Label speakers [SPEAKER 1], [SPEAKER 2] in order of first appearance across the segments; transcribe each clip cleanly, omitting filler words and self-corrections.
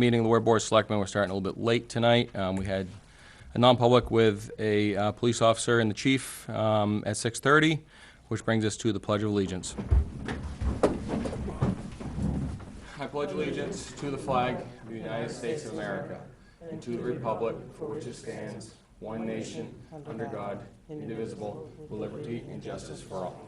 [SPEAKER 1] meeting of the Ward Board of Selectmen. We're starting a little bit late tonight. We had a non-public with a police officer and the chief at 6:30, which brings us to the Pledge of Allegiance. I pledge allegiance to the flag of the United States of America and to the republic for which it stands, one nation, under God, indivisible, with liberty and justice for all.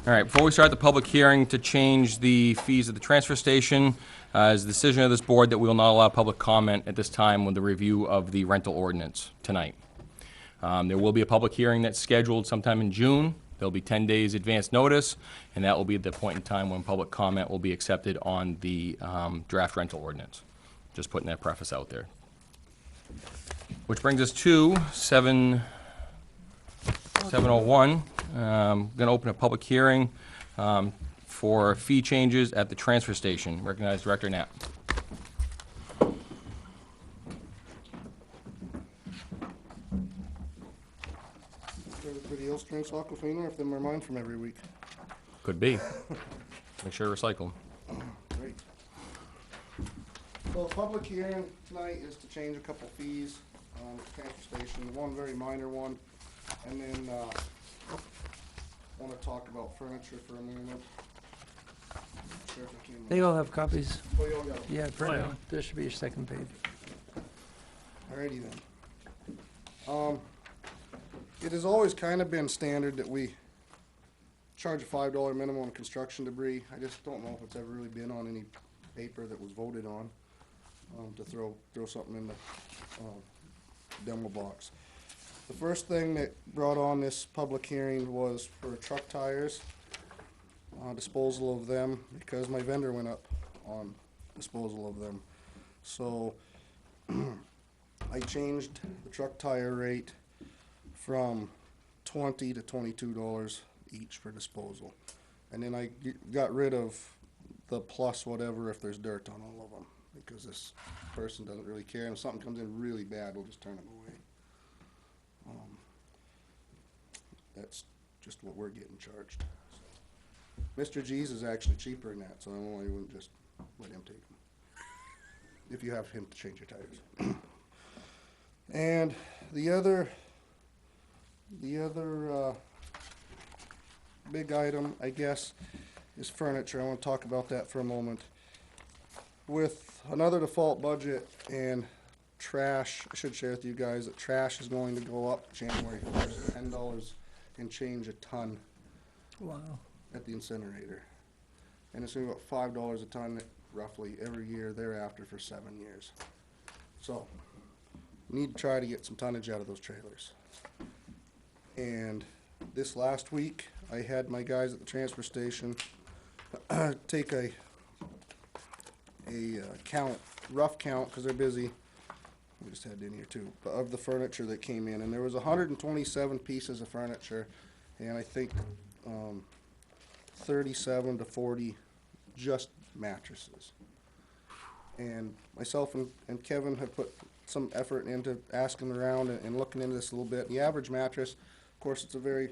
[SPEAKER 1] All right, before we start the public hearing to change the fees at the transfer station, is the decision of this board that we will not allow public comment at this time with the review of the rental ordinance tonight. There will be a public hearing that's scheduled sometime in June. There'll be 10 days advance notice, and that will be the point in time when public comment will be accepted on the draft rental ordinance. Just putting that preface out there. Which brings us to 7:01. I'm going to open a public hearing for fee changes at the transfer station. Recognize Director Knapp.
[SPEAKER 2] Everybody else drinks Aquafina, if them are mine from every week.
[SPEAKER 1] Could be. Make sure to recycle.
[SPEAKER 2] Great. So the public hearing tonight is to change a couple fees on the transfer station. One very minor one, and then want to talk about furniture for a minute. Sure if I can.
[SPEAKER 3] They all have copies.
[SPEAKER 2] Oh, you all got them.
[SPEAKER 3] Yeah, print out. There should be a second page.
[SPEAKER 2] Alrighty then. It has always kind of been standard that we charge a $5 minimum on construction debris. I just don't know if it's ever really been on any paper that was voted on to throw something in the demo box. The first thing that brought on this public hearing was for truck tires, disposal of them, because my vendor went up on disposal of them. So I changed the truck tire rate from $20 to $22 each for disposal. And then I got rid of the plus whatever if there's dirt on all of them, because this person doesn't really care, and if something comes in really bad, we'll just turn them away. That's just what we're getting charged. So, Mr. G's is actually cheaper than that, so I don't know why you wouldn't just let him take them, if you have him to change your tires. And the other big item, I guess, is furniture. I want to talk about that for a moment. With another default budget and trash, I should share with you guys that trash is going to go up January 1st, $10 and change a ton.
[SPEAKER 3] Wow.
[SPEAKER 2] At the incinerator. And it's going to go up $5 a ton roughly every year thereafter for 7 years. So, we need to try to get some tonnage out of those trailers. And this last week, I had my guys at the transfer station take a rough count, because they're busy. We just had it in here too, of the furniture that came in, and there was 127 pieces of furniture, and I think 37 to 40 just mattresses. And myself and Kevin have put some effort into asking around and looking into this a little bit. The average mattress, of course, it's a very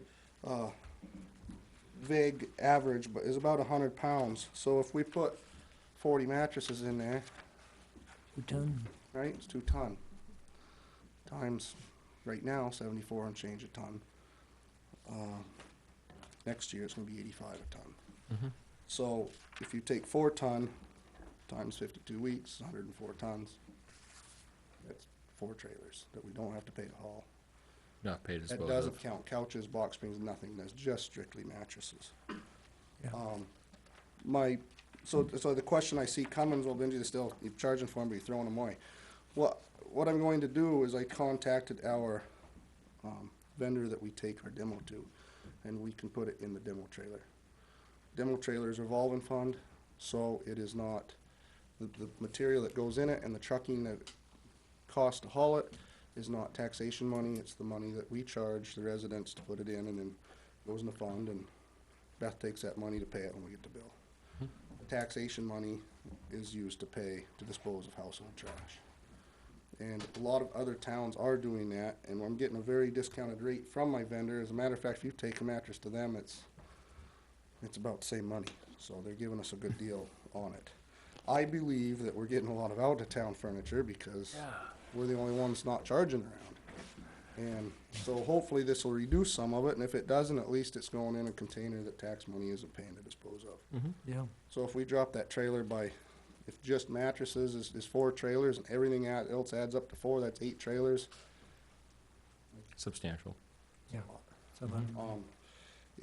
[SPEAKER 2] vague average, but is about 100 pounds. So if we put 40 mattresses in there,
[SPEAKER 3] 2 ton.
[SPEAKER 2] right, it's 2 ton. Times, right now, 74 and change a ton. Next year, it's going to be 85 a ton.
[SPEAKER 1] Mm-hmm.
[SPEAKER 2] So if you take 4 ton times 52 weeks, 104 tons, that's 4 trailers that we don't have to pay to haul.
[SPEAKER 1] Not paid
[SPEAKER 2] That
[SPEAKER 1] disposal.
[SPEAKER 2] doesn't count couches, box springs, nothing. That's just strictly mattresses.
[SPEAKER 3] Yeah.
[SPEAKER 2] So the question I see coming is, well, Benji, you're still you're charging for them, but you're throwing them away. What I'm going to do is I contacted our vendor that we take our demo to, and we can put it in the demo trailer. Demo trailer is a revolving fund, so it is not the material that goes in it and the trucking that costs to haul it is not taxation money. It's the money that we charge the residents to put it in, and then goes in the fund, and Beth takes that money to pay it when we get the bill. The taxation money is used to dispose of household trash. And a lot of other towns are doing that, and I'm getting a very discounted rate from my vendor. As a matter of fact, if you take a mattress to them, it's about the same money. so they're giving us a good deal on it. I believe that we're getting a lot of out-of-town furniture because we're the only ones not charging around. And so hopefully this will reduce some of it, and if it doesn't, at least it's going in a container that tax money isn't paying to dispose of.
[SPEAKER 3] Yeah.
[SPEAKER 2] So if we drop that trailer by, if just mattresses is 4 trailers and everything else adds up to 4, that's 8 trailers.
[SPEAKER 1] Substantial.
[SPEAKER 3] Yeah. So then-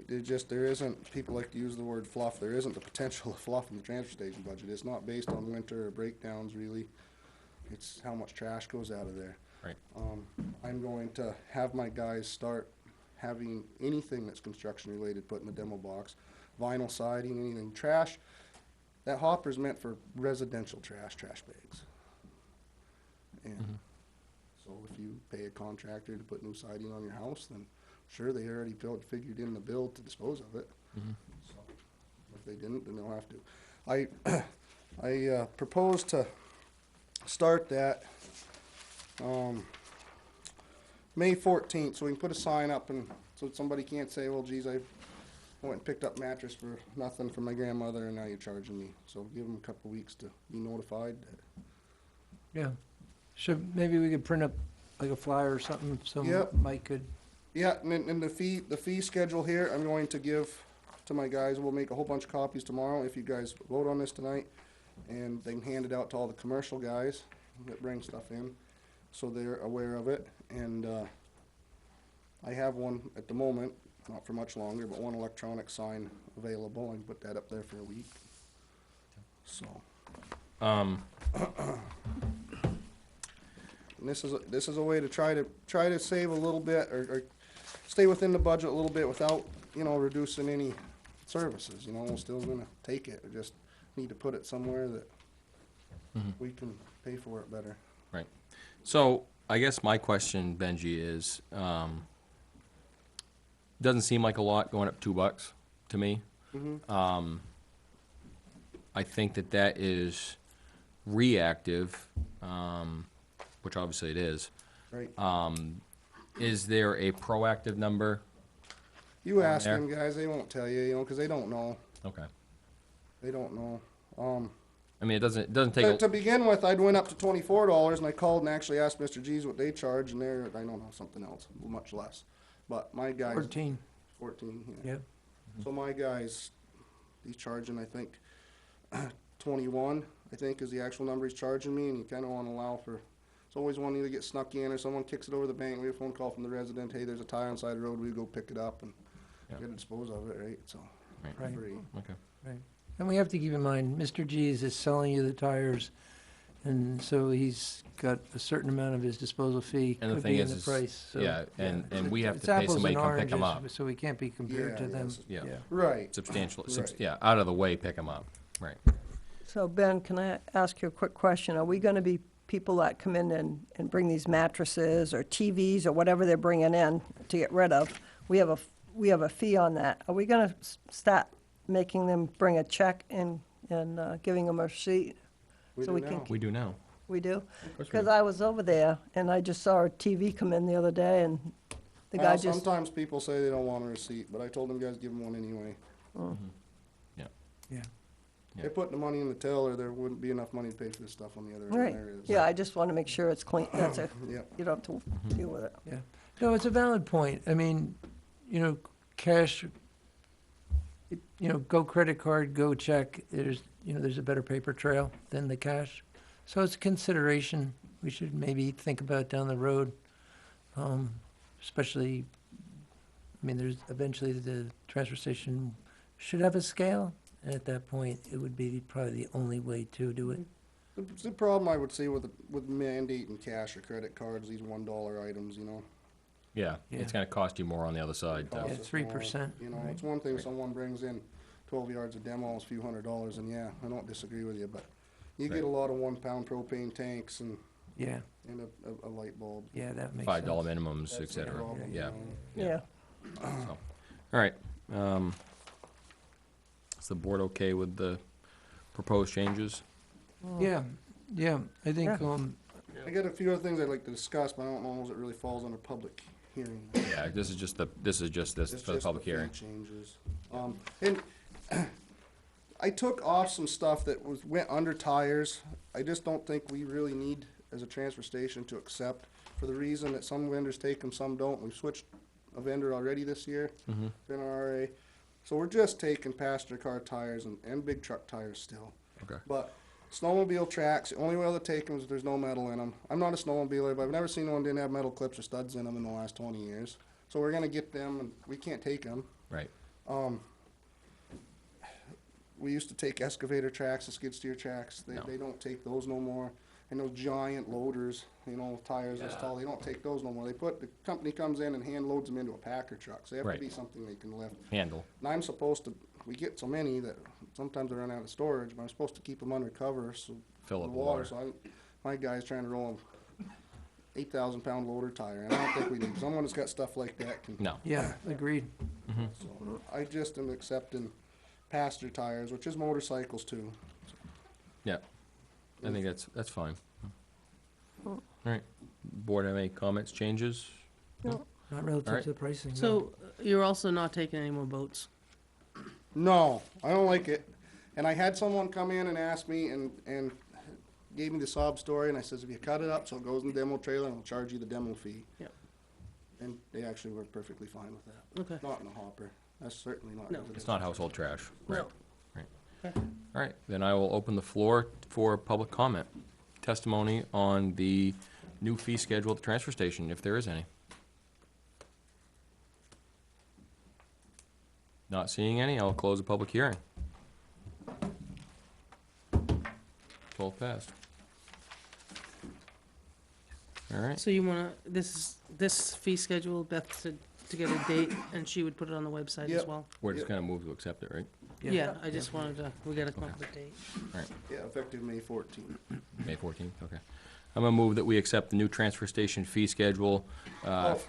[SPEAKER 2] It just, there isn't, people like to use the word fluff, there isn't the potential of fluff in the transfer station budget. It's not based on winter or breakdowns really. It's how much trash goes out of there.
[SPEAKER 1] Right.
[SPEAKER 2] I'm going to have my guys start having anything that's construction related put in the demo box. Vinyl siding, anything, trash. That hopper's meant for residential trash bags. And so if you pay a contractor to put new siding on your house, then sure, they already figured in the bill to dispose of it. So if they didn't, then they'll have to. I propose to start that May 14th, so we can put a sign up and so somebody can't say, well, geez, I went and picked up mattress for nothing from my grandmother and now you're charging me. So give them a couple weeks to be notified.
[SPEAKER 3] Yeah. Should, maybe we could print up like a flyer or something, so
[SPEAKER 2] Yep.
[SPEAKER 3] Mike could,
[SPEAKER 2] Yeah, and the fee schedule here, I'm going to give to my guys. We'll make a whole bunch of copies tomorrow if you guys vote on this tonight. And they can hand it out to all the commercial guys that bring stuff in, so they're aware of it. And, I have one at the moment, not for much longer, but one electronic sign available. I can put that up there for a week. So, and this is a way to try to save a little bit or stay within the budget a little bit without, reducing any services, we're still gonna take it, we just need to put it somewhere that we can pay for it better.
[SPEAKER 1] Right. So I guess my question, Benji, is, doesn't seem like a lot going up $2 to me. I think that is reactive, which obviously it is.
[SPEAKER 2] Right.
[SPEAKER 1] Is there a proactive number?
[SPEAKER 2] You ask
[SPEAKER 1] there.
[SPEAKER 2] them guys, they won't tell you, because they don't know,
[SPEAKER 1] Okay.
[SPEAKER 2] they don't know.
[SPEAKER 1] I mean, it doesn't take,
[SPEAKER 2] To begin with, I'd went up to $24 and I called and actually asked Mr. G's what they charge and they're, I don't know, something else, much less. But my guys.
[SPEAKER 3] 14,
[SPEAKER 2] 14, yeah.
[SPEAKER 3] yeah.
[SPEAKER 2] So my guy's, he's charging, I think, 21, I think is the actual number he's charging me, and you kinda wanna allow for, it's always one either get snuck in or someone kicks it over the bank, we have a phone call from the resident, hey, there's a tie on the side of the road, we go pick it up and
[SPEAKER 1] Yeah.
[SPEAKER 2] get to dispose of it, right, so.
[SPEAKER 1] Right.
[SPEAKER 3] Right.
[SPEAKER 2] Free.
[SPEAKER 1] okay.
[SPEAKER 3] Right. And we have to keep in mind, Mr. G's is selling you the tires, and so he's got a certain amount of his disposal fee
[SPEAKER 1] And the
[SPEAKER 3] could
[SPEAKER 1] thing
[SPEAKER 3] be in
[SPEAKER 1] is,
[SPEAKER 3] the
[SPEAKER 1] is-
[SPEAKER 3] price, so.
[SPEAKER 1] yeah, and we have
[SPEAKER 3] It's
[SPEAKER 1] to pay
[SPEAKER 3] apples
[SPEAKER 1] somebody to
[SPEAKER 3] and
[SPEAKER 1] come pick 'em
[SPEAKER 3] oranges,
[SPEAKER 1] up.
[SPEAKER 3] So we can't be compared to them.
[SPEAKER 1] Yeah.
[SPEAKER 2] Right,
[SPEAKER 1] Substantial,
[SPEAKER 2] Right.
[SPEAKER 1] yeah, out of the way, pick them up. Right.
[SPEAKER 4] So Ben, can I ask you a quick question? Are we gonna be people that come in and bring these mattresses or TVs or whatever they're bringing in to get rid of? We have a fee on that. Are we gonna start making them bring a check and giving them a receipt?
[SPEAKER 2] we
[SPEAKER 4] So
[SPEAKER 2] do
[SPEAKER 4] we can
[SPEAKER 2] now.
[SPEAKER 1] We do now.
[SPEAKER 4] We do?
[SPEAKER 1] Of course we
[SPEAKER 4] Because
[SPEAKER 1] do.
[SPEAKER 4] I was over there and I just saw a TV come in the other day and the guy
[SPEAKER 2] Well,
[SPEAKER 4] just,
[SPEAKER 2] sometimes people say they don't want a receipt, but I told them guys give them one anyway.
[SPEAKER 1] Yeah.
[SPEAKER 3] Yeah.
[SPEAKER 1] Yeah.
[SPEAKER 2] They put the money in the till or there wouldn't be enough money to pay for the stuff on the other end.
[SPEAKER 4] right.
[SPEAKER 2] There it is.
[SPEAKER 4] Yeah, I just want to make sure it's clean. That's it.
[SPEAKER 2] Yep.
[SPEAKER 4] You don't have to deal with it.
[SPEAKER 3] Yeah. No, it's a valid point. I mean, cash, go credit card, go check. There's a better paper trail than the cash. So it's a consideration we should maybe think about down the road. Especially, eventually the transfer station should have a scale. And at that point, it would be probably the only way to do it.
[SPEAKER 2] The problem I would see with mandating cash or credit cards, these $1 items,
[SPEAKER 1] Yeah,
[SPEAKER 3] Yeah.
[SPEAKER 1] it's gonna cost you more on the other side,
[SPEAKER 2] cost
[SPEAKER 3] Yeah,
[SPEAKER 1] too.
[SPEAKER 2] us
[SPEAKER 3] 3%,
[SPEAKER 2] more.
[SPEAKER 3] right.
[SPEAKER 2] It's one thing if someone brings in 12 yards of demos, a few $100s, and yeah, I don't disagree with you, but you get
[SPEAKER 1] Right.
[SPEAKER 2] a lot of 1-pound propane tanks and
[SPEAKER 3] Yeah,
[SPEAKER 2] a light bulb.
[SPEAKER 3] yeah, that makes sense.
[SPEAKER 1] $5 minimums, et
[SPEAKER 2] That's the
[SPEAKER 1] cetera.
[SPEAKER 2] problem,
[SPEAKER 1] Yeah.
[SPEAKER 4] Yeah.
[SPEAKER 1] So, all right. Is the board okay with the proposed changes?
[SPEAKER 3] Yeah, I think,
[SPEAKER 4] Yeah.
[SPEAKER 2] I got a few other things I'd like to discuss, but I don't know if it really falls under public hearing.
[SPEAKER 1] Yeah, this is just this
[SPEAKER 2] It's
[SPEAKER 1] for the
[SPEAKER 2] just
[SPEAKER 1] public
[SPEAKER 2] fee
[SPEAKER 1] hearing.
[SPEAKER 2] changes. And I took off some stuff that went under tires. I just don't think we really need, as a transfer station, to accept, for the reason that some vendors take them, some don't. We've switched a vendor already this year, in our RA. So we're just taking passenger car tires and big truck tires still.
[SPEAKER 1] Okay.
[SPEAKER 2] But snowmobile tracks, the only way they'll take them is if there's no metal in them. I'm not a snowmobiler, but I've never seen one that didn't have metal clips or studs in them in the last 20 years. So we're gonna get them, and we can't take them.
[SPEAKER 1] Right.
[SPEAKER 2] We used to take excavator tracks and skid steer tracks.
[SPEAKER 1] No.
[SPEAKER 2] They don't take those no more. And those giant loaders, you know, tires this tall, they don't take those no more. The company comes in and hand loads them into a packer truck. So they have
[SPEAKER 1] Right.
[SPEAKER 2] to be something they can lift.
[SPEAKER 1] Handle.
[SPEAKER 2] And I'm supposed to, we get so many that sometimes they run out of storage, but I'm supposed to keep them under cover, so.
[SPEAKER 1] Fill
[SPEAKER 2] the
[SPEAKER 1] up water.
[SPEAKER 2] So my guy's trying to roll a 8,000-pound loader tire, and I don't think we need, someone that's got stuff like that can.
[SPEAKER 1] No.
[SPEAKER 3] Yeah, agreed.
[SPEAKER 2] So I just am accepting passenger tires, which is motorcycles too.
[SPEAKER 1] Yeah. I think that's fine. All right. Board have any comments, changes?
[SPEAKER 3] Not relative
[SPEAKER 1] Alright.
[SPEAKER 3] to the pricing. no.
[SPEAKER 5] So you're also not taking any more boats?
[SPEAKER 2] No, I don't like it. And I had someone come in and ask me and gave me the sob story, and I says, if you cut it up so it goes in the demo trailer, I'll charge you the demo fee.
[SPEAKER 5] Yep.
[SPEAKER 2] And they actually were perfectly fine with that.
[SPEAKER 5] Okay.
[SPEAKER 2] Not in a hopper. That's certainly not.
[SPEAKER 5] No.
[SPEAKER 2] residential.
[SPEAKER 1] It's not household trash. Right.
[SPEAKER 5] No.
[SPEAKER 1] Right.
[SPEAKER 5] Okay.
[SPEAKER 1] All right, then I will open the floor for public comment. Testimony on the new fee schedule at the transfer station, if there is any. Not seeing any, I'll close the public hearing. 12 past. All right,
[SPEAKER 5] So you wanna, this fee schedule, Beth said to get a date, and she would put it on the website as
[SPEAKER 2] Yep.
[SPEAKER 5] well?
[SPEAKER 1] we're just gonna move to accept it, right?
[SPEAKER 5] Yeah, I just wanted to, we gotta come up with a date.
[SPEAKER 1] All right,
[SPEAKER 2] Yeah, effective May 14th.
[SPEAKER 1] May 14th, okay. I'm gonna move that we accept the new transfer station fee schedule.
[SPEAKER 2] Oh,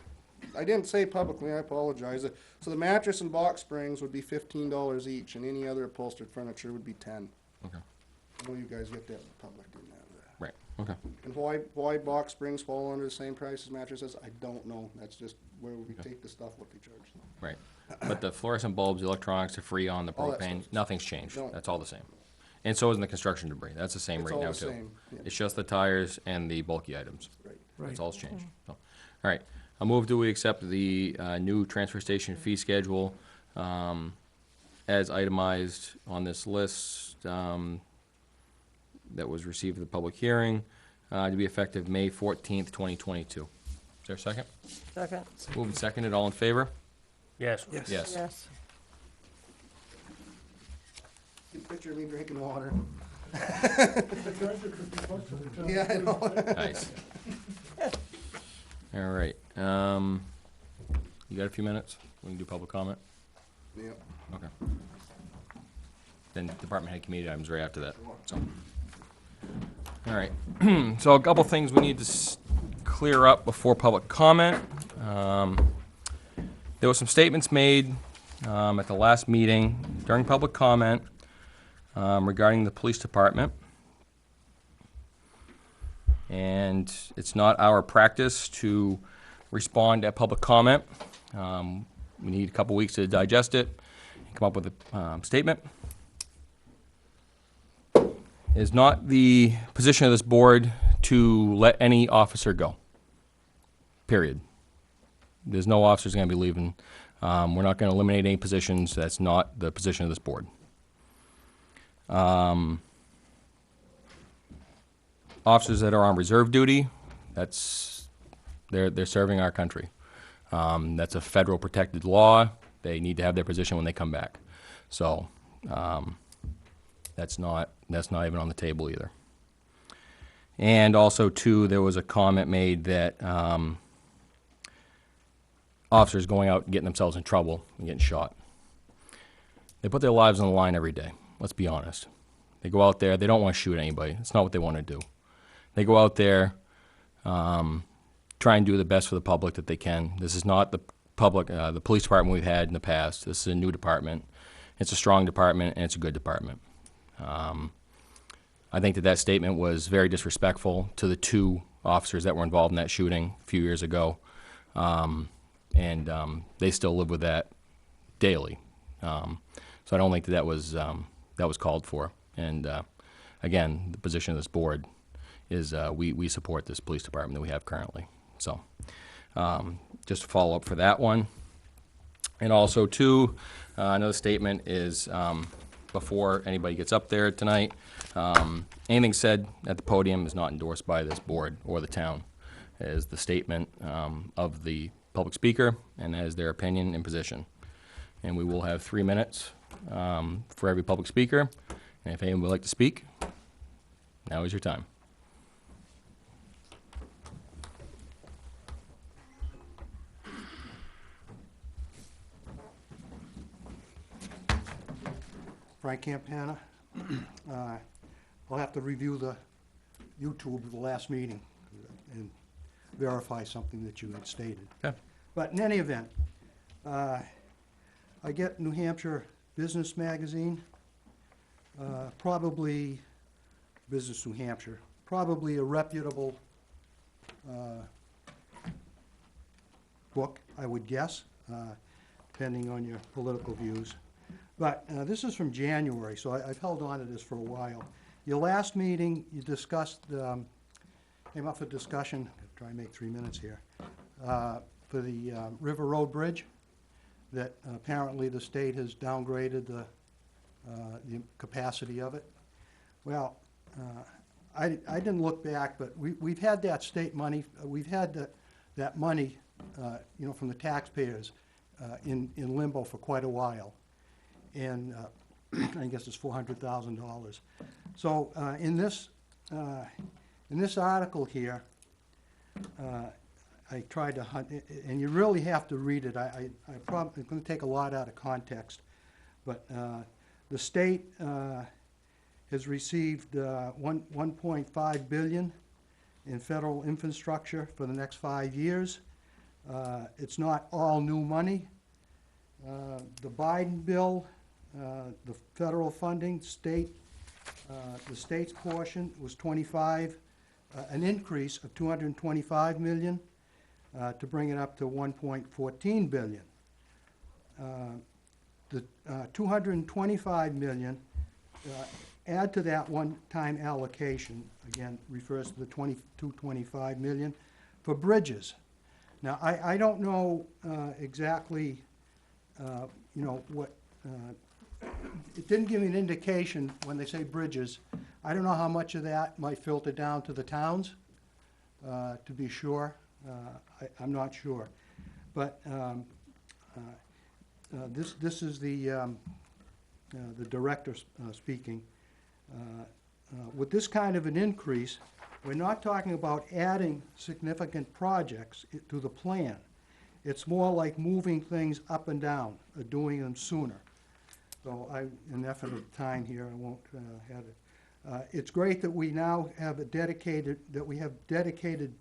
[SPEAKER 2] I didn't say publicly, I apologize. So the mattress and box springs would be $15 each, and any other upholstered furniture would be 10.
[SPEAKER 1] Okay,
[SPEAKER 2] I know you guys get that, the public didn't have that.
[SPEAKER 1] right, okay.
[SPEAKER 2] And why box springs fall under the same price as mattresses, I don't know. That's just where we take the stuff, what they charge.
[SPEAKER 1] Right, but the fluorescent bulbs, the electronics, the freon, the
[SPEAKER 2] All that
[SPEAKER 1] propane,
[SPEAKER 2] stuff's-
[SPEAKER 1] nothing's changed.
[SPEAKER 2] No.
[SPEAKER 1] That's all the same. And so is the construction debris. That's the same
[SPEAKER 2] It's
[SPEAKER 1] right
[SPEAKER 2] all
[SPEAKER 1] now,
[SPEAKER 2] the
[SPEAKER 1] too.
[SPEAKER 2] same, yeah.
[SPEAKER 1] It's just the tires and the bulky items.
[SPEAKER 2] Right.
[SPEAKER 3] Right.
[SPEAKER 1] That's all's changed. So, all right, I'll move that we accept the new transfer station fee schedule as itemized on this list that was received at the public hearing to be effective May 14th, 2022. Is there a second?
[SPEAKER 4] Second?
[SPEAKER 1] Moved and seconded, all in favor?
[SPEAKER 6] Yes.
[SPEAKER 3] Yes.
[SPEAKER 1] Yes.
[SPEAKER 4] Yes.
[SPEAKER 2] Get a picture of me drinking water. Yeah, I know.
[SPEAKER 1] Nice. All right, you got a few minutes? We can do public comment?
[SPEAKER 2] Yeah.
[SPEAKER 1] Okay. Then department head committee items right after that, so. All right, so a couple things we need to clear up before public comment. There were some statements made at the last meeting during public comment regarding the police department. And it's not our practice to respond at public comment. We need a couple weeks to digest it and come up with a statement. It is not the position of this board to let any officer go, period. There's no officers going to be leaving. We're not going to eliminate any positions. That's not the position of this board. Officers that are on reserve duty, they're serving our country. That's a federal protected law. They need to have their position when they come back. So that's not even on the table either. And also too, there was a comment made that officers going out and getting themselves in trouble and getting shot. They put their lives on the line every day. Let's be honest. They go out there. They don't want to shoot anybody. It's not what they want to do. They go out there, try and do the best for the public that they can. This is not the police department we've had in the past. This is a new department. It's a strong department, and it's a good department. I think that statement was very disrespectful to the two officers that were involved in that shooting a few years ago, and they still live with that daily. So I don't think that that was called for. And again, the position of this board is we support this police department that we have currently. So just to follow up for that one. And also, too, another statement is, before anybody gets up there tonight, anything said at the podium is not endorsed by this board or the town. It is the statement of the public speaker and as their opinion and position. And we will have 3 minutes for every public speaker. And if anyone would like to speak, now is your time.
[SPEAKER 6] Frank Campana. I'll have to review the YouTube of the last meeting and verify something that you had stated.
[SPEAKER 1] Okay.
[SPEAKER 6] But in any event, I get New Hampshire Business Magazine, probably Business New Hampshire, probably a reputable book, I would guess, depending on your political views. But this is from January, so I've held on to this for a while. Your last meeting, you discussed, came up for discussion, try and make 3 minutes here, for the River Road Bridge, that apparently the state has downgraded the capacity of it. Well, I didn't look back, but we've had that state money, we've had that money, you know, from the taxpayers in limbo for quite a while. And I guess it's $400,000. So in this article here, I tried to hunt, and you really have to read it. I'm probably going to take a lot out of context, but the state has received $1.5 billion in federal infrastructure for the next 5 years. It's not all new money. The Biden bill, the federal funding, the state's portion was 25, an increase of $225 million to bring it up to $1.14 billion. The $225 million, add to that one-time allocation, again, refers to the $225 million for bridges. Now, I don't know exactly, you know, what, it didn't give me an indication when they say bridges. I don't know how much of that might filter down to the towns, to be sure. I'm not sure. But this is the director speaking. With this kind of an increase, we're not talking about adding significant projects to the plan. It's more like moving things up and down, or doing them sooner. So in the effort of time here, I won't have it. It's great that we now have dedicated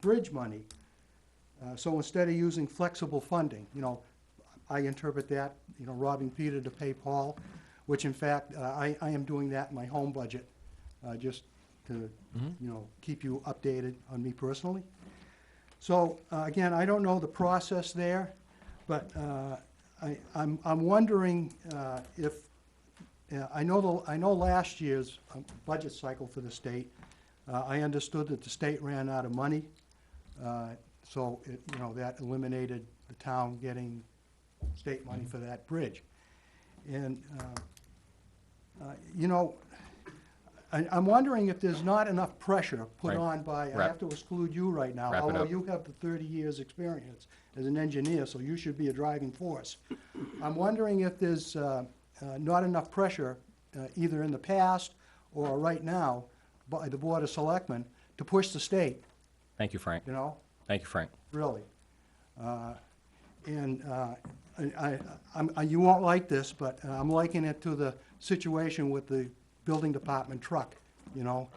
[SPEAKER 6] bridge money. So instead of using flexible funding, you know, I interpret that, you know, robbing Peter to pay Paul, which in fact, I am doing that in my home budget, just to, you know, keep you updated on me personally. So again, I don't know the process there, but I'm wondering if I know last year's budget cycle for the state. I understood that the state ran out of money, so you know, that eliminated the town getting state money for that bridge. And you know, I'm wondering if there's not enough pressure put on by, I have to exclude you right now, although you have the 30 years experience as an engineer, so you should be a driving force. I'm wondering if there's not enough pressure, either in the past or right now, by the Board of Selectmen to push the state.
[SPEAKER 1] Thank you, Frank.
[SPEAKER 6] You know?
[SPEAKER 1] Thank you, Frank.
[SPEAKER 6] Really. You won't like this, but I'm likening it to the situation with the building department truck, you know?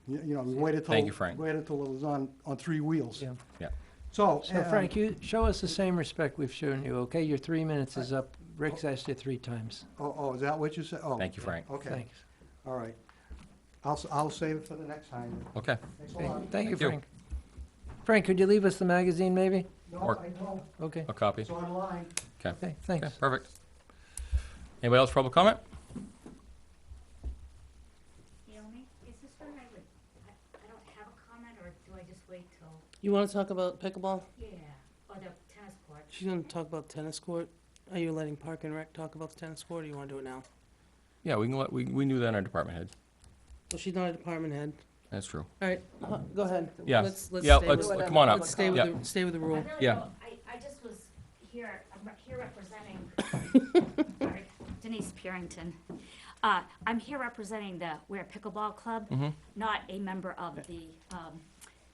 [SPEAKER 6] You know, we waited till,
[SPEAKER 1] Thank you, Frank.
[SPEAKER 6] waited till it was on 3 wheels.
[SPEAKER 3] Yeah.
[SPEAKER 1] Yeah.
[SPEAKER 6] So,
[SPEAKER 3] So Frank, you show us the same respect we've shown you, okay? Your 3 minutes is up. Rick's asked you 3 times.
[SPEAKER 6] oh, is that what you said? Oh.
[SPEAKER 1] Thank you, Frank.
[SPEAKER 6] Okay,
[SPEAKER 3] Thanks.
[SPEAKER 6] all right. I'll save it for the next time.
[SPEAKER 1] Okay.
[SPEAKER 6] Thanks a
[SPEAKER 3] Okay,
[SPEAKER 6] lot.
[SPEAKER 3] thank you,
[SPEAKER 1] Thank you.
[SPEAKER 3] Frank. Frank, could you leave us the magazine, maybe?
[SPEAKER 6] No,
[SPEAKER 1] Or-
[SPEAKER 6] I know,
[SPEAKER 3] Okay,
[SPEAKER 1] A copy.
[SPEAKER 6] it's online.
[SPEAKER 1] Okay.
[SPEAKER 3] okay, thanks.
[SPEAKER 1] Okay, perfect. Anybody else for public comment?
[SPEAKER 7] Naomi, is this one I don't have a comment, or do I just wait till,
[SPEAKER 5] You wanna talk about pickleball?
[SPEAKER 7] yeah, or the tennis court?
[SPEAKER 5] She's gonna talk about tennis court. Are you letting Park and Rec talk about the tennis court, or you wanna do it now?
[SPEAKER 1] Yeah, we knew that in our department head.
[SPEAKER 5] Well, she's not a department head.
[SPEAKER 1] That's true.
[SPEAKER 5] All right, go ahead.
[SPEAKER 1] Yeah.
[SPEAKER 5] Let's
[SPEAKER 1] Yeah,
[SPEAKER 5] stay
[SPEAKER 1] let's,
[SPEAKER 5] with-
[SPEAKER 1] come on up.
[SPEAKER 5] Let's stay
[SPEAKER 1] Yeah.
[SPEAKER 5] with the, stay with the
[SPEAKER 7] I
[SPEAKER 5] rule.
[SPEAKER 7] really
[SPEAKER 1] Yeah.
[SPEAKER 7] don't, I just was here, I'm here representing, sorry, Denise Purington. I'm here representing the Ware Pickleball Club, not a member of the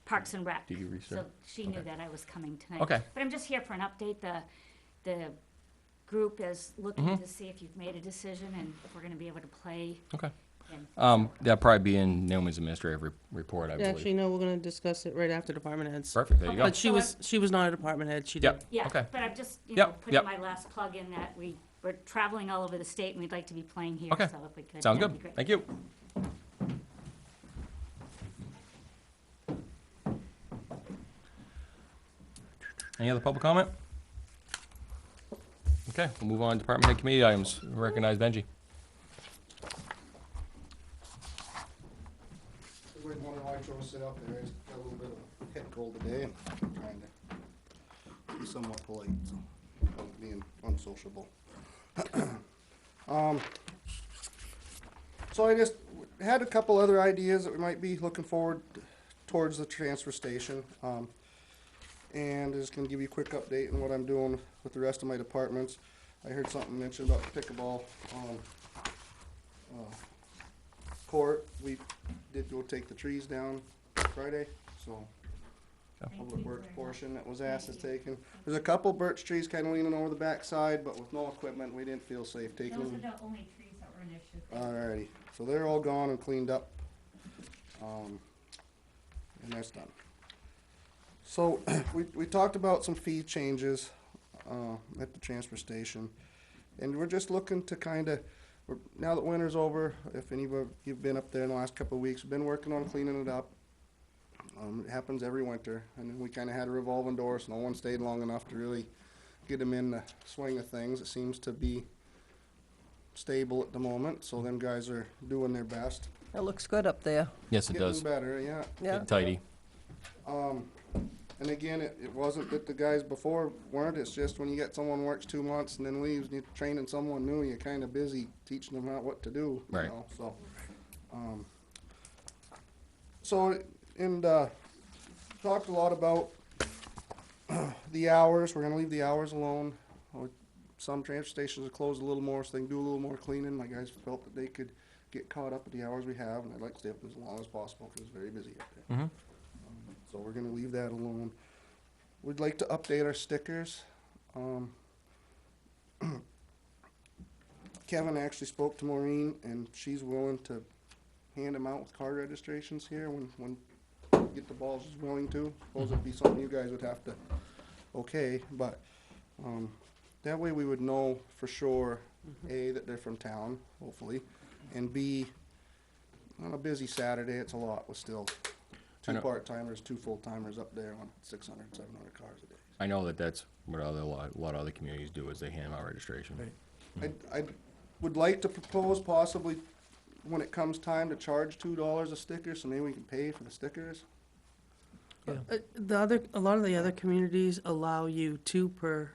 [SPEAKER 7] Parks and Rec.
[SPEAKER 1] Did you research?
[SPEAKER 7] So she knew that I was coming tonight.
[SPEAKER 1] Okay.
[SPEAKER 7] But I'm just here for an update. The group is looking to see if you've made a decision and if we're gonna be able to play.
[SPEAKER 1] Okay.
[SPEAKER 7] And
[SPEAKER 1] That'll probably be in Naomi's administrative report, I
[SPEAKER 5] Yeah, actually,
[SPEAKER 1] believe.
[SPEAKER 5] no, we're gonna discuss it right after department heads.
[SPEAKER 1] Perfect, there you go.
[SPEAKER 5] But she was not a department head, she did.
[SPEAKER 1] Yep,
[SPEAKER 7] Yeah,
[SPEAKER 1] okay.
[SPEAKER 7] but I'm just,
[SPEAKER 1] Yep,
[SPEAKER 7] putting
[SPEAKER 1] yep.
[SPEAKER 7] my last plug in that we're traveling all over the state and we'd like to be playing here,
[SPEAKER 1] Okay.
[SPEAKER 7] so if we could.
[SPEAKER 1] Sounds
[SPEAKER 7] that'd
[SPEAKER 1] good.
[SPEAKER 7] be great.
[SPEAKER 1] Thank you. Any other public comment? Okay, we'll move on to department head committee items. Recognize Benji.
[SPEAKER 2] Everybody's wondering why I chose to sit up there. I just got a little bit of a head cold today and I'm trying to be somewhat polite, so I'm being unsociable. So I just had a couple other ideas that we might be looking forward towards the transfer station. And I'm just gonna give you a quick update on what I'm doing with the rest of my departments. I heard something mentioned about the pickleball, court. We did go take the trees down Friday, so public works portion that was asked is taken. There's a couple birch trees kinda leaning over the backside, but with no equipment, we didn't feel safe taking
[SPEAKER 7] Those
[SPEAKER 2] them.
[SPEAKER 7] are the only trees that were an issue.
[SPEAKER 2] Alrighty, so they're all gone and cleaned up. And that's done. So, we talked about some fee changes, at the transfer station. And we're just looking to kinda, now that winter's over, if any of you've been up there in the last couple of weeks, we've been working on cleaning it up. It happens every winter, and then we kinda had a revolving door, so no one stayed long enough to really get them in the swing of things. It seems to be stable at the moment, so them guys are doing their best.
[SPEAKER 4] It looks good up there.
[SPEAKER 1] Yes, it does.
[SPEAKER 2] Getting better, yeah.
[SPEAKER 4] Yeah.
[SPEAKER 1] Getting tidy.
[SPEAKER 2] And again, it wasn't that the guys before weren't, it's just when you get someone works 2 months and then leaves, and you're training someone new, you're kinda busy teaching them how, what to do, you
[SPEAKER 1] Right.
[SPEAKER 2] know, so. Talked a lot about the hours, we're gonna leave the hours alone. Some transfer stations are closed a little more, so they can do a little more cleaning. My guys felt that they could get caught up with the hours we have, and I'd like to stay up as long as possible, cause it's very busy up there.
[SPEAKER 1] Mhm.
[SPEAKER 2] So we're gonna leave that alone. We'd like to update our stickers. Kevin actually spoke to Maureen, and she's willing to hand them out with card registrations here when Get the Balls is willing to. Suppose it'd be something you guys would have to okay, but, that way we would know for sure, A, that they're from town, hopefully, and B, on a busy Saturday, it's a lot with still
[SPEAKER 1] I
[SPEAKER 2] two
[SPEAKER 1] know.
[SPEAKER 2] part-timers, 2 full-timers up there on 600, 700 cars a day.
[SPEAKER 1] I know that that's what a lot of other communities do, is they hand out registration.
[SPEAKER 2] I would like to propose possibly, when it comes time, to charge $2 a sticker, so maybe we can pay for the stickers.
[SPEAKER 5] A lot of the other communities allow you 2 per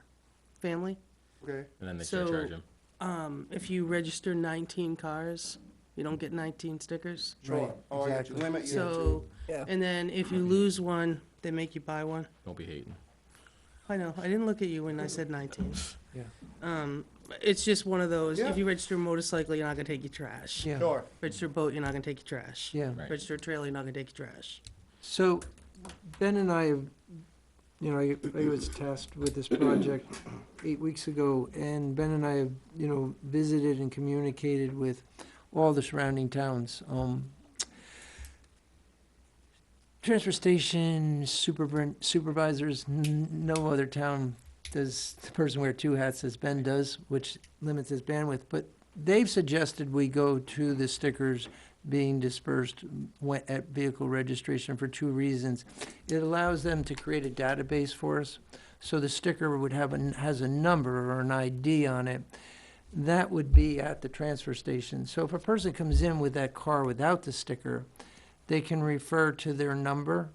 [SPEAKER 5] family.
[SPEAKER 2] Okay,
[SPEAKER 1] And then they
[SPEAKER 5] So-
[SPEAKER 1] charge them.
[SPEAKER 5] If you register 19 cars, you don't get 19 stickers.
[SPEAKER 2] sure.
[SPEAKER 3] Right,
[SPEAKER 2] Oh, I got you.
[SPEAKER 3] exactly.
[SPEAKER 2] Limit you
[SPEAKER 5] So,
[SPEAKER 4] Yeah.
[SPEAKER 5] and then if you lose one, they make you buy one.
[SPEAKER 1] Don't be hating.
[SPEAKER 5] I know, I didn't look at you when I said 19.
[SPEAKER 3] Yeah.
[SPEAKER 5] It's just one of those,
[SPEAKER 2] Yeah.
[SPEAKER 5] if you register a motorcycle, you're not gonna take your trash.
[SPEAKER 3] Yeah.
[SPEAKER 2] Sure.
[SPEAKER 5] Register a boat, you're not gonna take your trash.
[SPEAKER 3] Yeah.
[SPEAKER 1] Right.
[SPEAKER 5] Register a trailer, you're not gonna take your trash.
[SPEAKER 3] So Ben and I have, I was tasked with this project 8 weeks ago, and Ben and I have, visited and communicated with all the surrounding towns. Transfer station supervisors, no other town does the person wear 2 hats as Ben does, which limits his bandwidth, but they've suggested we go to the stickers being dispersed at vehicle registration for 2 reasons. It allows them to create a database for us, so the sticker would has a number or an ID on it. that would be at the transfer station. So if a person comes in with that car without the sticker, they can refer to their number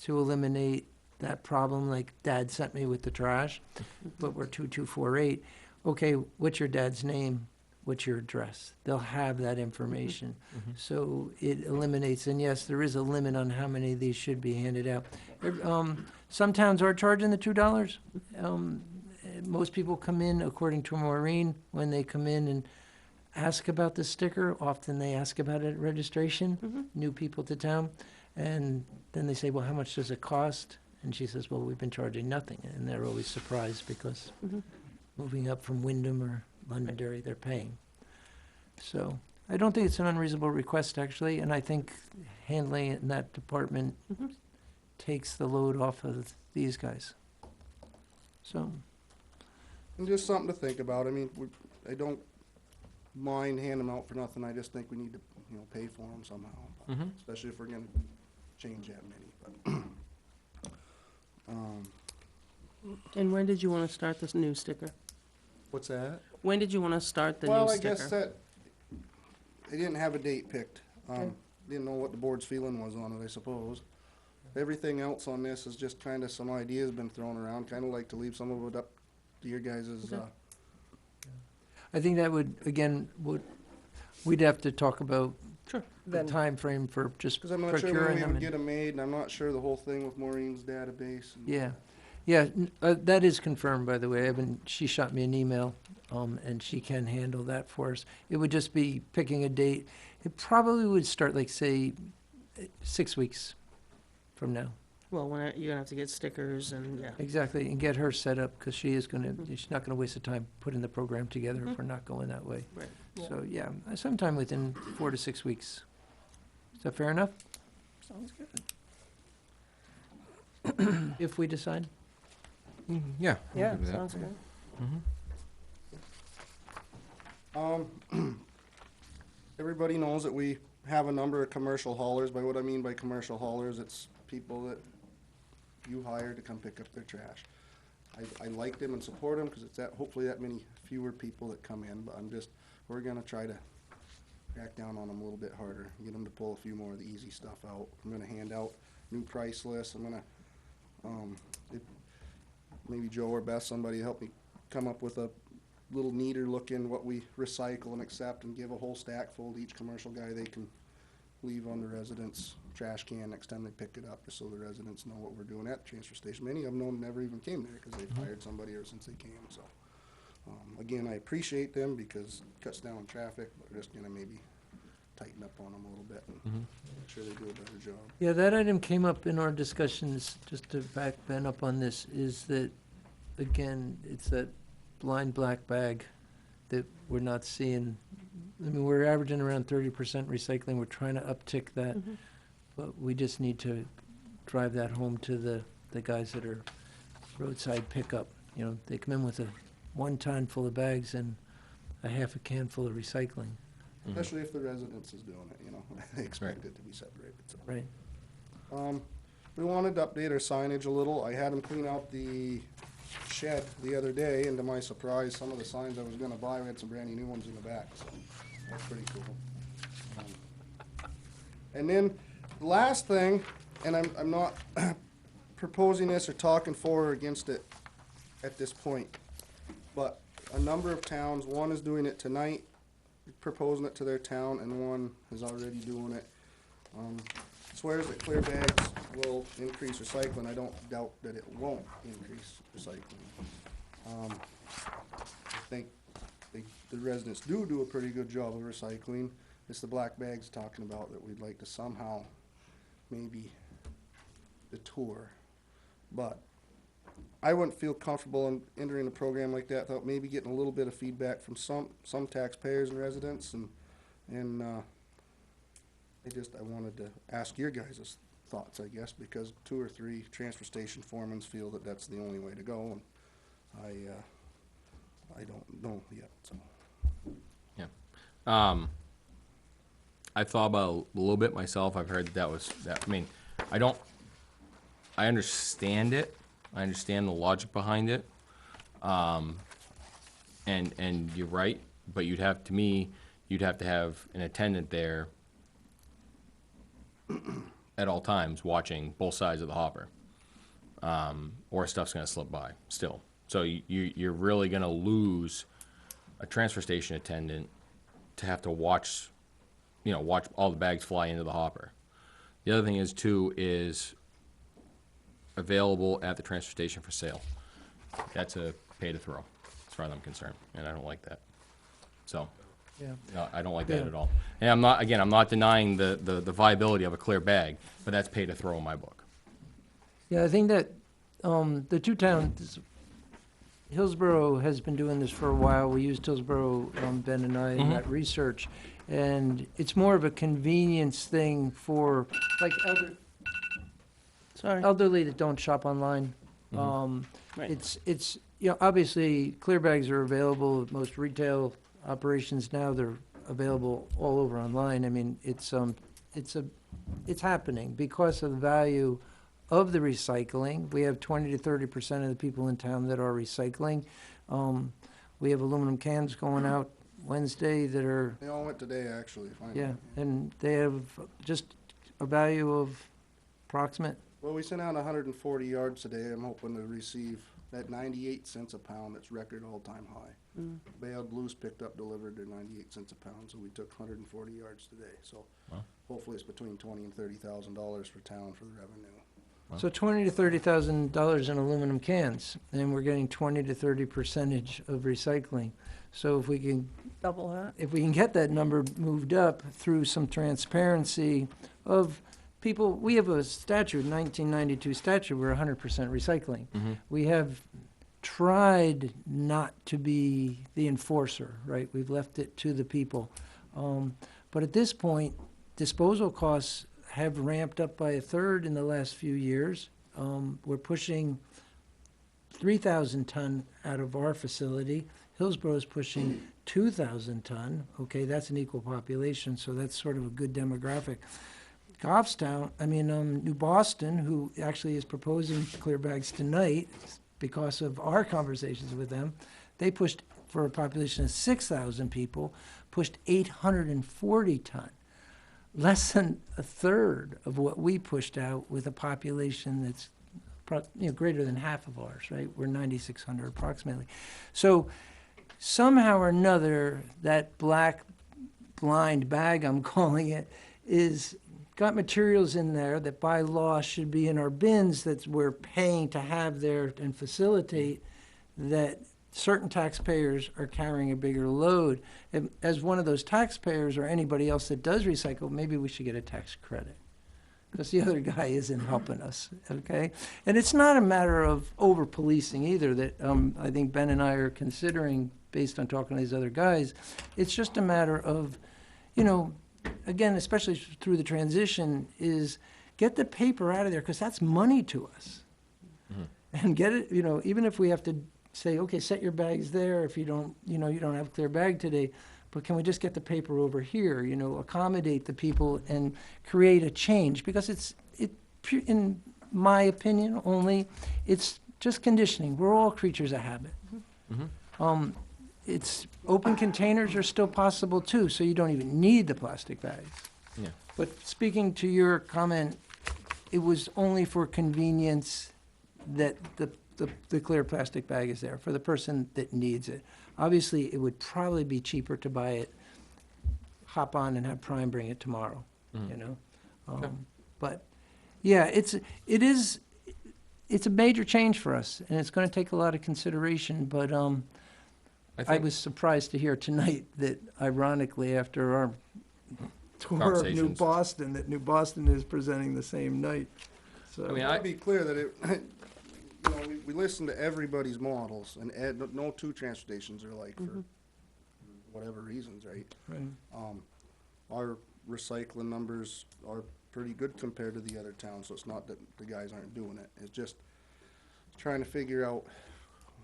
[SPEAKER 3] to eliminate that problem, like Dad sent me with the trash, but we're 2248. Okay, what's your dad's name? What's your address? They'll have that information. So it eliminates, and yes, there is a limit on how many of these should be handed out. Some towns are charging the $2. Most people come in, according to Maureen, when they come in and ask about the sticker, often they ask about it at registration, new people to town. And then they say, well, how much does it cost? And she says, well, we've been charging nothing. And they're always surprised because moving up from Wyndham or Londonderry, they're paying. So I don't think it's an unreasonable request, actually, and I think handling it in that department takes the load off of these guys. So,
[SPEAKER 2] And just something to think about. I mean, I don't mind handing them out for nothing. I just think we need to, pay for them somehow. But especially if we're gonna change that many, but.
[SPEAKER 5] And when did you want to start this new sticker?
[SPEAKER 2] What's that?
[SPEAKER 5] When did you want to start the new
[SPEAKER 2] Well, I
[SPEAKER 5] sticker?
[SPEAKER 2] guess that, I didn't have a date picked.
[SPEAKER 5] Okay.
[SPEAKER 2] Didn't know what the board's feeling was on it, I suppose. Everything else on this is just kinda some ideas been thrown around, kinda like to leave some of it up to your guys'
[SPEAKER 5] Okay.
[SPEAKER 3] I think that would, again, we'd have to talk about
[SPEAKER 5] Sure.
[SPEAKER 3] the
[SPEAKER 4] Then,
[SPEAKER 3] timeframe for just
[SPEAKER 2] cause I'm not sure when
[SPEAKER 3] procuring
[SPEAKER 2] we
[SPEAKER 3] them.
[SPEAKER 2] would
[SPEAKER 3] and-
[SPEAKER 2] get them made, and I'm not sure the whole thing with Maureen's database. And
[SPEAKER 3] Yeah, that is confirmed, by the way. She shot me an email, and she can handle that for us. It would just be picking a date. It probably would start, like, say, 6 weeks from now.
[SPEAKER 5] Well, when you're gonna have to get stickers and, yeah.
[SPEAKER 3] Exactly, and get her set up, because she's not gonna waste the time putting the program together if we're not going that way.
[SPEAKER 5] Right.
[SPEAKER 3] So, yeah, sometime within 4 to 6 weeks. Is that fair enough?
[SPEAKER 4] sounds good.
[SPEAKER 3] If we decide?
[SPEAKER 1] Yeah.
[SPEAKER 4] Yeah, sounds good.
[SPEAKER 2] Everybody knows that we have a number of commercial haulers. By what I mean by commercial haulers, it's people that you hire to come pick up their trash. I like them and support them because it's hopefully that many fewer people that come in, but we're gonna try to crack down on them a little bit harder, get them to pull a few more of the easy stuff out. I'm gonna hand out new price lists. I'm gonna, maybe Joe or Beth, somebody help me come up with a little neater looking what we recycle and accept, and give a whole stack full to each commercial guy they can leave on the residents' trash can next time they pick it up, just so the residents know what we're doing at the transfer station. Many of them never even came there because they've hired somebody ever since they came, so. Again, I appreciate them because it cuts down on traffic, but we're just gonna maybe tighten up on them a little bit and make sure they do a better job.
[SPEAKER 3] Yeah, that item came up in our discussions, just to back Ben up on this, is that, again, it's that blind black bag that we're not seeing. I mean, we're averaging around 30% recycling, we're trying to uptick that, but we just need to drive that home to the guys that are roadside pickup. They come in with a 1 ton full of bags and a half a can full of recycling,
[SPEAKER 2] Especially if the residence is doing it, they expect it to be separated, so.
[SPEAKER 3] right?
[SPEAKER 2] We wanted to update our signage a little. I had them clean out the shed the other day, and to my surprise, some of the signs I was gonna buy, we had some brand new ones in the back, so that's pretty cool. And then, the last thing, and I'm not proposing this or talking for or against it at this point, but a number of towns, one is doing it tonight, proposing it to their town, and one is already doing it. Swears that clear bags will increase recycling. I don't doubt that it won't increase recycling. I think the residents do a pretty good job of recycling. It's the black bags talking about that we'd like to somehow maybe detour. But I wouldn't feel comfortable in entering a program like that without maybe getting a little bit of feedback from some taxpayers and residents, and I wanted to ask your guys' thoughts, I guess, because 2 or 3 transfer station foremans feel that that's the only way to go, and I don't know yet, so.
[SPEAKER 1] I thought about it a little bit myself. I've heard that, I mean, I understand it. I understand the logic behind it. And you're right. but you'd have, to me, you'd have to have an attendant there at all times, watching both sides of the hopper. Or stuff's gonna slip by, still. So you're really gonna lose a transfer station attendant to have to watch, watch all the bags fly into the hopper. The other thing is, too, is available at the transfer station for sale. That's a pay to throw, as far as I'm concerned, and I don't like that. So,
[SPEAKER 3] Yeah.
[SPEAKER 1] no, I don't like that
[SPEAKER 3] Yeah.
[SPEAKER 1] at all. And I'm not denying the viability of a clear bag, but that's pay to throw in my book.
[SPEAKER 3] Yeah, I think that the two towns, Hillsborough has been doing this for a while. We used Hillsborough, Ben and I, in that research. And it's more of a convenience thing for, like,
[SPEAKER 5] Sorry.
[SPEAKER 3] elderly that don't shop online.
[SPEAKER 5] Right.
[SPEAKER 3] It's, obviously, clear bags are available at most retail operations now. They're available all over online. I mean, it's happening because of the value of the recycling. We have 20 to 30% of the people in town that are recycling. We have aluminum cans going out Wednesday that are,
[SPEAKER 2] They all went today, actually, finally.
[SPEAKER 3] yeah, and they have just a value of approximate.
[SPEAKER 2] Well, we sent out 140 yards today. I'm hoping to receive that 98 cents a pound. That's record all-time high. Bayard Blues picked up, delivered their 98 cents a pound, so we took 140 yards today. So hopefully it's between $20,000 and $30,000 for town for the revenue.
[SPEAKER 3] So $20,000 to $30,000 in aluminum cans, and we're getting 20 to 30% of recycling. So if we can
[SPEAKER 4] Double that.
[SPEAKER 3] get that number moved up through some transparency of people, we have a statute, 1992 statute, we're 100% recycling. We have tried not to be the enforcer, right? We've left it to the people. But at this point, disposal costs have ramped up by a third in the last few years. We're pushing 3,000 ton out of our facility. Hillsborough is pushing 2,000 ton. Okay, that's an equal population, so that's sort of a good demographic. New Boston, who actually is proposing clear bags tonight because of our conversations with them, they pushed, for a population of 6,000 people, pushed 840 ton. Less than a third of what we pushed out with a population that's greater than half of ours, right? We're 9,600 approximately. So somehow or another, that black blind bag, I'm calling it, is got materials in there that by law should be in our bins that we're paying to have there and facilitate, that certain taxpayers are carrying a bigger load. And as one of those taxpayers or anybody else that does recycle, maybe we should get a tax credit, because the other guy isn't helping us, okay? And it's not a matter of over-policing either, that I think Ben and I are considering, based on talking to these other guys. It's just a matter of, again, especially through the transition, is get the paper out of there, because that's money to us. And get it, even if we have to say, okay, set your bags there if you don't have a clear bag today, but can we just get the paper over here, accommodate the people and create a change? Because in my opinion only, it's just conditioning. We're all creatures of habit. It's open containers are still possible too, so you don't even need the plastic bags.
[SPEAKER 1] Yeah.
[SPEAKER 3] But speaking to your comment, it was only for convenience that the clear plastic bag is there for the person that needs it. Obviously, it would probably be cheaper to buy it, hop on and have Prime bring it tomorrow, But, yeah, it's a major change for us, and it's going to take a lot of consideration, but I was surprised to hear tonight that ironically, after our tour of New
[SPEAKER 1] Conversations.
[SPEAKER 3] Boston, that New Boston is presenting the same night. So,
[SPEAKER 2] I'll be clear that we listen to everybody's models, and no two transfer stations are like for whatever reasons, right?
[SPEAKER 3] right.
[SPEAKER 2] Our recycling numbers are pretty good compared to the other towns, so it's not that the guys aren't doing it. It's just trying to figure out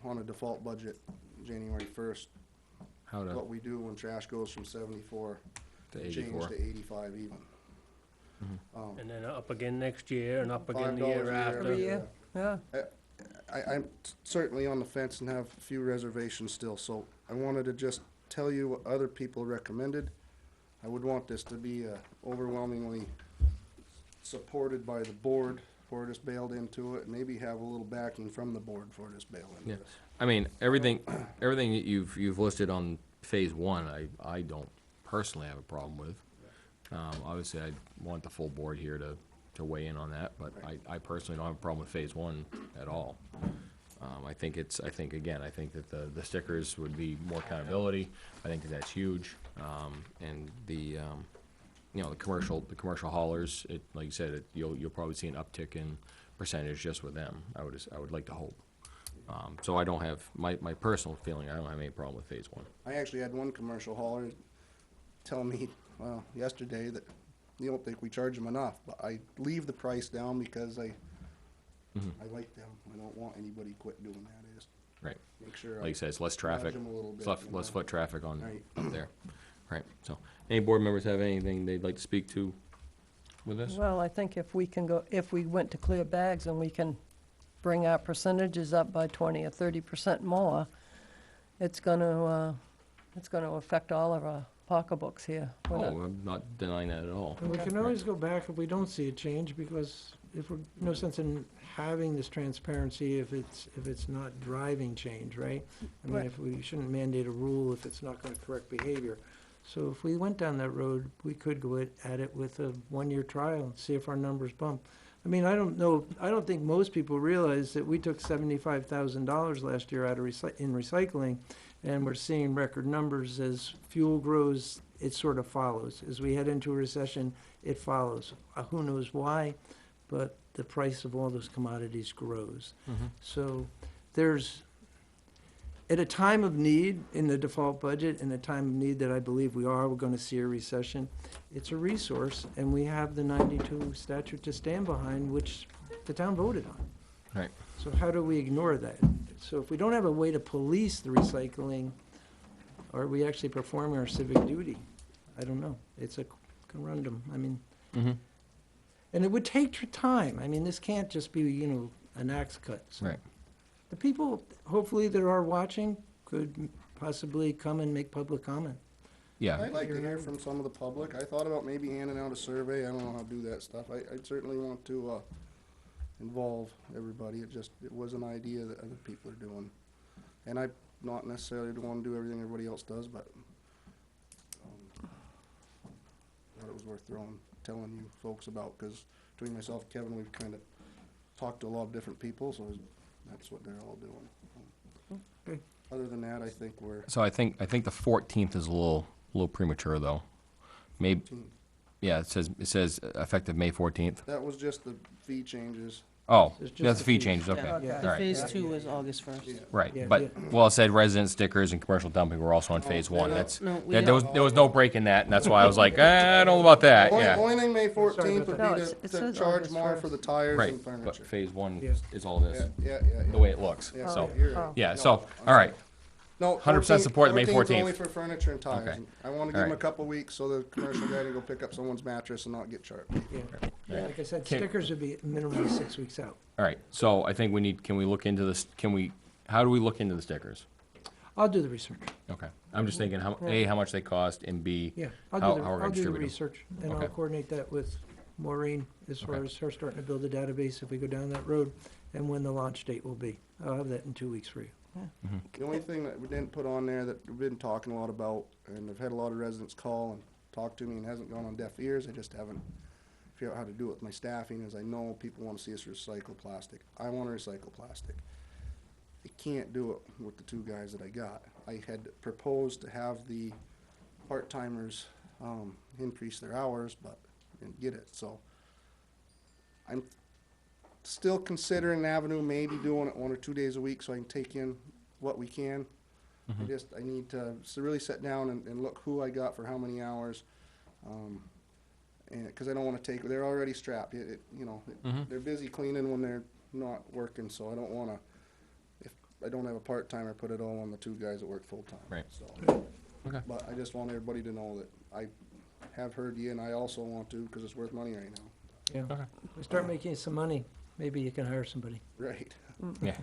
[SPEAKER 2] on a default budget, January 1st, what we do when trash goes from 74
[SPEAKER 1] To
[SPEAKER 2] change
[SPEAKER 1] 84.
[SPEAKER 2] to 85 even.
[SPEAKER 8] And then up again next year and up again
[SPEAKER 2] $5
[SPEAKER 8] the year
[SPEAKER 2] a year.
[SPEAKER 8] after.
[SPEAKER 4] Every year, yeah.
[SPEAKER 2] I'm certainly on the fence and have a few reservations still, so I wanted to just tell you what other people recommended. I would want this to be overwhelmingly supported by the board before this bailed into it, and maybe have a little backing from the board before this bail into
[SPEAKER 1] Yeah.
[SPEAKER 2] this.
[SPEAKER 1] I mean, everything that you've listed on phase one, I don't personally have a problem with. Obviously, I want the full board here to weigh in on that, but I personally don't have a problem with phase one at all. I think that the stickers would be more accountability. I think that that's huge. And the commercial haulers, like you said, you'll probably see an uptick in percentage just with them. I would like to hope. So I don't have, my personal feeling, I don't have any problem with phase one.
[SPEAKER 2] I actually had one commercial hauler tell me, yesterday that you don't think we charge them enough, but I leave the price down because I like them. I don't want anybody to quit doing that. I just
[SPEAKER 1] Right.
[SPEAKER 2] make sure
[SPEAKER 1] Like you said, it's less traffic,
[SPEAKER 2] them a little
[SPEAKER 1] it's
[SPEAKER 2] bit, you
[SPEAKER 1] less
[SPEAKER 2] know.
[SPEAKER 1] foot traffic on
[SPEAKER 2] Right.
[SPEAKER 1] there. Right, so, any board members have anything they'd like to speak to with this?
[SPEAKER 4] Well, I think if we went to clear bags and we can bring our percentages up by 20 or 30% more, it's gonna affect all of our pocketbooks here. We're not-
[SPEAKER 1] Oh, I'm not denying that at all.
[SPEAKER 3] And we can always go back if we don't see a change, because if we're, no sense in having this transparency if it's not driving change, right? I mean,
[SPEAKER 4] Right.
[SPEAKER 3] if we shouldn't mandate a rule if it's not gonna correct behavior. So if we went down that road, we could go at it with a one-year trial and see if our numbers bump. I mean, I don't think most people realize that we took $75,000 last year out of recycling, and we're seeing record numbers. As fuel grows, it sort of follows. As we head into a recession, it follows. Who knows why, but the price of all those commodities grows. So there's, at a time of need in the default budget, in a time of need that I believe we're gonna see a recession, it's a resource, and we have the 92 statute to stand behind, which the town voted on.
[SPEAKER 1] Right.
[SPEAKER 3] So how do we ignore that? So if we don't have a way to police the recycling, are we actually performing our civic duty? I don't know. It's a conundrum. I mean, and it would take time. I mean, this can't just be, an axe cut. So
[SPEAKER 1] Right.
[SPEAKER 3] the people, hopefully, that are watching could possibly come and make public comment.
[SPEAKER 1] Yeah,
[SPEAKER 2] I'd like to hear from some of the public. I thought about maybe handing out a survey. I don't know how to do that stuff. I'd certainly want to, involve everybody. It was an idea that other people are doing. And I not necessarily want to do everything everybody else does, but, thought it was worth telling you folks about, because between myself and Kevin, we've kind of talked to a lot of different people, so that's what they're all doing.
[SPEAKER 3] Okay.
[SPEAKER 2] Other than that, I think we're
[SPEAKER 1] so I think the 14th is a little premature, though. Maybe, yeah, it says effective May 14th.
[SPEAKER 2] that was just the fee changes.
[SPEAKER 1] Oh,
[SPEAKER 3] It's just
[SPEAKER 1] that's
[SPEAKER 3] the
[SPEAKER 1] fee
[SPEAKER 3] fees.
[SPEAKER 1] changes, okay.
[SPEAKER 5] Yeah.
[SPEAKER 4] Okay.
[SPEAKER 1] All
[SPEAKER 5] The
[SPEAKER 1] right.
[SPEAKER 5] phase two was August 1st.
[SPEAKER 2] Yeah.
[SPEAKER 1] Right,
[SPEAKER 3] Yeah,
[SPEAKER 1] but,
[SPEAKER 3] yeah.
[SPEAKER 1] well, it said resident stickers and commercial dumping were also on phase one.
[SPEAKER 2] no,
[SPEAKER 1] That's,
[SPEAKER 5] No, we
[SPEAKER 1] there was,
[SPEAKER 5] don't.
[SPEAKER 1] there was no break in that, and that's why I was like, I don't know about that,
[SPEAKER 2] Only,
[SPEAKER 1] yeah.
[SPEAKER 2] only thing May 14th would
[SPEAKER 4] No,
[SPEAKER 2] be
[SPEAKER 4] it
[SPEAKER 2] to
[SPEAKER 4] says
[SPEAKER 2] charge
[SPEAKER 4] August
[SPEAKER 2] more
[SPEAKER 4] 1st.
[SPEAKER 2] for the tires
[SPEAKER 1] Right,
[SPEAKER 2] and
[SPEAKER 1] but
[SPEAKER 2] furniture.
[SPEAKER 1] phase one
[SPEAKER 3] Yeah.
[SPEAKER 1] is all this,
[SPEAKER 2] Yeah.
[SPEAKER 1] the way it looks,
[SPEAKER 2] Yeah,
[SPEAKER 1] so.
[SPEAKER 2] you're right.
[SPEAKER 1] Yeah,
[SPEAKER 2] No,
[SPEAKER 1] so,
[SPEAKER 2] I'm
[SPEAKER 1] all right,
[SPEAKER 2] No,
[SPEAKER 1] 100% support the May
[SPEAKER 2] 14th 's only
[SPEAKER 1] 14th.
[SPEAKER 2] for furniture and tires.
[SPEAKER 1] Okay.
[SPEAKER 2] I want to give
[SPEAKER 1] All
[SPEAKER 2] them a
[SPEAKER 1] right.
[SPEAKER 2] couple weeks so the commercial guy can go pick up someone's mattress and not get charged.
[SPEAKER 3] Yeah, like I said,
[SPEAKER 1] Okay.
[SPEAKER 3] stickers would be minimum 6 weeks out.
[SPEAKER 1] all right. So I think can we look into this, how do we look into the stickers?
[SPEAKER 3] I'll do the research.
[SPEAKER 1] Okay, I'm just thinking, how much they cost, and B,
[SPEAKER 3] Yeah,
[SPEAKER 1] how
[SPEAKER 3] I'll
[SPEAKER 1] we're gonna
[SPEAKER 3] do the
[SPEAKER 1] distribute them.
[SPEAKER 3] research, and I'll
[SPEAKER 1] Okay.
[SPEAKER 3] coordinate that with Maureen as far
[SPEAKER 1] Okay.
[SPEAKER 3] as her starting to build a database if we go down that road, and when the launch date will be. I'll have that in 2 weeks for you.
[SPEAKER 2] The only thing that we didn't put on there that we've been talking a lot about, and I've had a lot of residents call and talk to me and hasn't gone on deaf ears, I just haven't figured out how to do it with my staffing, is I know people want to see us recycle plastic. I want to recycle plastic. I can't do it with the two guys that I got. I had proposed to have the part-timers, increase their hours, but didn't get it, so I'm still considering an avenue, maybe doing it 1 or 2 days a week so I can take in what we can. I need to really sit down and look who I got for how many hours. And, cause I don't wanna they're already strapped. They're busy cleaning when they're not working, so I don't wanna, if I don't have a part-timer, put it all on the two guys that work full-time.
[SPEAKER 1] Right.
[SPEAKER 2] So,
[SPEAKER 1] Okay.
[SPEAKER 2] but I just want everybody to know that I have heard you and I also want to, cause it's worth money right now.
[SPEAKER 3] Yeah.
[SPEAKER 1] Okay.
[SPEAKER 3] We start making some money, maybe you can hire somebody.
[SPEAKER 2] Right.
[SPEAKER 1] Yeah.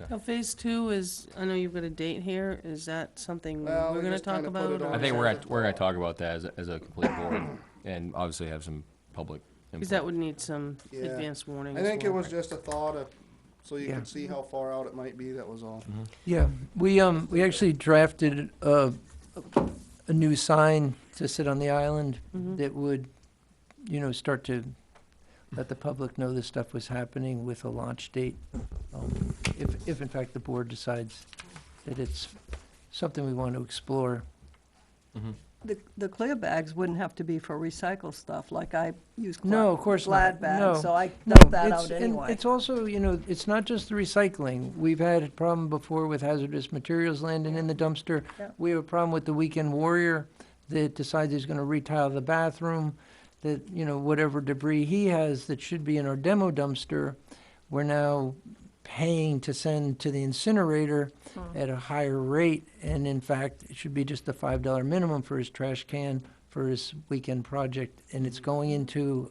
[SPEAKER 5] Now, phase two is, I know you've got a date here, is that something
[SPEAKER 2] Well,
[SPEAKER 5] we're
[SPEAKER 2] we
[SPEAKER 5] gonna
[SPEAKER 2] just
[SPEAKER 5] talk
[SPEAKER 2] kinda put
[SPEAKER 5] about?
[SPEAKER 2] it on
[SPEAKER 5] or-
[SPEAKER 1] I think
[SPEAKER 2] Yeah.
[SPEAKER 1] we're gonna talk about that as a complete board, and obviously have some public
[SPEAKER 5] Because that
[SPEAKER 1] input.
[SPEAKER 5] would need some
[SPEAKER 2] Yeah.
[SPEAKER 5] advance warning
[SPEAKER 2] I
[SPEAKER 5] as
[SPEAKER 2] think it
[SPEAKER 5] well.
[SPEAKER 2] was just a thought of, so you
[SPEAKER 3] Yeah.
[SPEAKER 2] could see how far out it might be, that was all.
[SPEAKER 3] Yeah, we actually drafted a new sign to sit on the island that would, start to let the public know this stuff was happening with a launch date. If in fact the board decides that it's something we want to explore.
[SPEAKER 4] The clear bags wouldn't have to be for recycle stuff, like I use
[SPEAKER 3] No, of course
[SPEAKER 4] Glad
[SPEAKER 3] not. No.
[SPEAKER 4] bags, so I
[SPEAKER 3] No,
[SPEAKER 4] dump that
[SPEAKER 3] it's-
[SPEAKER 4] out
[SPEAKER 3] and
[SPEAKER 4] anyway.
[SPEAKER 3] it's also, it's not just the recycling. We've had a problem before with hazardous materials landing in the dumpster.
[SPEAKER 4] Yeah.
[SPEAKER 3] We have a problem with the weekend warrior that decides he's gonna retile the bathroom, that, whatever debris he has that should be in our demo dumpster, we're now paying to send to the incinerator at a higher rate, and in fact, it should be just a $5 minimum for his trash can for his weekend project, and it's going into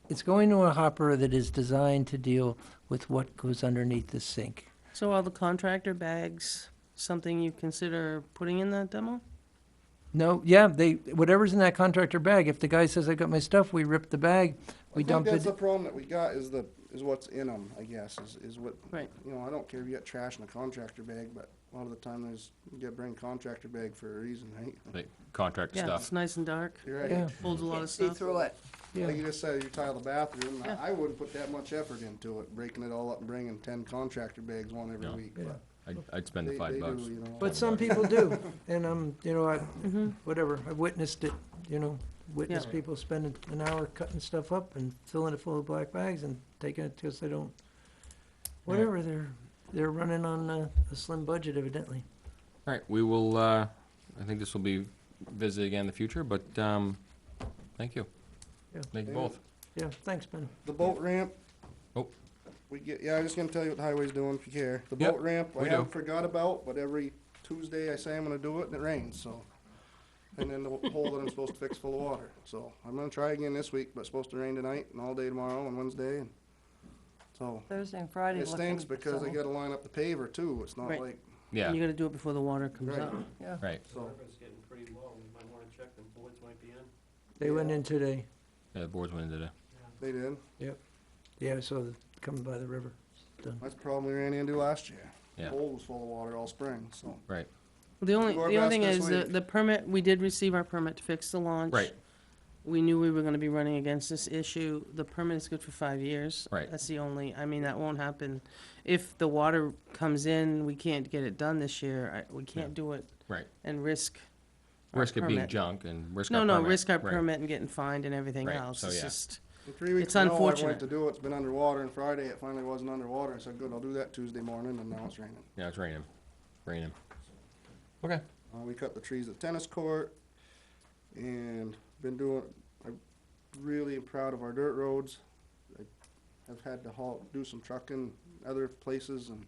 [SPEAKER 3] a hopper that is designed to deal with what goes underneath the sink.
[SPEAKER 5] So are the contractor bags something you consider putting in that demo?
[SPEAKER 3] No, yeah, whatever's in that contractor bag, if the guy says, I got my stuff, we rip the bag, we dump
[SPEAKER 2] I think that's
[SPEAKER 3] it.
[SPEAKER 2] the problem that we got is what's in them, I guess, is what,
[SPEAKER 5] Right.
[SPEAKER 2] I don't care if you got trash in a contractor bag, but a lot of the time you bring contractor bag for a reason, right?
[SPEAKER 1] Like contract
[SPEAKER 5] Yeah,
[SPEAKER 1] stuff.
[SPEAKER 5] it's nice and dark,
[SPEAKER 2] You're right.
[SPEAKER 3] Yeah,
[SPEAKER 5] holds a lot
[SPEAKER 4] Can't
[SPEAKER 5] of
[SPEAKER 4] see
[SPEAKER 5] stuff.
[SPEAKER 4] through it.
[SPEAKER 3] yeah.
[SPEAKER 2] Like you just said, you tile the bathroom,
[SPEAKER 5] Yeah.
[SPEAKER 2] I wouldn't put that much effort into it, breaking it all up and bringing 10 contractor bags one every
[SPEAKER 1] No.
[SPEAKER 2] week,
[SPEAKER 3] Yeah.
[SPEAKER 2] but
[SPEAKER 1] I'd spend the
[SPEAKER 2] they
[SPEAKER 1] $5.
[SPEAKER 2] do,
[SPEAKER 3] But some people do, and
[SPEAKER 5] Mm-hmm.
[SPEAKER 3] whatever, I've witnessed it, witnessed
[SPEAKER 5] Yeah.
[SPEAKER 3] people spending an hour cutting stuff up and filling it full of black bags and taking it because they don't, whatever, they're running on a slim budget evidently.
[SPEAKER 1] All right, we will, I think this will be visited again in the future, but, thank you.
[SPEAKER 3] Yeah.
[SPEAKER 1] Thank you
[SPEAKER 2] Yeah.
[SPEAKER 1] both.
[SPEAKER 3] Yeah, thanks, Ben.
[SPEAKER 2] the boat ramp.
[SPEAKER 1] Oh.
[SPEAKER 2] I'm just gonna tell you what the highway's doing if you care. The
[SPEAKER 1] Yep,
[SPEAKER 2] boat ramp, I
[SPEAKER 1] we
[SPEAKER 2] haven't
[SPEAKER 1] do.
[SPEAKER 2] forgot about, but every Tuesday I say I'm gonna do it and it rains, so. And then the hole that I'm supposed to fix full of water, so I'm gonna try again this week, but it's supposed to rain tonight and all day tomorrow and Wednesday and, so.
[SPEAKER 4] Thursday and Friday
[SPEAKER 2] It
[SPEAKER 4] looking
[SPEAKER 2] stinks because I
[SPEAKER 4] sunny.
[SPEAKER 2] gotta line up the paver too, it's not
[SPEAKER 5] Right.
[SPEAKER 2] like,
[SPEAKER 1] Yeah,
[SPEAKER 5] And you gotta do it before the water comes
[SPEAKER 2] Right.
[SPEAKER 5] up.
[SPEAKER 4] Yeah.
[SPEAKER 1] right.
[SPEAKER 2] so.
[SPEAKER 8] It's getting pretty low, we might wanna check, the boards might be in.
[SPEAKER 3] They went in today.
[SPEAKER 1] Yeah, the boards went in today.
[SPEAKER 2] They did.
[SPEAKER 3] Yeah, I saw them coming by the river.
[SPEAKER 2] That's the problem we ran into last year.
[SPEAKER 1] Yeah.
[SPEAKER 2] The hole was full of water all spring, so.
[SPEAKER 1] Right,
[SPEAKER 5] The only,
[SPEAKER 2] Do our
[SPEAKER 5] the only
[SPEAKER 2] best
[SPEAKER 5] thing
[SPEAKER 2] this
[SPEAKER 5] is,
[SPEAKER 2] week.
[SPEAKER 5] the permit, we did receive our permit to fix the launch.
[SPEAKER 1] right,
[SPEAKER 5] We knew we were gonna be running against this issue. The permit is good for 5 years.
[SPEAKER 1] Right.
[SPEAKER 5] That's the only, that won't happen. If the water comes in, we can't get it done this year. We can't do it
[SPEAKER 1] right.
[SPEAKER 5] and risk our
[SPEAKER 1] Risk it being
[SPEAKER 5] permit.
[SPEAKER 1] junk and risk
[SPEAKER 5] No,
[SPEAKER 1] our
[SPEAKER 5] no,
[SPEAKER 1] permit.
[SPEAKER 5] risk our
[SPEAKER 1] Right.
[SPEAKER 5] permit and getting fined and everything
[SPEAKER 1] Right,
[SPEAKER 5] else.
[SPEAKER 1] so
[SPEAKER 5] It's
[SPEAKER 1] yeah.
[SPEAKER 5] just,
[SPEAKER 2] In 3 weeks
[SPEAKER 5] It's
[SPEAKER 2] ago, I
[SPEAKER 5] unfortunate.
[SPEAKER 2] went to do it, it's been underwater, and Friday it finally wasn't underwater. I said, good, I'll do that Tuesday morning, and now it's raining.
[SPEAKER 1] Yeah, it's raining. Raining. Okay.
[SPEAKER 2] We cut the trees at the tennis court, and I'm really proud of our dirt roads. I've had to do some trucking other places, and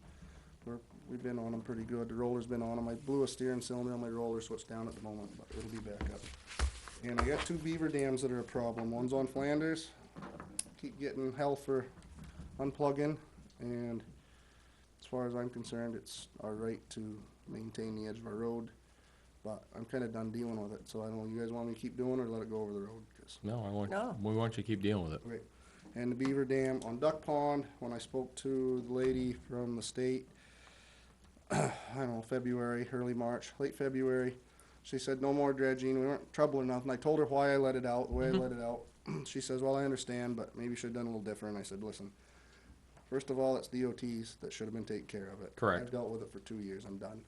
[SPEAKER 2] we've been on them pretty good. The roller's been on them. I blew a steering cylinder on my roller, so it's down at the moment, but it'll be back up. And I got 2 beaver dams that are a problem. One's on Flanders, keep getting hell for unplugging, and as far as I'm concerned, it's our right to maintain the edge of our road. But I'm kinda done dealing with it, so I don't know, you guys want me to keep doing it or let it go over the road? 'Cause-
[SPEAKER 1] No,
[SPEAKER 4] No.
[SPEAKER 1] we want you to keep dealing with it.
[SPEAKER 2] Right. And the beaver dam on Duck Pond, when I spoke to the lady from the state, I don't know, February, early March, late February, she said no more dredging, we weren't in trouble or nothing. I told her why I let it out, the way I let it out. She says, well, I understand, but maybe you should've done a little different. I said, listen, first of all, it's DOT's that should've been taking care of it.
[SPEAKER 1] Correct.
[SPEAKER 2] I've dealt with it for 2 years, I'm done.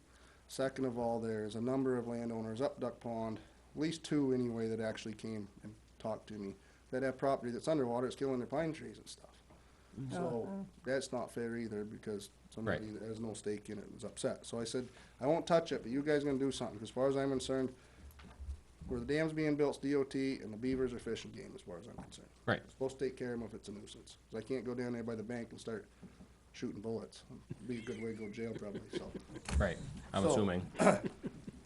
[SPEAKER 2] Second of all, there's a number of landowners up Duck Pond, at least 2 anyway, that actually came and talked to me, that have property that's underwater, it's killing their pine trees and stuff. So, that's not fair either, because somebody
[SPEAKER 1] Right.
[SPEAKER 2] that has no stake in it was upset. So I said, I won't touch it, but you guys gonna do something, 'cause as far as I'm concerned, where the dam's being built's DOT, and the beavers are fishing game, as far as I'm concerned.
[SPEAKER 1] Right.
[SPEAKER 2] Supposed to take care of them if it's a nuisance, 'cause I can't go down there by the bank and start shooting bullets. Be a good way to go to jail probably, so.
[SPEAKER 1] Right, I'm
[SPEAKER 2] So-
[SPEAKER 1] assuming.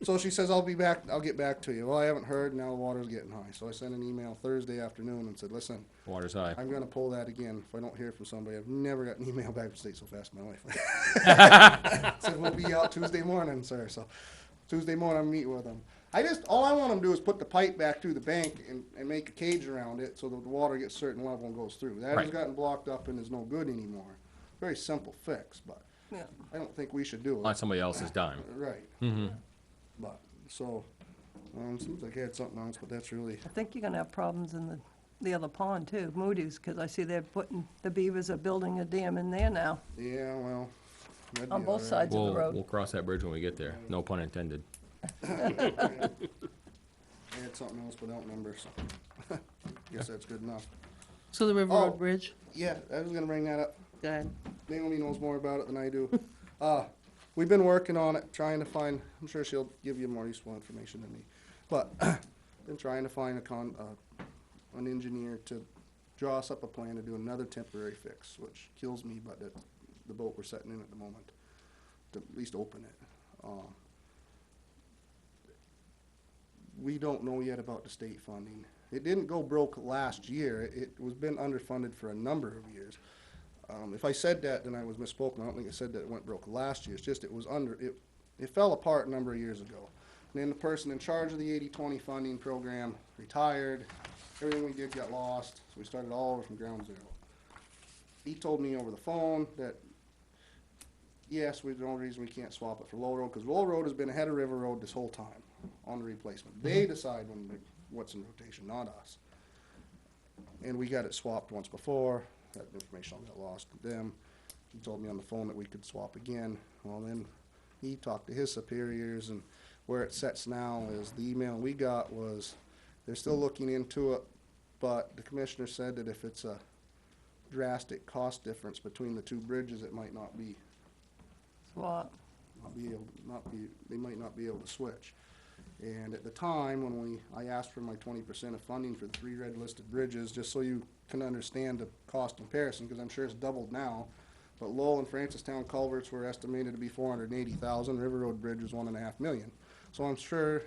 [SPEAKER 2] So she says, I'll get back to you. Well, I haven't heard, now the water's getting high. So I sent an email Thursday afternoon and said, listen,
[SPEAKER 1] Water's high.
[SPEAKER 2] I'm gonna pull that again if I don't hear from somebody. I've never got an email back from state so fast in my life. Said, we'll be out Tuesday morning, sir. So Tuesday morning, I'm meeting with them. All I want them to do is put the pipe back through the bank and make a cage around it so that the water gets a certain level and goes through. That has
[SPEAKER 1] Right.
[SPEAKER 2] gotten blocked up and is no good anymore. Very simple fix, but
[SPEAKER 4] Yeah.
[SPEAKER 2] I don't think we should do it.
[SPEAKER 1] On somebody else's dime.
[SPEAKER 2] Right. But, so, seems like I had something else, but that's really,
[SPEAKER 4] I think you're gonna have problems in the other pond too, Moody's, because I see they're putting, the beavers are building a dam in there now,
[SPEAKER 2] yeah, well. that'd
[SPEAKER 4] on
[SPEAKER 2] be
[SPEAKER 4] both
[SPEAKER 2] all right.
[SPEAKER 4] sides of the
[SPEAKER 1] We'll
[SPEAKER 4] road.
[SPEAKER 1] cross that bridge when we get there. No pun intended.
[SPEAKER 2] I had something else, but I don't remember, so. Guess that's good enough.
[SPEAKER 5] So the River
[SPEAKER 2] Oh.
[SPEAKER 5] Road Bridge,
[SPEAKER 2] Yeah, I was gonna bring that up.
[SPEAKER 5] go ahead.
[SPEAKER 2] Naomi knows more about it than I do. We've been working on it, trying to find, I'm sure she'll give you more useful information than me. But, been trying to find an engineer to draw us up a plan to do another temporary fix, which kills me, but the boat we're setting in at the moment, to at least open it. We don't know yet about the state funding. It didn't go broke last year. It was been underfunded for a number of years. If I said that, then I was misspoken. I don't think I said that it went broke last year. It's just it fell apart a number of years ago. And then the person in charge of the 80-20 funding program retired. Everything we did got lost, so we started all over from ground zero. He told me over the phone that, yes, there's no reason we can't swap it for Low Road, because Low Road has been ahead of River Road this whole time on the replacement. They decide what's in rotation, not us. And we got it swapped once before. That information all got lost to them. He told me on the phone that we could swap again. Well, then he talked to his superiors, and where it sets now is the email we got was they're still looking into it, but the commissioner said that if it's a drastic cost difference between the two bridges, it might not be they might not be able to switch. And at the time, when I asked for my 20% of funding for the 3 red listed bridges, just so you can understand the cost comparison, because I'm sure it's doubled now, but Lowell and Francistown culverts were estimated to be $480,000, River Road Bridge was $1.5 million. So I'm sure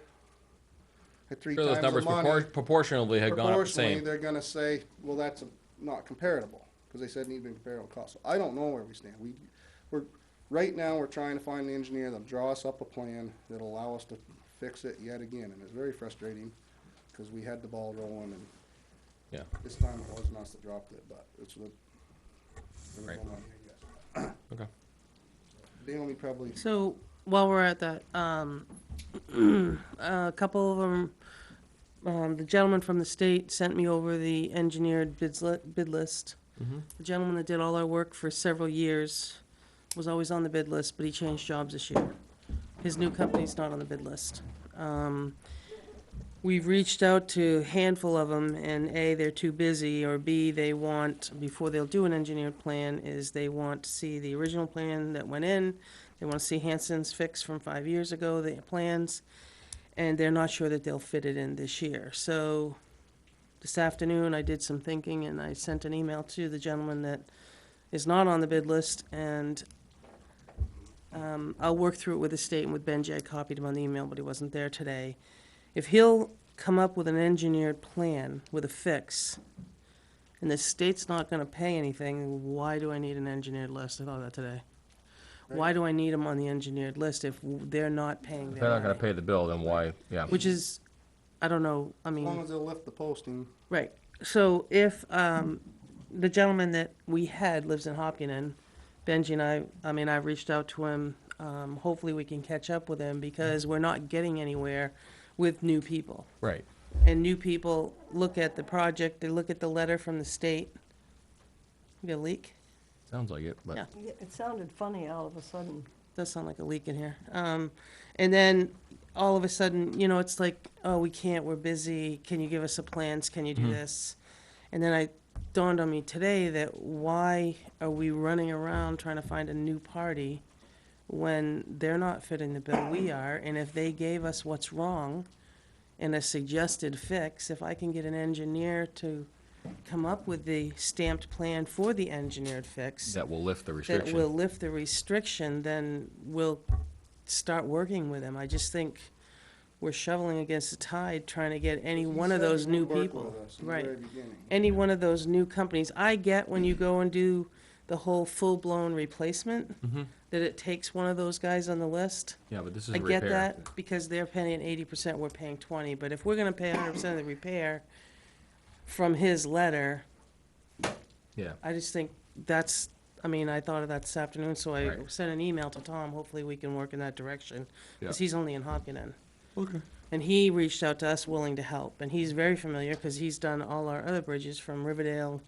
[SPEAKER 2] at 3
[SPEAKER 1] Sure, those
[SPEAKER 2] times
[SPEAKER 1] numbers
[SPEAKER 2] the money,
[SPEAKER 1] proportionally had gone up the
[SPEAKER 2] proportionally,
[SPEAKER 1] same.
[SPEAKER 2] they're gonna say, well, that's not comparable, because they said it needed to be comparable cost. So I don't know where we stand. Right now, we're trying to find an engineer that'll draw us up a plan that'll allow us to fix it yet again, and it's very frustrating, because we had the ball rolling, and
[SPEAKER 1] Yeah.
[SPEAKER 2] this time it wasn't us that dropped it, but it's the,
[SPEAKER 1] Right.
[SPEAKER 2] I guess.
[SPEAKER 1] Okay.
[SPEAKER 2] Naomi probably,
[SPEAKER 5] So while we're at that, a couple of them, the gentleman from the state sent me over the engineered bid list. The gentleman that did all our work for several years was always on the bid list, but he changed jobs this year. His new company's not on the bid list. We've reached out to a handful of them, and A, they're too busy, or B, they want, before they'll do an engineered plan, is they want to see the original plan that went in, they want to see Hanson's fix from 5 years ago, the plans, and they're not sure that they'll fit it in this year. So this afternoon, I did some thinking, and I sent an email to the gentleman that is not on the bid list, and I'll work through it with the state and with Benji. I copied him on the email, but he wasn't there today. If he'll come up with an engineered plan with a fix, and the state's not gonna pay anything, why do I need an engineered list? I thought of that today. Why do I need them on the engineered list if they're not paying
[SPEAKER 1] If
[SPEAKER 5] their
[SPEAKER 1] they're not gonna
[SPEAKER 5] money?
[SPEAKER 1] pay the bill, then why, yeah.
[SPEAKER 5] Which is, I don't know, I
[SPEAKER 2] as long
[SPEAKER 5] mean,
[SPEAKER 2] as they'll lift the posting,
[SPEAKER 5] right. So if, the gentleman that we had lives in Hopkinton, Benji and I mean, I've reached out to him, hopefully we can catch up with him, because we're not getting anywhere with new people.
[SPEAKER 1] Right.
[SPEAKER 5] And new people look at the project, they look at the letter from the state. You got a leak?
[SPEAKER 1] Sounds like it, but.
[SPEAKER 5] Yeah.
[SPEAKER 4] Yeah, it sounded funny all of a sudden.
[SPEAKER 5] Does sound like a leak in here. And then all of a sudden, you know, it's like, oh, we can't, we're busy, can you give us the plans, can you do this? And then it dawned on me today that why are we running around trying to find a new party when they're not fitting the bill, we are, and if they gave us what's wrong and a suggested fix, if I can get an engineer to come up with the stamped plan for the engineered fix
[SPEAKER 1] That will lift the
[SPEAKER 5] that
[SPEAKER 1] restriction.
[SPEAKER 5] will lift the restriction, then we'll start working with them. I just think we're shoveling against the tide trying to get any
[SPEAKER 2] He
[SPEAKER 5] one of
[SPEAKER 2] said he
[SPEAKER 5] those
[SPEAKER 2] would
[SPEAKER 5] new
[SPEAKER 2] work
[SPEAKER 5] people.
[SPEAKER 2] with us in the
[SPEAKER 5] Right.
[SPEAKER 2] very beginning.
[SPEAKER 5] Any one of those new companies. I get when you go and do the whole full-blown replacement, that it takes one of those guys on the list.
[SPEAKER 1] Yeah, but this is
[SPEAKER 5] I
[SPEAKER 1] a
[SPEAKER 5] get
[SPEAKER 1] repair.
[SPEAKER 5] that, because they're paying 80%, we're paying 20, but if we're gonna pay 100% of the repair from his letter,
[SPEAKER 1] Yeah,
[SPEAKER 5] I just think that's, I mean, I thought of that this afternoon, so I
[SPEAKER 1] Right.
[SPEAKER 5] sent an email to Tom, hopefully we can work in that direction, because
[SPEAKER 1] Yeah.
[SPEAKER 5] he's only in Hopkinton.
[SPEAKER 1] Okay.
[SPEAKER 5] And he reached out to us willing to help, and he's very familiar, because he's done all our other bridges from Riverdale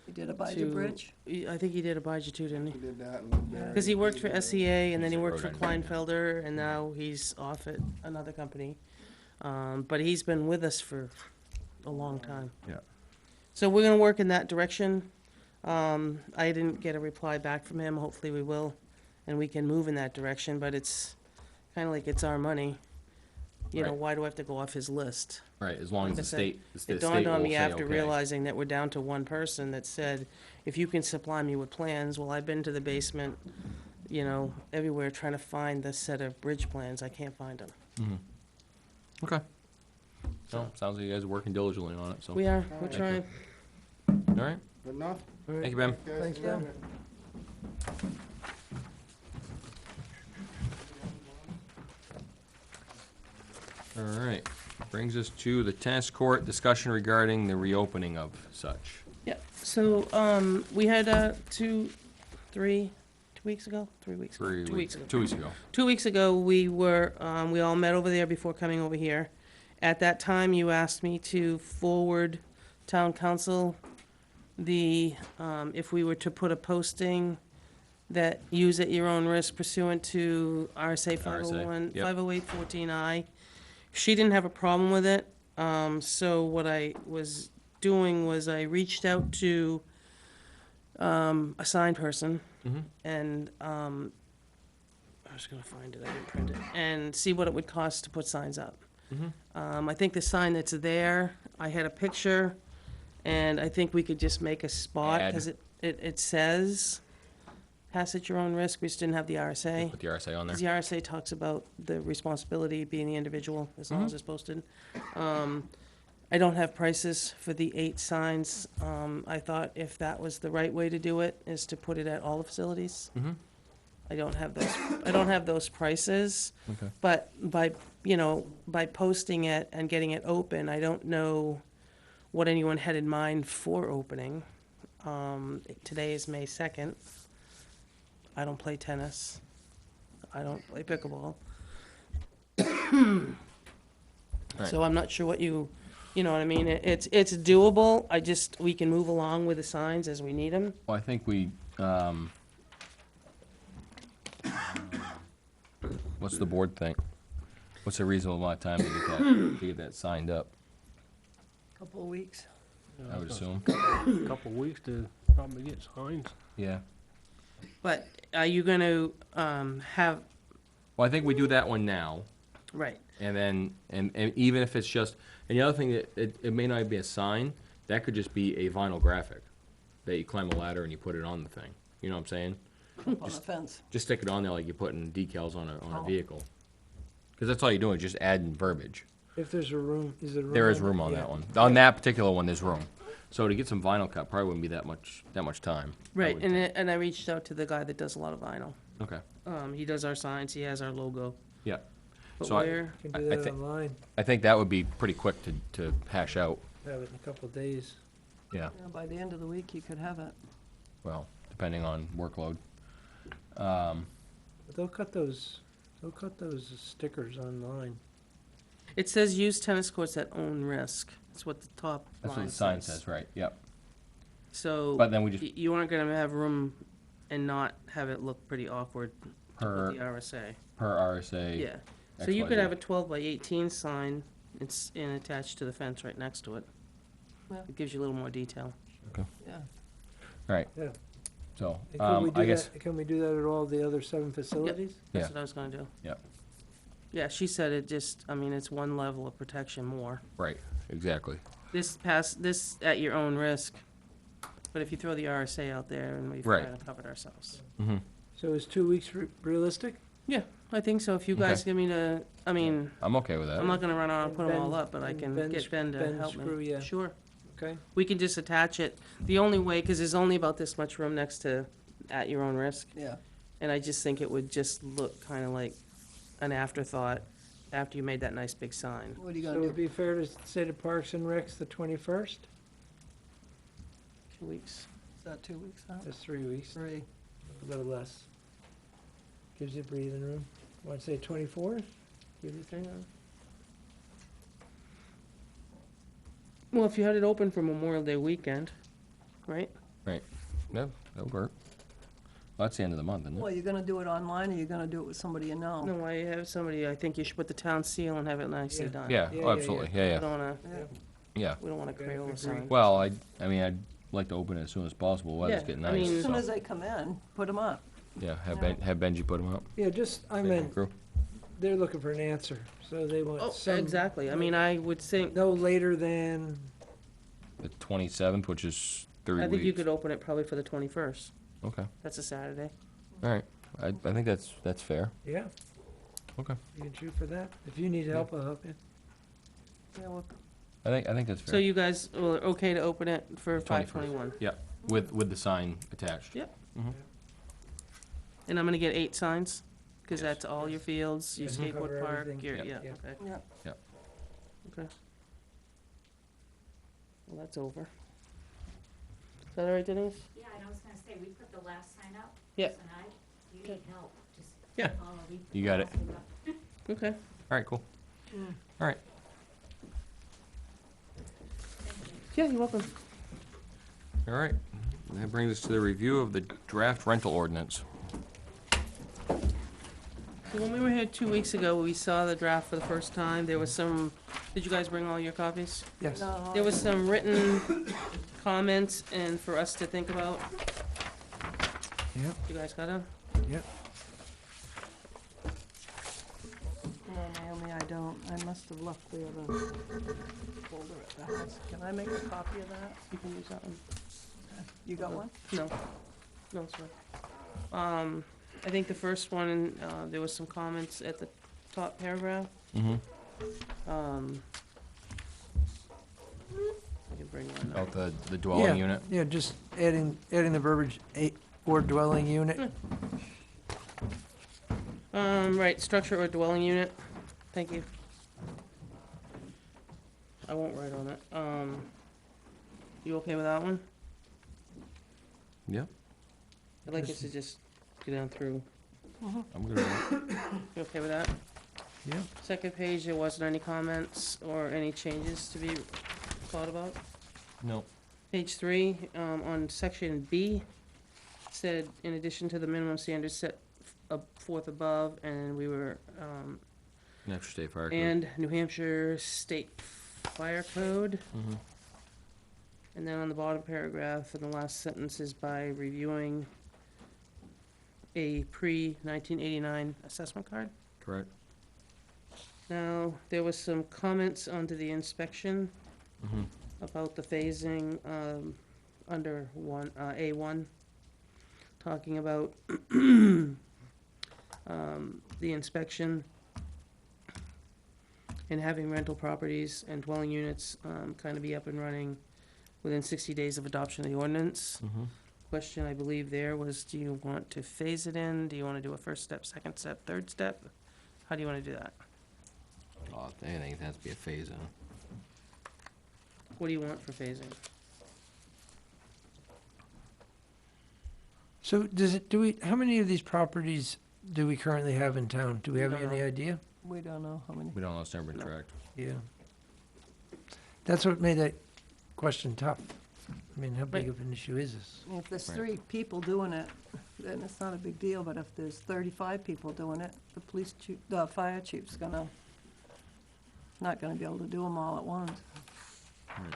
[SPEAKER 4] You did Abijah
[SPEAKER 5] to.
[SPEAKER 4] Bridge?
[SPEAKER 5] I think he did Abijah too, didn't
[SPEAKER 2] He
[SPEAKER 5] he?
[SPEAKER 2] did that and Woodbury.
[SPEAKER 5] Because he worked for
[SPEAKER 2] did,
[SPEAKER 5] SEA, and then
[SPEAKER 1] He's
[SPEAKER 5] he
[SPEAKER 1] a
[SPEAKER 5] worked for
[SPEAKER 1] road engineer now.
[SPEAKER 5] Kleinfelder, and now he's off at another company. But he's been with us for a long time.
[SPEAKER 1] Yeah.
[SPEAKER 5] So we're gonna work in that direction. I didn't get a reply back from him, hopefully we will, and we can move in that direction, but it's kinda like it's our money. You know,
[SPEAKER 1] Right.
[SPEAKER 5] why do I have to go off his list?
[SPEAKER 1] Right, as long as
[SPEAKER 5] Like I
[SPEAKER 1] the
[SPEAKER 5] said,
[SPEAKER 1] state, the
[SPEAKER 5] It
[SPEAKER 1] state
[SPEAKER 5] dawned
[SPEAKER 1] will
[SPEAKER 5] on me
[SPEAKER 1] say
[SPEAKER 5] after
[SPEAKER 1] okay.
[SPEAKER 5] realizing that we're down to one person that said, if you can supply me with plans, well, I've been to the basement, you know, everywhere trying to find the set of bridge plans, I can't find them.
[SPEAKER 1] Okay. So, sounds like you guys are working diligently on it, so.
[SPEAKER 5] We are, we're
[SPEAKER 2] Thank you.
[SPEAKER 5] trying.
[SPEAKER 1] All right,
[SPEAKER 2] Good enough?
[SPEAKER 1] thank you, Ben.
[SPEAKER 2] Okay,
[SPEAKER 3] Thanks,
[SPEAKER 2] see you
[SPEAKER 3] Ben.
[SPEAKER 2] later.
[SPEAKER 1] All right, brings us to the tennis court, discussion regarding the reopening of such.
[SPEAKER 5] Yeah, so, we had, 2 weeks ago? 3 weeks ago?
[SPEAKER 1] 3
[SPEAKER 5] 2 weeks ago.
[SPEAKER 1] 2 weeks ago.
[SPEAKER 5] 2 weeks ago, we were, we all met over there before coming over here. At that time, you asked me to forward town council the, if we were to put a posting that use at your own risk pursuant to RSA 501,
[SPEAKER 1] yep.
[SPEAKER 5] 508-14I. She didn't have a problem with it, so what I was doing was I reached out to, a sign person, and, I was gonna find it, I didn't print it, and see what it would cost to put signs up. I think the sign that's there, I had a picture, and I think we could just make a spot,
[SPEAKER 1] Add.
[SPEAKER 5] because it says, pass at your own risk, we just didn't have the RSA.
[SPEAKER 1] Put the RSA on there.
[SPEAKER 5] 'Cause the RSA talks about the responsibility being the individual, as long as it's posted. I don't have prices for the 8 signs. I thought if that was the right way to do it, is to put it at all the facilities. I don't have those prices.
[SPEAKER 1] Okay.
[SPEAKER 5] But by, by posting it and getting it open, I don't know what anyone had in mind for opening. Today is May 2nd. I don't play tennis. I don't play pickleball. So I'm not sure what you know what I mean? It's doable. We can move along with the signs as we need them.
[SPEAKER 1] Well, I think we, what's the board think? What's a reasonable amount of time to get that signed up,
[SPEAKER 4] Couple of weeks.
[SPEAKER 1] I would assume?
[SPEAKER 8] Couple weeks to probably get signs.
[SPEAKER 1] Yeah.
[SPEAKER 5] But are you gonna have,
[SPEAKER 1] Well, I think we do that one now,
[SPEAKER 5] right,
[SPEAKER 1] and then, and even if it's just, and the other thing, it may not be a sign, that could just be a vinyl graphic, that you climb a ladder and you put it on the thing, you know what I'm saying?
[SPEAKER 4] Up on the fence.
[SPEAKER 1] Just stick it on there like you're putting decals on a
[SPEAKER 4] Oh.
[SPEAKER 1] vehicle. Because that's all you're doing, just adding verbiage.
[SPEAKER 3] If there's a room, is there room?
[SPEAKER 1] There is
[SPEAKER 3] on it?
[SPEAKER 1] room on
[SPEAKER 3] Yeah.
[SPEAKER 1] that one. On that particular one, there's room. So to get some vinyl cut, probably wouldn't be that much time. I
[SPEAKER 5] right,
[SPEAKER 1] would
[SPEAKER 5] and
[SPEAKER 1] think.
[SPEAKER 5] and I reached out to the guy that does a lot of vinyl.
[SPEAKER 1] Okay,
[SPEAKER 5] He does our signs, he has our logo.
[SPEAKER 1] yeah.
[SPEAKER 5] But
[SPEAKER 1] So
[SPEAKER 5] where,
[SPEAKER 3] Can
[SPEAKER 1] I
[SPEAKER 3] do that
[SPEAKER 1] think-
[SPEAKER 3] online,
[SPEAKER 1] I think that would be pretty quick to hash out,
[SPEAKER 3] have it in a couple of days.
[SPEAKER 1] yeah,
[SPEAKER 4] Yeah, by the end of the week, you could have it.
[SPEAKER 1] well, depending on workload.
[SPEAKER 3] But they'll cut those stickers online.
[SPEAKER 5] it says use tennis courts at own risk. That's what the top
[SPEAKER 1] That's what
[SPEAKER 5] line
[SPEAKER 1] the sign says, right, yep.
[SPEAKER 5] So,
[SPEAKER 1] But then we just,
[SPEAKER 5] you aren't gonna have room and not have it look pretty awkward to
[SPEAKER 1] per,
[SPEAKER 5] put the RSA.
[SPEAKER 1] per RSA.
[SPEAKER 5] Yeah, so you could
[SPEAKER 1] XYZ.
[SPEAKER 5] have a 12 by 18 sign, and attached to the fence right next to it.
[SPEAKER 4] Yeah.
[SPEAKER 5] It gives you a little more detail.
[SPEAKER 4] Yeah.
[SPEAKER 1] Right,
[SPEAKER 3] Yeah.
[SPEAKER 1] so,
[SPEAKER 3] And can we
[SPEAKER 1] I
[SPEAKER 3] do
[SPEAKER 1] guess,
[SPEAKER 3] that, can we do that at all the other 7 facilities?
[SPEAKER 5] That's
[SPEAKER 1] Yeah.
[SPEAKER 5] what I was gonna do.
[SPEAKER 1] Yep.
[SPEAKER 5] Yeah, she said it's one level of protection more.
[SPEAKER 1] right, exactly.
[SPEAKER 5] This at your own risk, but if you throw the RSA out there and we've
[SPEAKER 1] Right.
[SPEAKER 5] kind of covered ourselves.
[SPEAKER 1] Mm-hmm.
[SPEAKER 3] So is 2 weeks realistic?
[SPEAKER 5] Yeah, I think so. If you guys
[SPEAKER 1] Okay.
[SPEAKER 5] give me the, I mean,
[SPEAKER 1] I'm okay with that.
[SPEAKER 5] I'm not gonna run out and put them all
[SPEAKER 3] Ben-
[SPEAKER 5] up, but I
[SPEAKER 3] and
[SPEAKER 5] can
[SPEAKER 3] Ben's-
[SPEAKER 5] get Ben to
[SPEAKER 3] Ben's
[SPEAKER 5] help
[SPEAKER 3] screw,
[SPEAKER 5] me.
[SPEAKER 3] yeah.
[SPEAKER 5] Sure.
[SPEAKER 3] Okay.
[SPEAKER 5] We can just attach it. The only way, because there's only about this much room next to at your own risk.
[SPEAKER 4] Yeah.
[SPEAKER 5] And I just think it would just look kind of like an afterthought after you made that nice big sign.
[SPEAKER 4] What are you
[SPEAKER 3] So
[SPEAKER 4] gonna
[SPEAKER 3] it'd
[SPEAKER 4] do?
[SPEAKER 3] be fair to say to Parks and Recs the 21st?
[SPEAKER 5] 2 weeks.
[SPEAKER 4] Is that 2 weeks out?
[SPEAKER 3] That's 3 weeks,
[SPEAKER 4] 3.
[SPEAKER 3] a little less. Gives you breathing room. Want to say 24th?
[SPEAKER 5] Give you a thing on? Well, if you had it open for Memorial Day weekend, right?
[SPEAKER 1] Yeah, that'll work. Well, that's the end of the month, isn't
[SPEAKER 4] Well,
[SPEAKER 1] it?
[SPEAKER 4] you're gonna do it online, or you're gonna do it with somebody you know?
[SPEAKER 5] No, I have somebody, I think you should put the town seal and have it nicely
[SPEAKER 3] Yeah.
[SPEAKER 5] done.
[SPEAKER 1] Yeah,
[SPEAKER 3] Yeah,
[SPEAKER 1] oh,
[SPEAKER 3] yeah,
[SPEAKER 1] absolutely,
[SPEAKER 5] We
[SPEAKER 1] yeah,
[SPEAKER 5] don't wanna,
[SPEAKER 1] yeah.
[SPEAKER 5] we don't want a
[SPEAKER 3] Yeah,
[SPEAKER 5] Crayola
[SPEAKER 3] agreed.
[SPEAKER 5] sign.
[SPEAKER 1] Well, I mean, I'd like to open it as soon as possible, weather's
[SPEAKER 5] Yeah,
[SPEAKER 1] getting
[SPEAKER 5] I mean-
[SPEAKER 1] nice,
[SPEAKER 4] As soon as
[SPEAKER 1] so,
[SPEAKER 4] they come in, put them up.
[SPEAKER 1] yeah, have Benji put them up.
[SPEAKER 3] Yeah, just, I meant,
[SPEAKER 1] Crew.
[SPEAKER 3] they're looking for an answer, so they want
[SPEAKER 5] Oh,
[SPEAKER 3] some.
[SPEAKER 5] exactly. I mean, I would think,
[SPEAKER 3] No later than,
[SPEAKER 1] The 27th, which is 3
[SPEAKER 5] I
[SPEAKER 1] weeks.
[SPEAKER 5] think you could open it probably for the 21st.
[SPEAKER 1] Okay,
[SPEAKER 5] That's a Saturday.
[SPEAKER 1] all right. I think that's fair.
[SPEAKER 3] yeah.
[SPEAKER 1] Okay.
[SPEAKER 3] You can shoot for that. If you need help, I'll help you.
[SPEAKER 4] Yeah, well,
[SPEAKER 1] I think that's
[SPEAKER 5] So
[SPEAKER 1] fair.
[SPEAKER 5] you guys are okay to open it for
[SPEAKER 1] 21st.
[SPEAKER 5] 5/21?
[SPEAKER 1] Yeah, with the sign attached.
[SPEAKER 5] Yep.
[SPEAKER 1] Mhm.
[SPEAKER 5] And I'm gonna get 8 signs? Because
[SPEAKER 1] Yes.
[SPEAKER 5] that's all your fields, your
[SPEAKER 3] Yes.
[SPEAKER 5] skateboard
[SPEAKER 3] Cover
[SPEAKER 5] park,
[SPEAKER 3] everything.
[SPEAKER 5] your,
[SPEAKER 1] Yep.
[SPEAKER 5] yeah,
[SPEAKER 3] Yep.
[SPEAKER 5] okay.
[SPEAKER 4] yeah.
[SPEAKER 5] Okay. Well, that's over. Is that all right, Denise?
[SPEAKER 7] Yeah, and I was gonna say, we put the last sign up.
[SPEAKER 5] Yeah.
[SPEAKER 7] Tonight, you need help, just.
[SPEAKER 1] Yeah.
[SPEAKER 7] follow, we put
[SPEAKER 1] You
[SPEAKER 7] the
[SPEAKER 1] got
[SPEAKER 7] last one up.
[SPEAKER 5] Okay.
[SPEAKER 1] All right, cool. All right.
[SPEAKER 5] Yeah, you're welcome.
[SPEAKER 1] All right. That brings us to the review of the draft rental ordinance.
[SPEAKER 5] So when we were here 2 weeks ago, we saw the draft for the first time. There was some, did you guys bring all your copies?
[SPEAKER 3] Yes.
[SPEAKER 4] No,
[SPEAKER 5] There was some written comments and for us to think about.
[SPEAKER 3] Yep,
[SPEAKER 5] You guys got them?
[SPEAKER 3] yep.
[SPEAKER 4] no, Naomi, I don't. I must have left the other folder at the house. Can I make a copy of that?
[SPEAKER 5] You can use that one.
[SPEAKER 4] You got one?
[SPEAKER 5] No. No, it's fine. I think the first one, there was some comments at the top paragraph.
[SPEAKER 1] Mm-hmm.
[SPEAKER 5] I can bring one up.
[SPEAKER 1] About the dwelling unit.
[SPEAKER 3] Yeah, just adding the verbiage, or dwelling unit.
[SPEAKER 5] Right, structure or dwelling unit. Thank you. I won't write on it. You okay with that one?
[SPEAKER 1] Yep,
[SPEAKER 5] I'd like us to just get down through.
[SPEAKER 1] I'm good with that.
[SPEAKER 5] You okay with that?
[SPEAKER 3] Yep.
[SPEAKER 5] Second page, there wasn't any comments or any changes to be thought about.
[SPEAKER 1] No.
[SPEAKER 5] Page 3, on section B, said, in addition to the minimum standards set forth above, and we were,
[SPEAKER 1] New Hampshire State Fire Code.
[SPEAKER 5] and New Hampshire State Fire Code.
[SPEAKER 1] Mm-hmm.
[SPEAKER 5] And then on the bottom paragraph, in the last sentence is by reviewing a pre-1989 assessment card.
[SPEAKER 1] Correct.
[SPEAKER 5] Now, there was some comments onto the inspection
[SPEAKER 1] Mm-hmm.
[SPEAKER 5] about the phasing, under A1, talking about, the inspection and having rental properties and dwelling units, kind of be up and running within 60 days of adoption of the ordinance.
[SPEAKER 1] Mm-hmm.
[SPEAKER 5] Question, I believe there was, do you want to phase it in? Do you want to do a first step, second step, third step? How do you want to do that?
[SPEAKER 1] Oh, I think it has to be a phase in.
[SPEAKER 5] What do you want for phasing?
[SPEAKER 3] So how many of these properties do we currently have in town? Do we have any idea?
[SPEAKER 4] We don't know how many.
[SPEAKER 1] We don't know, it's never been
[SPEAKER 5] No.
[SPEAKER 1] tracked.
[SPEAKER 3] Yeah. That's what made that question tough. I mean, how big
[SPEAKER 5] Right.
[SPEAKER 3] of an issue is this?
[SPEAKER 4] If there's
[SPEAKER 1] Right.
[SPEAKER 4] 3 people doing it, then it's not a big deal, but if there's 35 people doing it, the fire chief's not gonna be able to do them all at once.
[SPEAKER 1] Right.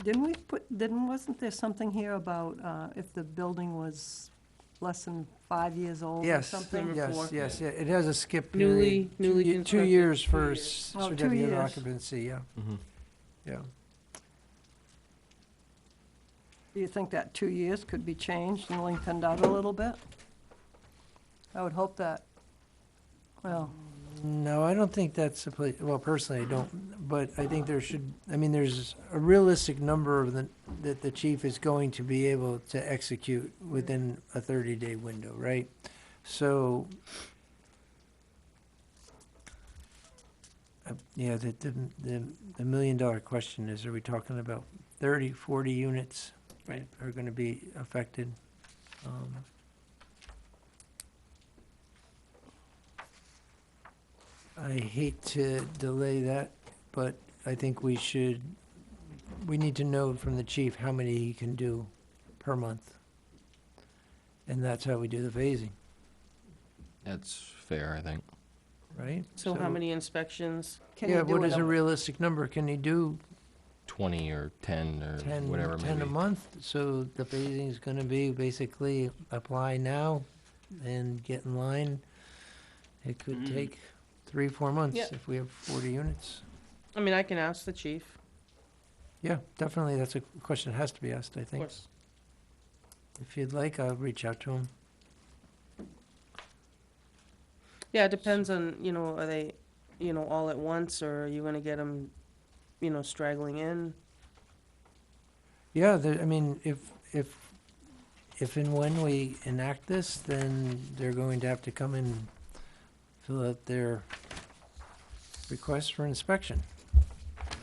[SPEAKER 4] Wasn't there something here about, if the building was less than 5 years old or
[SPEAKER 3] Yes,
[SPEAKER 4] something?
[SPEAKER 5] Number 4.
[SPEAKER 3] yes, yeah. It has a skip
[SPEAKER 5] Newly
[SPEAKER 3] period.
[SPEAKER 5] newly
[SPEAKER 3] 2
[SPEAKER 5] constructed,
[SPEAKER 3] years
[SPEAKER 5] 2
[SPEAKER 3] for
[SPEAKER 5] years.
[SPEAKER 4] Oh, 2
[SPEAKER 3] certificate of
[SPEAKER 4] years.
[SPEAKER 3] occupancy, yeah,
[SPEAKER 1] Mm-hmm.
[SPEAKER 3] yeah.
[SPEAKER 4] Do you think that 2 years could be changed and lengthened out a little bit? I would hope that. Well,
[SPEAKER 3] No, I don't think that's a place, well, personally, I don't, but I think there should, I mean, there's a realistic number of that the chief is going to be able to execute within a 30-day window, right? So, yeah, the million-dollar question is, are we talking about 30, 40 units
[SPEAKER 5] Right.
[SPEAKER 3] are gonna be affected? I hate to delay that, but I think we need to know from the chief how many he can do per month. And that's how we do the phasing,
[SPEAKER 1] That's fair, I think.
[SPEAKER 3] right?
[SPEAKER 5] So how many inspections?
[SPEAKER 4] can
[SPEAKER 3] Yeah,
[SPEAKER 4] you do
[SPEAKER 3] what
[SPEAKER 4] it
[SPEAKER 3] is a realistic number? Can he do
[SPEAKER 1] 20 or 10 or
[SPEAKER 3] 10,
[SPEAKER 1] whatever it may
[SPEAKER 3] 10 a
[SPEAKER 1] be.
[SPEAKER 3] month? So the phasing is gonna be basically apply now and get in line. It could take 3, 4 months
[SPEAKER 5] Yeah.
[SPEAKER 3] if we have 40 units.
[SPEAKER 5] I mean, I can ask the chief,
[SPEAKER 3] Yeah, definitely, that's a question that has to be asked, I
[SPEAKER 5] of
[SPEAKER 3] think.
[SPEAKER 5] course.
[SPEAKER 3] If you'd like, I'll reach out to him.
[SPEAKER 5] Yeah, it depends on, are they, all at once, or are you gonna get them, straggling in?
[SPEAKER 3] Yeah, I mean, if and when we enact this, then they're going to have to come and fill out their request for inspection.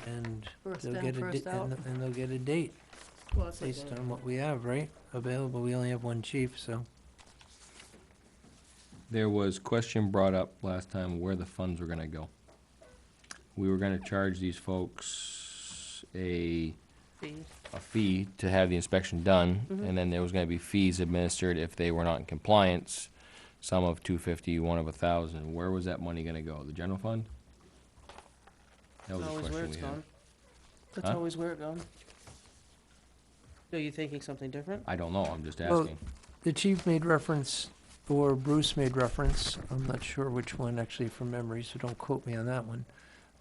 [SPEAKER 3] And
[SPEAKER 4] First
[SPEAKER 3] they'll
[SPEAKER 4] in,
[SPEAKER 3] get a,
[SPEAKER 4] first out.
[SPEAKER 3] and they'll get a date
[SPEAKER 5] Well, it's like
[SPEAKER 3] based on what we have, right? Available, we only have one chief, so.
[SPEAKER 1] There was question brought up last time where the funds were gonna go. We were gonna charge these folks
[SPEAKER 5] fee.
[SPEAKER 1] a fee to have the inspection done, and then there was gonna be fees administered if they were not in compliance, some of $250, one of $1,000. Where was that money gonna go? The general fund? That
[SPEAKER 5] That's
[SPEAKER 1] was a
[SPEAKER 5] always where
[SPEAKER 1] question
[SPEAKER 5] it's
[SPEAKER 1] we had.
[SPEAKER 5] gone. That's
[SPEAKER 1] Huh?
[SPEAKER 5] always where it gone. Are you thinking something different?
[SPEAKER 1] I don't know, I'm just
[SPEAKER 3] Well,
[SPEAKER 1] asking.
[SPEAKER 3] The chief made reference, or Bruce made reference, I'm not sure which one actually from memory, so don't quote me on that one.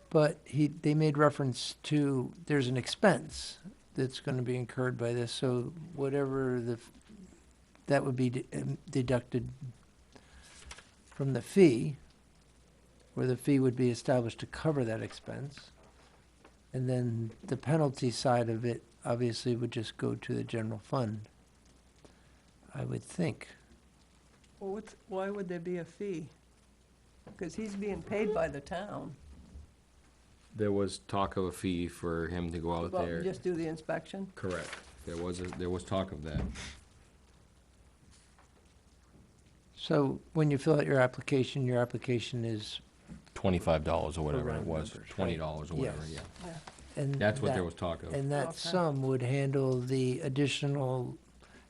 [SPEAKER 3] But they made reference to, there's an expense that's gonna be incurred by this, so whatever that would be deducted from the fee, where the fee would be established to cover that expense. And then the penalty side of it obviously would just go to the general fund, I would think.
[SPEAKER 4] Well, why would there be a fee? Because he's being paid by the town.
[SPEAKER 1] There was talk of a fee for him to go out
[SPEAKER 4] Well,
[SPEAKER 1] there.
[SPEAKER 4] just do the inspection.
[SPEAKER 1] Correct. There was talk of that.
[SPEAKER 3] So when you fill out your application is,
[SPEAKER 1] $25 or whatever it
[SPEAKER 3] round
[SPEAKER 1] was,
[SPEAKER 3] numbers,
[SPEAKER 1] $20
[SPEAKER 3] right?
[SPEAKER 1] or whatever,
[SPEAKER 3] Yes.
[SPEAKER 1] yeah.
[SPEAKER 3] and
[SPEAKER 1] That's what
[SPEAKER 3] that-
[SPEAKER 1] there was talk of.
[SPEAKER 3] And that
[SPEAKER 4] Okay.
[SPEAKER 3] sum would handle the additional,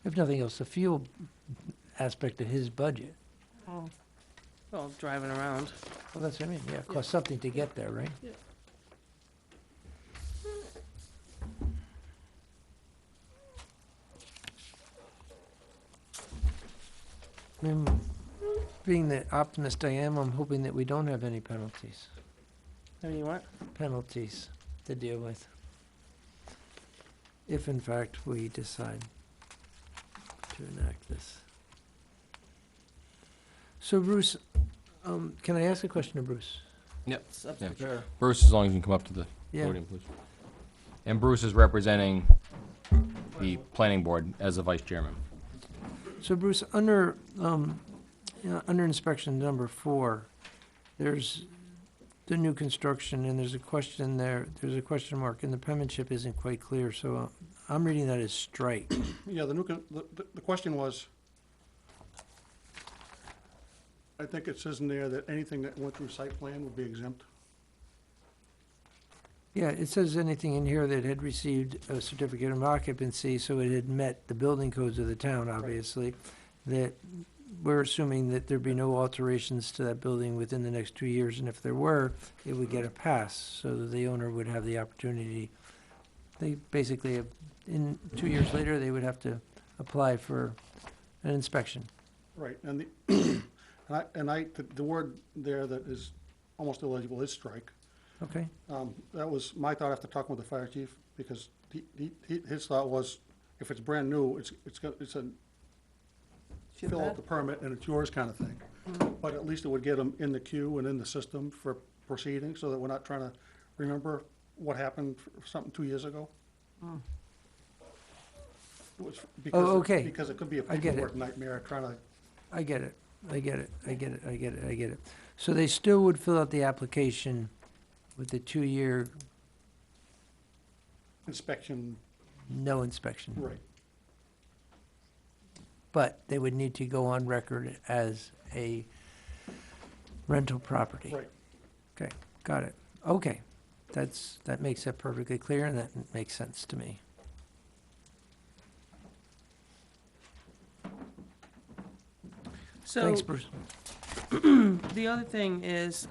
[SPEAKER 3] if nothing else, the fuel aspect of his budget.
[SPEAKER 5] Well, driving around.
[SPEAKER 3] Well, that's what I mean, yeah, it costs something to get there, right?
[SPEAKER 5] Yeah.
[SPEAKER 3] I mean, being the optimist I am, I'm hoping that we don't have any penalties
[SPEAKER 5] I mean, what?
[SPEAKER 3] to deal with. If in fact we decide to enact this. So Bruce, can I ask a question to Bruce?
[SPEAKER 1] Yep.
[SPEAKER 5] It's up
[SPEAKER 1] Yeah.
[SPEAKER 5] to the
[SPEAKER 1] Bruce, as long as you can come up to the
[SPEAKER 3] Yeah.
[SPEAKER 1] podium, please. And Bruce is representing the planning board as the vice chairman.
[SPEAKER 3] So Bruce, under inspection number 4, there's the new construction, and there's a question there, there's a question mark, and the penmanship isn't quite clear, so I'm reading that as strike.
[SPEAKER 2] Yeah, the question was, I think it says in there that anything that went through site plan would be exempt.
[SPEAKER 3] Yeah, it says anything in here that had received a certificate of occupancy, so it had met the building codes of the town, obviously, that we're assuming that there'd be no alterations to that building within the next 2 years, and if there were, it would get a pass, so that the owner would have the opportunity. They basically, in 2 years later, they would have to apply for an inspection.
[SPEAKER 2] Right, and the word there that is almost illegible is strike.
[SPEAKER 3] Okay?
[SPEAKER 2] That was my thought after talking with the fire chief, because his thought was, if it's brand new, it's a
[SPEAKER 4] Should
[SPEAKER 2] fill
[SPEAKER 4] that-
[SPEAKER 2] out the permit and it's yours kind of thing.
[SPEAKER 6] but at least it would get them in the queue and in the system for proceedings, so that we're not trying to remember what happened, something 2 years ago. It was because
[SPEAKER 3] okay.
[SPEAKER 6] because it could be a
[SPEAKER 3] I get it.
[SPEAKER 6] paperwork nightmare trying to,
[SPEAKER 3] I get it. I get it. I get it. I get it. I get it. So they still would fill out the application with the 2-year
[SPEAKER 6] inspection,
[SPEAKER 3] no inspection.
[SPEAKER 6] right.
[SPEAKER 3] But they would need to go on record as a rental property.
[SPEAKER 6] Right.
[SPEAKER 3] Okay, got it. Okay, that makes it perfectly clear, and that makes sense to me.
[SPEAKER 5] So,
[SPEAKER 3] Thanks, Bruce.
[SPEAKER 5] the other thing is,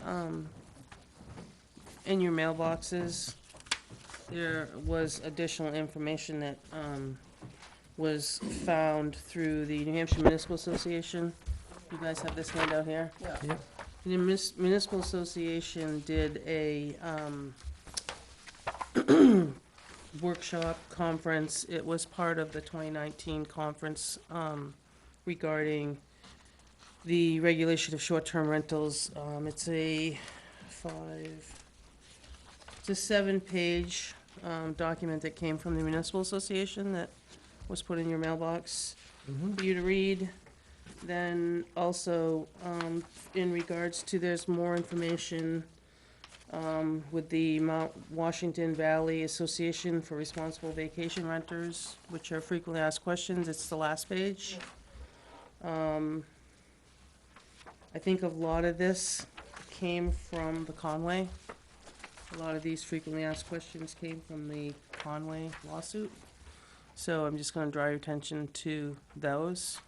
[SPEAKER 5] in your mailboxes, there was additional information that, was found through the New Hampshire Municipal Association. You guys have this handout here?
[SPEAKER 4] Yeah.
[SPEAKER 3] Yep.
[SPEAKER 5] The Municipal Association did a, workshop, conference. It was part of the 2019 conference, regarding the regulation of short-term rentals. It's a 7-page, document that came from the Municipal Association that was put in your mailbox for you to read. Then also, in regards to, there's more information, with the Mount Washington Valley Association for Responsible Vacation Renters, which are frequently asked questions. It's the last page. I think a lot of this came from the Conway. A lot of these frequently asked questions came from the Conway lawsuit. So I'm just gonna draw your attention to those.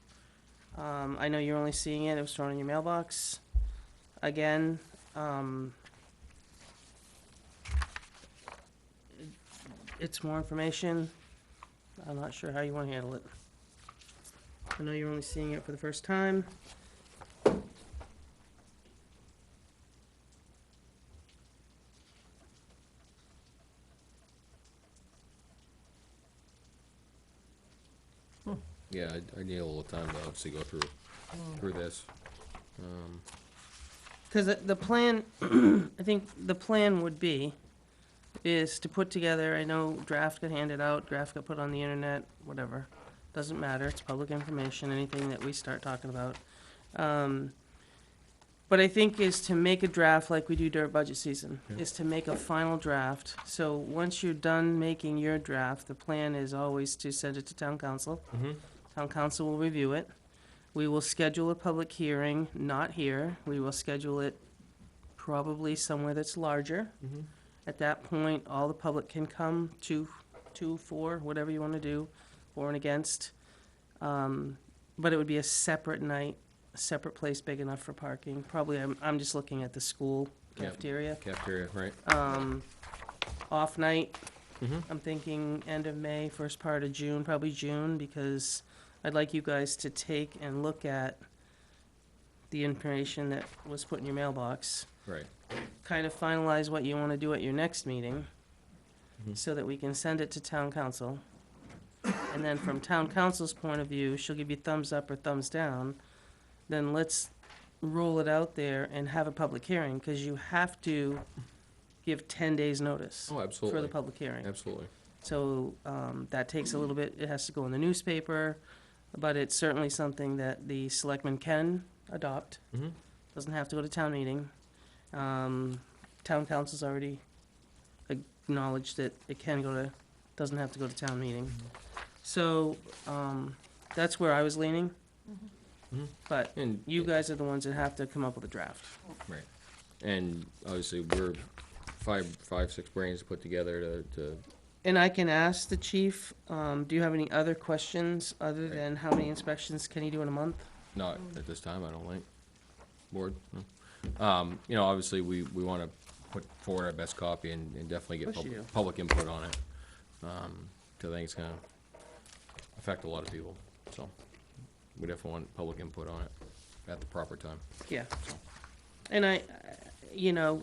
[SPEAKER 5] I know you're only seeing it, it was thrown in your mailbox. Again, it's more information. I'm not sure how you wanna handle it. I know you're only seeing it for the first time.
[SPEAKER 1] Yeah, I need a little time to obviously go through this.
[SPEAKER 5] Because the plan, I think the plan would be, is to put together, I know draft got handed out, draft got put on the internet, whatever. Doesn't matter, it's public information, anything that we start talking about. But I think is to make a draft like we do during budget season, is to make a final draft. So once you're done making your draft, the plan is always to send it to town council. Town council will review it. We will schedule a public hearing, not here. We will schedule it probably somewhere that's larger. At that point, all the public can come, 2, 4, whatever you want to do, for and against. But it would be a separate night, a separate place big enough for parking. Probably, I'm just looking at the school
[SPEAKER 1] Yep.
[SPEAKER 5] cafeteria.
[SPEAKER 1] Cafeteria, right?
[SPEAKER 5] Off night, I'm thinking end of May, first part of June, probably June, because I'd like you guys to take and look at the information that was put in your mailbox.
[SPEAKER 1] Right.
[SPEAKER 5] Kind of finalize what you want to do at your next meeting, so that we can send it to town council. And then from town council's point of view, she'll give you thumbs up or thumbs down. Then let's roll it out there and have a public hearing, because you have to give 10 days' notice
[SPEAKER 1] Oh,
[SPEAKER 5] for
[SPEAKER 1] absolutely.
[SPEAKER 5] the public hearing.
[SPEAKER 1] Absolutely.
[SPEAKER 5] So that takes a little bit, it has to go in the newspaper, but it's certainly something that the selectmen can adopt. Doesn't have to go to town meeting. Town council's already acknowledged that it can go to, doesn't have to go to town meeting. So that's where I was leaning. But
[SPEAKER 1] And
[SPEAKER 5] you guys are the ones that have to come up with a draft.
[SPEAKER 1] right. And obviously we're five, 6 brains put together to
[SPEAKER 5] And I can ask the chief, do you have any other questions other than how many inspections can you do in a month?
[SPEAKER 1] not at this time, I don't think. Board, no. You know, obviously we want to put forward our best copy and definitely get
[SPEAKER 5] Course you do.
[SPEAKER 1] public input on it. 'Cause I think it's gonna affect a lot of people, so we definitely want public input on it at the proper time.
[SPEAKER 5] Yeah. And you know,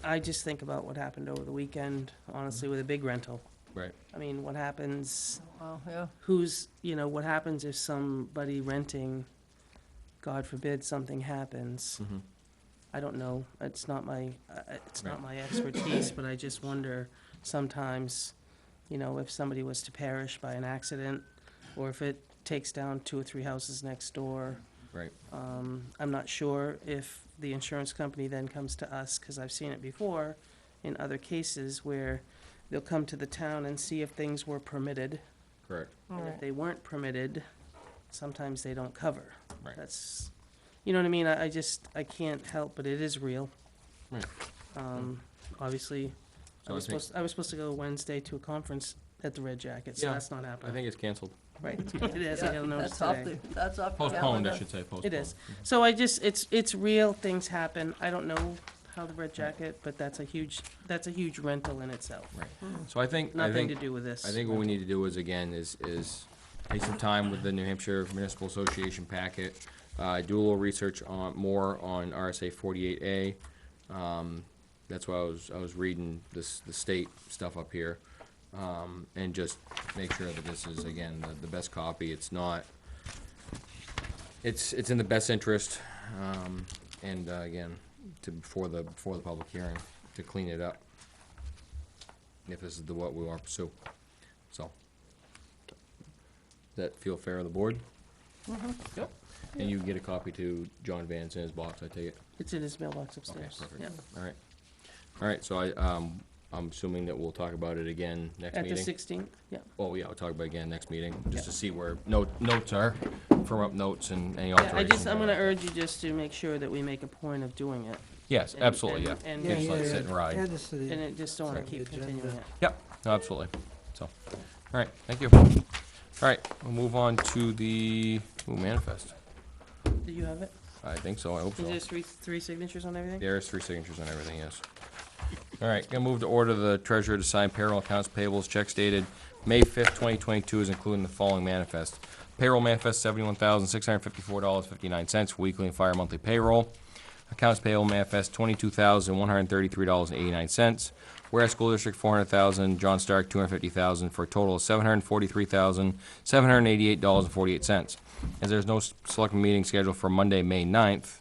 [SPEAKER 5] I just think about what happened over the weekend, honestly, with a big rental.
[SPEAKER 1] Right.
[SPEAKER 5] I mean, what happens,
[SPEAKER 4] Wow, yeah.
[SPEAKER 5] what happens if somebody renting God forbid, something happens.
[SPEAKER 1] Mhm.
[SPEAKER 5] I don't know, it's not my expertise, but I just wonder sometimes, you know, if somebody was to perish by an accident, or if it takes down 2 or 3 houses next door.
[SPEAKER 1] Right.
[SPEAKER 5] I'm not sure if the insurance company then comes to us, because I've seen it before in other cases where they'll come to the town and see if things were permitted.
[SPEAKER 1] Correct.
[SPEAKER 5] And if they weren't permitted, sometimes they don't cover.
[SPEAKER 1] Right.
[SPEAKER 5] That's, you know what I mean? I can't help, but it is real.
[SPEAKER 1] Right.
[SPEAKER 5] Obviously,
[SPEAKER 1] So I think,
[SPEAKER 5] I was supposed to go Wednesday to a conference at the Red Jacket, so
[SPEAKER 1] Yeah,
[SPEAKER 5] that's not
[SPEAKER 1] I
[SPEAKER 5] happening.
[SPEAKER 1] think it's canceled.
[SPEAKER 5] Right, it is, I got a notice
[SPEAKER 4] That's off
[SPEAKER 5] today.
[SPEAKER 4] that's off the
[SPEAKER 1] Postponed, I
[SPEAKER 4] calendar.
[SPEAKER 1] should say, postponed.
[SPEAKER 5] It is. So it's real, things happen. I don't know how the Red Jacket, but that's a huge rental in itself.
[SPEAKER 1] Right. So I think,
[SPEAKER 5] Nothing to do with this.
[SPEAKER 1] I think what we need to do is, again, is take some time with the New Hampshire Municipal Association packet, do a little research more on RSA 48A. That's why I was reading the state stuff up here, and just make sure that this is, again, the best copy. It's not, it's in the best interest, and, again, before the public hearing, to clean it up, if this is what we want to pursue. So, does that feel fair to the board? Yep. And you can get a copy to John Vance in his box, I take it?
[SPEAKER 5] It's in his mailbox
[SPEAKER 1] Okay,
[SPEAKER 5] upstairs.
[SPEAKER 1] perfect.
[SPEAKER 5] Yeah.
[SPEAKER 1] All right. All right, so I'm assuming that we'll talk about it again next
[SPEAKER 5] At the
[SPEAKER 1] meeting?
[SPEAKER 5] 16th, yeah.
[SPEAKER 1] Oh, yeah, we'll talk about it again next meeting, just to see where notes are, firm up notes and any
[SPEAKER 5] Yeah,
[SPEAKER 1] alterations.
[SPEAKER 5] I'm gonna urge you just to make sure that we make a point of doing it.
[SPEAKER 1] Yes,
[SPEAKER 5] and-
[SPEAKER 1] absolutely, yeah.
[SPEAKER 5] and-
[SPEAKER 1] Can't just let it sit and ride.
[SPEAKER 3] Add this to the-
[SPEAKER 5] And it just don't wanna
[SPEAKER 3] Right.
[SPEAKER 5] keep
[SPEAKER 3] Agenda.
[SPEAKER 5] continuing it.
[SPEAKER 1] Yep, no, absolutely. So, all right, thank you. All right, we'll move on to the manifest.
[SPEAKER 5] Do you have it?
[SPEAKER 1] I think so, I hope so.
[SPEAKER 5] Is there three signatures on everything?
[SPEAKER 1] There's 3 signatures on everything, yes. All right, gonna move to order the treasurer to sign payroll accounts payables checks dated May 5th, 2022, is including the following manifest. Payroll manifest, $71,654.59 for weekly and fire monthly payroll. Accounts payable manifest, $22,133.89. Whereas School District, $400,000, John Stark, $250,000, for a total of $743,788.48. As there's no selectment meeting scheduled for Monday, May 9th,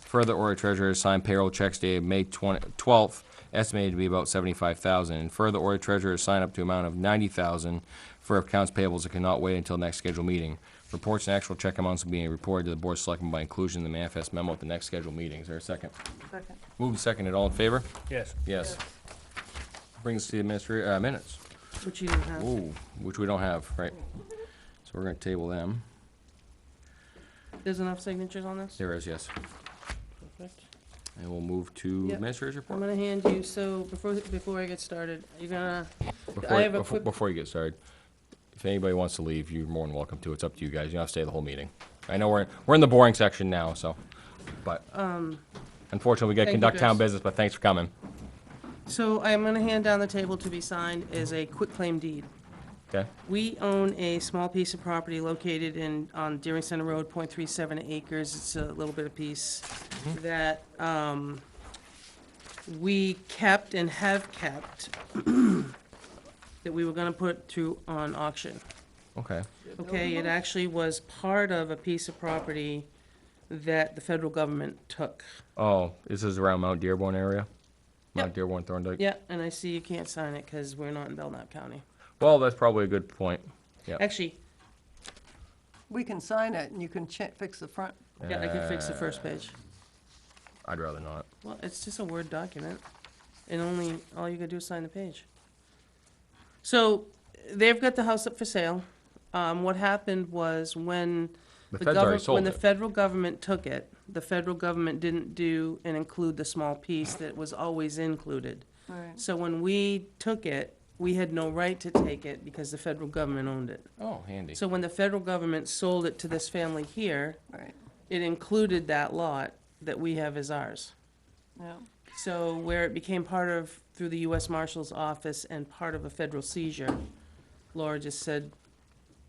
[SPEAKER 1] further order treasurer to sign payroll checks dated May 12th, estimated to be about $75,000. And further order treasurer to sign up to amount of $90,000 for accounts payables that cannot wait until next scheduled meeting. Reports and actual check amounts will be reported to the Board of Selectmen by inclusion in the manifest memo at the next scheduled meeting. Is there a second?
[SPEAKER 4] Second.
[SPEAKER 1] Moved and seconded. All in favor?
[SPEAKER 8] Yes.
[SPEAKER 1] Yes. Brings us to the administrator, minutes.
[SPEAKER 5] Which you didn't have.
[SPEAKER 1] Ooh, which we don't have, right? So we're gonna table them.
[SPEAKER 5] There's enough signatures on this?
[SPEAKER 1] There is, yes.
[SPEAKER 5] Perfect.
[SPEAKER 1] And we'll move to
[SPEAKER 5] Yep.
[SPEAKER 1] administrator's
[SPEAKER 5] I'm
[SPEAKER 1] report.
[SPEAKER 5] gonna hand you, so before I get started, you're gonna,
[SPEAKER 1] Before,
[SPEAKER 5] have a
[SPEAKER 1] before,
[SPEAKER 5] quick-
[SPEAKER 1] before you get started, if anybody wants to leave, you're more than welcome to. It's up to you guys. You don't have to stay the whole meeting. I know we're in the boring section now, so, but, unfortunately, we got to
[SPEAKER 5] thank you,
[SPEAKER 1] conduct town
[SPEAKER 5] Chris.
[SPEAKER 1] business, but thanks for coming.
[SPEAKER 5] so I'm gonna hand down the table to be signed is a quitclaim deed.
[SPEAKER 1] Okay?
[SPEAKER 5] We own a small piece of property located on Deering Center Road, .37 acres. It's a little bit of piece that, we kept and have kept, that we were gonna put on auction.
[SPEAKER 1] Okay.
[SPEAKER 5] Okay, it actually was part of a piece of property that the federal government took.
[SPEAKER 1] Oh, this is around Mount Dearborn area? Mount
[SPEAKER 5] Yep.
[SPEAKER 1] Dearborn, Thorndike?
[SPEAKER 5] Yeah, and I see you can't sign it because we're not in Belknap County.
[SPEAKER 1] Well, that's probably a good point.
[SPEAKER 5] Actually,
[SPEAKER 4] We can sign it and you can fix the front.
[SPEAKER 5] yeah, I can fix the first page.
[SPEAKER 1] I'd rather not.
[SPEAKER 5] Well, it's just a Word document, and all you gotta do is sign the page. So, they've got the house up for sale. What happened was when
[SPEAKER 1] The
[SPEAKER 5] the
[SPEAKER 1] feds already
[SPEAKER 5] government,
[SPEAKER 1] sold
[SPEAKER 5] when the
[SPEAKER 1] it.
[SPEAKER 5] federal government took it, the federal government didn't do and include the small piece that was always included.
[SPEAKER 4] Right.
[SPEAKER 5] So when we took it, we had no right to take it because the federal government owned it.
[SPEAKER 1] Oh, handy.
[SPEAKER 5] So when the federal government sold it to this family here,
[SPEAKER 4] Right,
[SPEAKER 5] it included that lot that we have as ours.
[SPEAKER 4] yeah.
[SPEAKER 5] So where it became through the US Marshal's office and part of a federal seizure, Laura just said,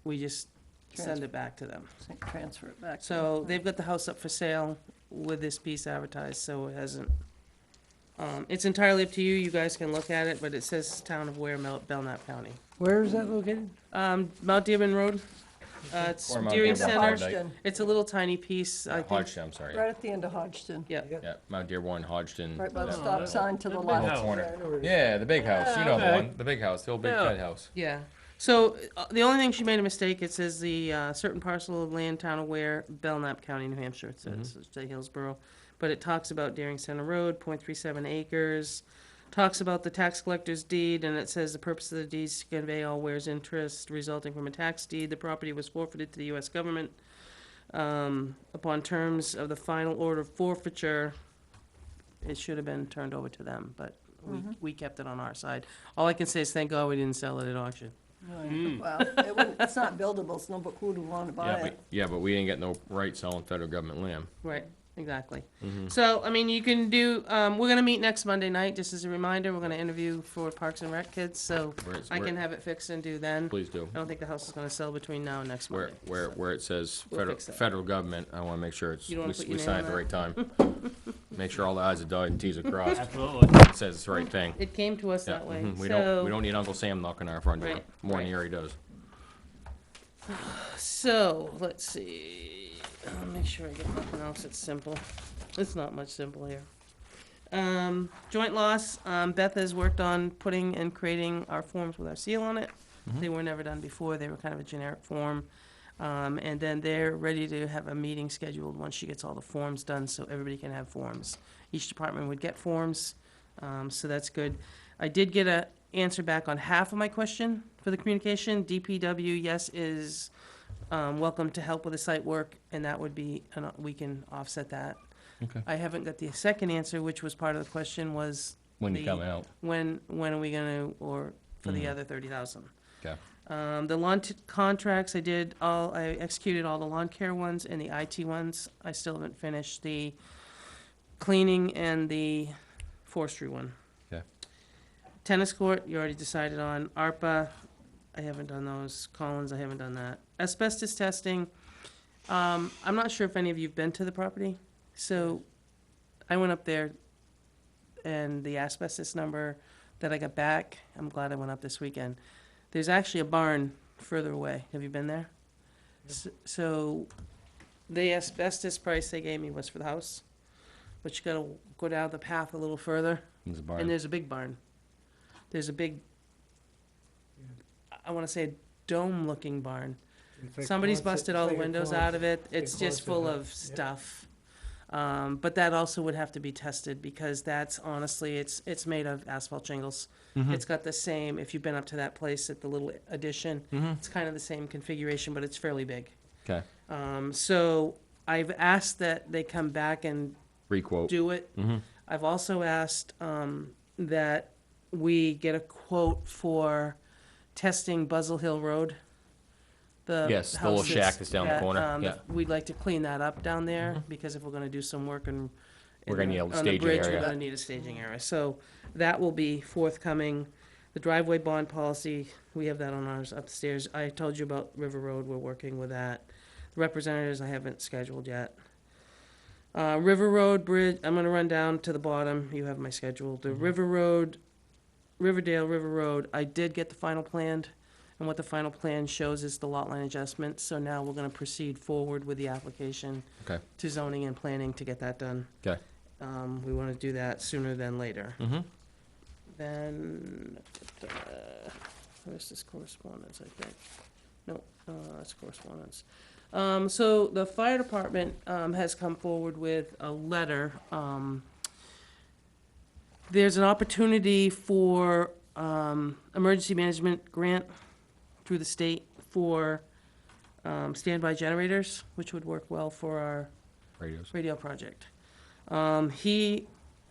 [SPEAKER 5] we just send it back to them.
[SPEAKER 4] Transfer it back. to
[SPEAKER 5] So
[SPEAKER 4] them.
[SPEAKER 5] they've got the house up for sale with this piece advertised, so it hasn't, it's entirely up to you, you guys can look at it, but it says Town of Ware, Belknap County.
[SPEAKER 3] Where is that located?
[SPEAKER 5] Mount Dearborn Road, It's
[SPEAKER 1] Corner Mount
[SPEAKER 5] Deering
[SPEAKER 1] Dearborn,
[SPEAKER 5] Center.
[SPEAKER 1] Thorndike.
[SPEAKER 4] Hodgson,
[SPEAKER 5] It's a little tiny piece, I think.
[SPEAKER 1] Hodgson, I'm sorry.
[SPEAKER 4] right at the end of Hodgson,
[SPEAKER 5] Yeah,
[SPEAKER 1] Yeah, Mount Dearborn, Hodgson.
[SPEAKER 4] right by the
[SPEAKER 1] Yeah.
[SPEAKER 4] stop sign to the
[SPEAKER 8] big
[SPEAKER 4] left.
[SPEAKER 8] house.
[SPEAKER 1] Corner.
[SPEAKER 3] Yeah, I know where it is.
[SPEAKER 1] Yeah, the big house, you know the
[SPEAKER 8] okay.
[SPEAKER 1] one, the big house, the old big
[SPEAKER 8] Yeah.
[SPEAKER 1] fat house.
[SPEAKER 5] yeah. So, the only thing she made a mistake, it says the, certain parcel of land, town of Ware, Belknap County, New Hampshire, it says, say Hillsborough. But it talks about Deering Center Road, 0.37 acres, talks about the tax collector's deed, and it says the purpose of the deed is to convey all Ware's interest resulting from a tax deed. The property was forfeited to the US government, upon terms of the final order of forfeiture. It should have been turned over to them, but we kept it on our side. All I can say is thank God we didn't sell it at auction.
[SPEAKER 4] Well, it's not buildable, so no, but who would want to buy
[SPEAKER 1] Yeah,
[SPEAKER 4] it?
[SPEAKER 1] but, yeah, but we didn't get no right selling federal government land.
[SPEAKER 5] Right, exactly. So, I mean, you can do, we're gonna meet next Monday night, just as a reminder, we're gonna interview for Parks and Rec kids, so
[SPEAKER 1] Where's-
[SPEAKER 5] I
[SPEAKER 1] where-
[SPEAKER 5] can have it fixed and do then.
[SPEAKER 1] Please do.
[SPEAKER 5] I don't think the house is gonna sell between now and next Monday.
[SPEAKER 1] Where it says
[SPEAKER 5] We'll
[SPEAKER 1] federal,
[SPEAKER 5] fix that.
[SPEAKER 1] federal government, I wanna make sure it's,
[SPEAKER 5] You don't wanna put
[SPEAKER 1] we
[SPEAKER 5] your
[SPEAKER 1] sign
[SPEAKER 5] name
[SPEAKER 1] at the
[SPEAKER 5] on
[SPEAKER 1] right time. Make sure all the i's are dotted and t's are crossed.
[SPEAKER 8] Absolutely.
[SPEAKER 1] It says it's the right thing.
[SPEAKER 5] It came to us
[SPEAKER 1] Yeah,
[SPEAKER 5] that way,
[SPEAKER 1] we
[SPEAKER 5] so.
[SPEAKER 1] don't need Uncle Sam knocking on our front door,
[SPEAKER 5] Right,
[SPEAKER 1] more than
[SPEAKER 5] right.
[SPEAKER 1] he already does.
[SPEAKER 5] So, let's see, I'll make sure I get nothing else that's simple. It's not much simple here. Joint loss, Beth has worked on putting and creating our forms with our seal on it. They were never done before, they were kind of a generic form. And then they're ready to have a meeting scheduled once she gets all the forms done, so everybody can have forms. Each department would get forms, so that's good. I did get a answer back on half of my question for the communication. DPW, yes, is welcome to help with the site work, and that would be, we can offset that.
[SPEAKER 1] Okay.
[SPEAKER 5] I haven't got the second answer, which was part of the question, was
[SPEAKER 1] When you
[SPEAKER 5] the-
[SPEAKER 1] come out,
[SPEAKER 5] when are we gonna, or for the other 30,000?
[SPEAKER 1] okay.
[SPEAKER 5] The lawn contracts, I executed all the lawn care ones and the IT ones. I still haven't finished the cleaning and the forestry one.
[SPEAKER 1] Okay.
[SPEAKER 5] Tennis court, you already decided on. ARPA, I haven't done those. Collins, I haven't done that. Asbestos testing, I'm not sure if any of you've been to the property. So I went up there and the asbestos number that I got back, I'm glad I went up this weekend. There's actually a barn further away. Have you been there? So the asbestos price they gave me was for the house, but you gotta go down the path a little further,
[SPEAKER 1] There's a
[SPEAKER 5] and
[SPEAKER 1] barn.
[SPEAKER 5] there's a big barn. There's a big, I wanna say dome-looking barn. Somebody's busted all the windows out of it. It's just full of stuff. But that also would have to be tested because that's honestly, it's made of asphalt shingles. It's got the same, if you've been up to that place at the little addition, it's kind of the same configuration, but it's fairly big.
[SPEAKER 1] Okay.
[SPEAKER 5] So I've asked that they come back and
[SPEAKER 1] Requote.
[SPEAKER 5] do it. I've also asked that we get a quote for testing Buzzell Hill Road. The
[SPEAKER 1] Yes, the little
[SPEAKER 5] house
[SPEAKER 1] shack that's down the corner, yeah.
[SPEAKER 5] We'd like to clean that up down there, because if we're gonna do some work and.
[SPEAKER 1] We're gonna need a
[SPEAKER 5] on the
[SPEAKER 1] staging
[SPEAKER 5] bridge,
[SPEAKER 1] area.
[SPEAKER 5] We're gonna need a staging area, so that will be forthcoming. The driveway bond policy, we have that on ours upstairs. I told you about River Road, we're working with that. The representatives, I haven't scheduled yet. River Road Bridge, I'm gonna run down to the bottom, you have my schedule. The River Road, Riverdale River Road, I did get the final plan, and what the final plan shows is the lot line adjustment, so now we're gonna proceed forward with the application
[SPEAKER 1] Okay.
[SPEAKER 5] to zoning and planning to get that done.
[SPEAKER 1] Okay.
[SPEAKER 5] We wanna do that sooner than later.
[SPEAKER 1] Mm-hmm.
[SPEAKER 5] Then, where's this correspondence, I think? No, that's correspondence. So the fire department, has come forward with a letter. There's an opportunity for, emergency management grant through the state for, standby generators, which would work well for our
[SPEAKER 1] Radios.
[SPEAKER 5] radio project. He,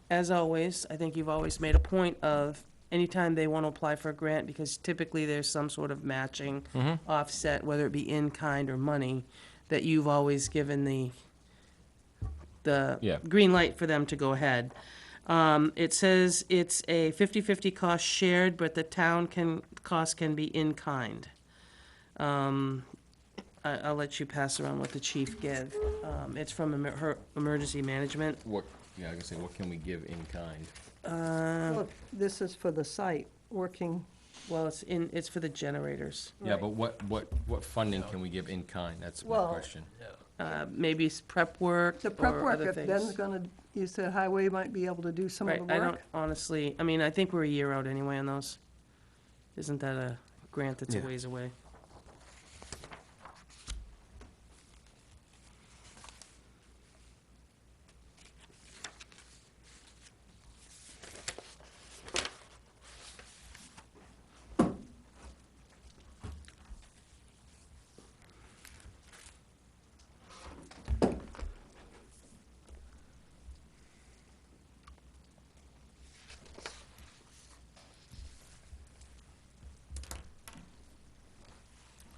[SPEAKER 5] as always, I think you've always made a point of, anytime they want to apply for a grant, because typically there's some sort of matching offset, whether it be in kind or money, that you've always given the
[SPEAKER 1] Yeah.
[SPEAKER 5] green light for them to go ahead. It says it's a 50-50 cost shared, but the town cost can be in kind. I'll let you pass around what the chief gave. It's from her emergency management.
[SPEAKER 1] What, yeah, I was gonna say, what can we give in kind?
[SPEAKER 4] Look, this is for the site, working
[SPEAKER 5] Well, it's for the generators.
[SPEAKER 1] Yeah, but what funding can we give in kind? That's my
[SPEAKER 4] Well,
[SPEAKER 1] question.
[SPEAKER 5] Maybe prep work
[SPEAKER 4] The prep
[SPEAKER 5] or
[SPEAKER 4] work,
[SPEAKER 5] other
[SPEAKER 4] if Ben's
[SPEAKER 5] things.
[SPEAKER 4] gonna, you said highway might be able to do some of
[SPEAKER 5] Right,
[SPEAKER 4] the
[SPEAKER 5] I
[SPEAKER 4] work?
[SPEAKER 5] don't honestly, I mean, I think we're a year out anyway on those. Isn't that a grant that's a
[SPEAKER 1] Yeah.
[SPEAKER 5] ways away?